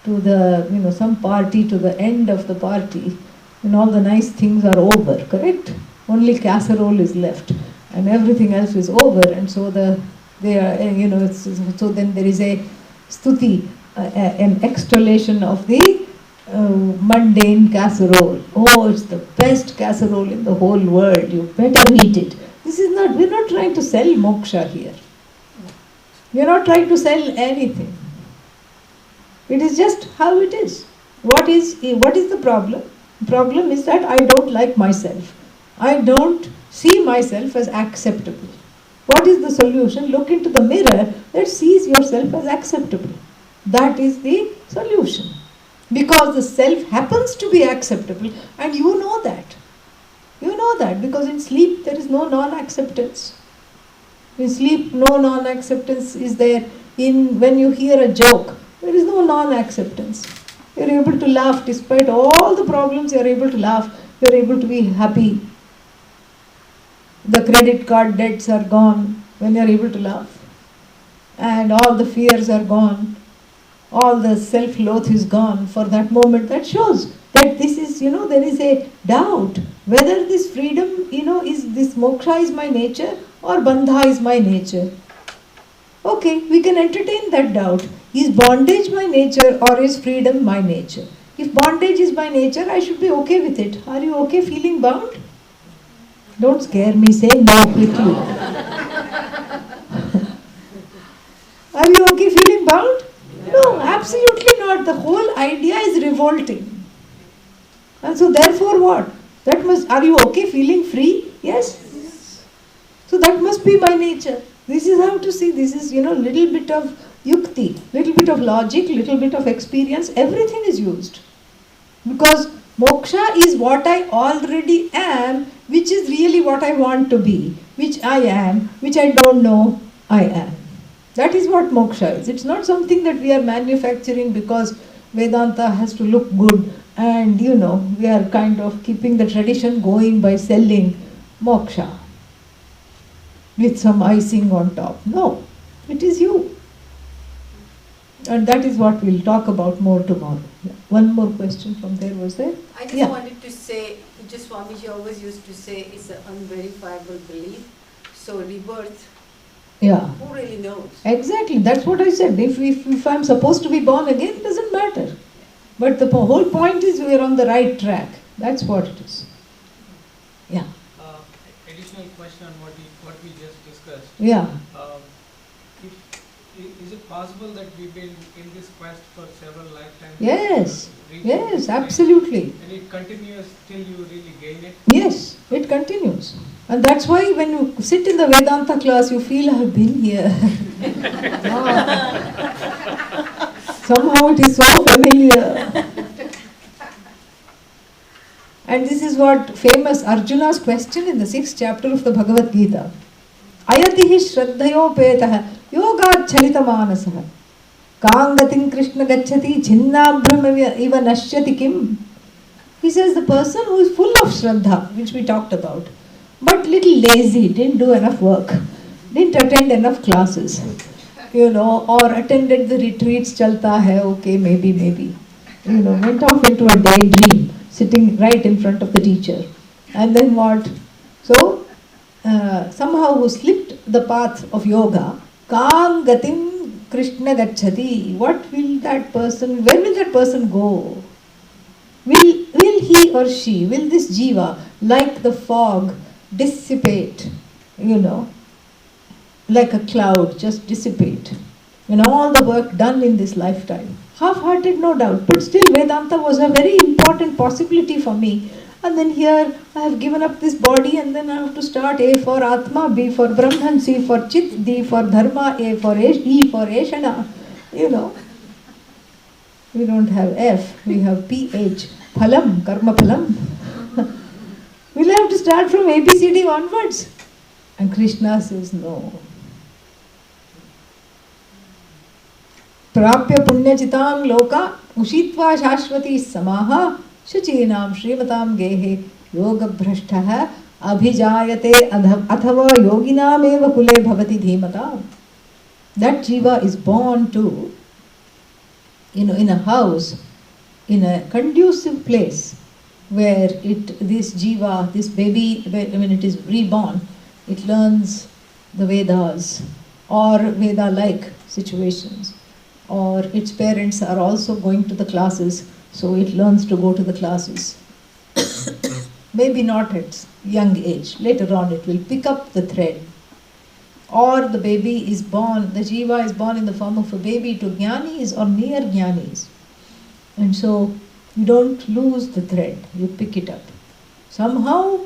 to the, some party, to the end of the party, and all the nice things are over, correct? Only casserole is left, and everything else is over, and so so then there is a stuti, an extolation of the mundane casserole. Oh, it's the best casserole in the whole world. You better eat it. We're not trying to sell moksha here. We are not trying to sell anything. It is just how it is. What is the problem? The problem is that I don't like myself. I don't see myself as acceptable. What is the solution? Look into the mirror that sees yourself as acceptable. That is the solution. Because the self happens to be acceptable, and you know that. You know that because in sleep there is no non-acceptance. In sleep, no non-acceptance is there. When you hear a joke, there is no non-acceptance. You are able to laugh despite all the problems. You are able to laugh. You are able to be happy. The credit card debts are gone when you are able to laugh, and all the fears are gone. All the self-loath is gone for that moment. That shows that this is, there is a doubt whether this freedom, is this moksha is my nature or bandha is my nature. Okay, we can entertain that doubt. Is bondage my nature or is freedom my nature? If bondage is my nature, I should be okay with it. Are you okay feeling bound? Don't scare me, say no quickly. Are you okay feeling bound? No, absolutely not. The whole idea is revolting. And so therefore what? Are you okay feeling free? Yes. So that must be my nature. This is how to see. This is, little bit of yukti, little bit of logic, little bit of experience. Everything is used. Because moksha is what I already am, which is really what I want to be, which I am, which I don't know I am. That is what moksha is. It's not something that we are manufacturing because Vedanta has to look good and, we are kind of keeping the tradition going by selling moksha with some icing on top. No, it is you. And that is what we'll talk about more tomorrow. Yeah. One more question from there, was there? I just wanted to say, just Swamiji always used to say, it's an unverifiable belief. So rebirth, who really knows? Exactly, that's what I said. If I'm supposed to be born again, it doesn't matter. But the whole point is we are on the right track. That's what it is. Yeah. Additional question on what we just discussed. Yeah. Is it possible that we've been in this quest for several lifetimes? Yes, absolutely. And it continues till you really gain it? Yes, it continues. And that's why when you sit in the Vedanta class, you feel I have been here. Somehow it is so familiar. And this is what famous Arjuna's question in the 6th chapter of the Bhagavad Gita. Ayatihi shraddhayopetah yogat chalitamanasaha kangatim krishna gacchati chinnabhram iva nashyati kim. He says the person who is full of shraddha, which we talked about, but little lazy, didn't do enough work, didn't attend enough classes, or attended the retreats, chalta hai, okay, maybe, went off into a daydream, sitting right in front of the teacher. And then what? So, somehow who slipped the path of yoga, kam gatim krishna gacchati. Where will that person go? Will he or she, will this jiva, like the fog, dissipate, like a cloud, just dissipate? All the work done in this lifetime. Half-hearted, no doubt, but still Vedanta was a very important possibility for me. And then here I have given up this body, and then I have to start A for Atma, B for Brahman, C for Chit, D for Dharma, A for E for Eshana. We don't have F, we have PH, Phalam, Karma Phalam. We'll have to start from ABCD onwards. And Krishna says no. Prapya punyachitam loka ushitva shashvati samaha शुचीनां श्रीमतां गेहे योगभ्रष्टः अभिजायते अथवा योगिनामेव कुले भवति धीमताम्. That jiva is born to, in a house, in a conducive place, where this jiva, this baby, when it is reborn, it learns the Vedas or Veda-like situations, or its parents are also going to the classes. So it learns to go to the classes. Maybe not at young age. Later on it will pick up the thread or the baby is born, the jiva is born in the form of a baby to jnanis or near jnanis. And so you don't lose the thread, you pick it up. Somehow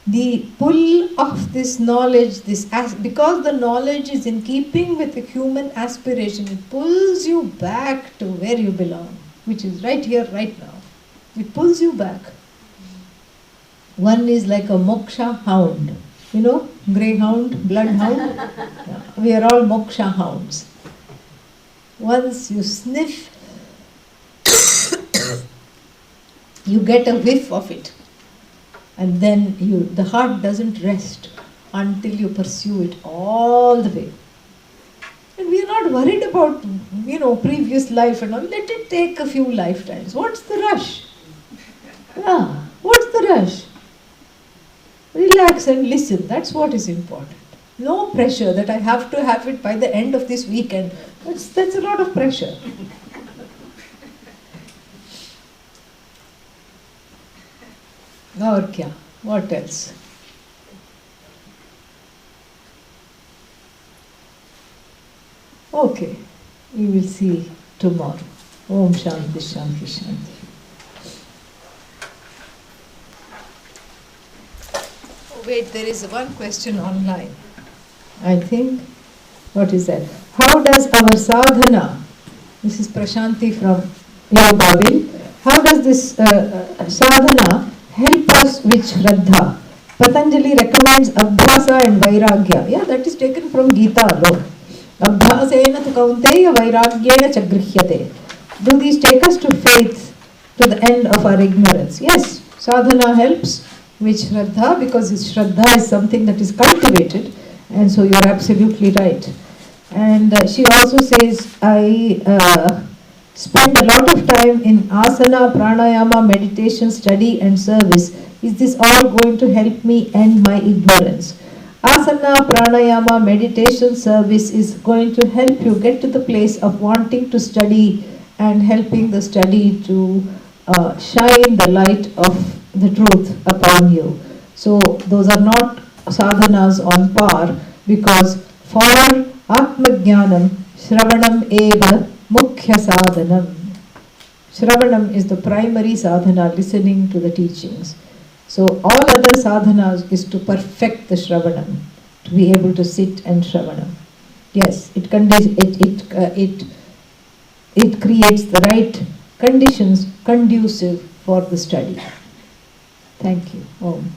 the pull of this knowledge, because the knowledge is in keeping with the human aspiration, it pulls you back to where you belong, which is right here, right now. It pulls you back. One is like a moksha hound. You know, greyhound, bloodhound. Yeah, we are all moksha hounds. Once you sniff, you get a whiff of it. And then the heart doesn't rest until you pursue it all the way. And we are not worried about, previous life and all. Let it take a few lifetimes. What's the rush? Yeah, what's the rush? Relax and listen. That's what is important. No pressure that I have to have it by the end of this weekend. That's a lot of pressure. Aur kya? What else? Okay, we will see tomorrow. Om Shanti Shanti Shanti. Wait, there is one question online. I think, what is that? How does our sadhana, this is Prashanti from Yogaville, how does this sadhana help us with Shraddha? Patanjali recommends Adhyasa and Vairagya. Yeah, that is taken from Gita alone. Abhyasena tu kaunteya vairagyena chagrihyate. Do these take us to faith, to the end of our ignorance? Yes, sadhana helps with Shraddha, because Shraddha is something that is cultivated, and so you're absolutely right. And she also says, I spend a lot of time in asana, pranayama, meditation, study and service. Is this all going to help me end my ignorance? Asana, pranayama, meditation, service is going to help you get to the place of wanting to study and helping the study to shine the light of the truth upon you. So those are not sadhanas on par, because for Atmajnanam, Shravanam eva mukhya sadhanam. Shravanam is the primary sadhana, listening to the teachings. So all other sadhanas is to perfect the Shravanam, to be able to sit and Shravanam. Yes, it creates the right conditions conducive for the study. Thank you. Om.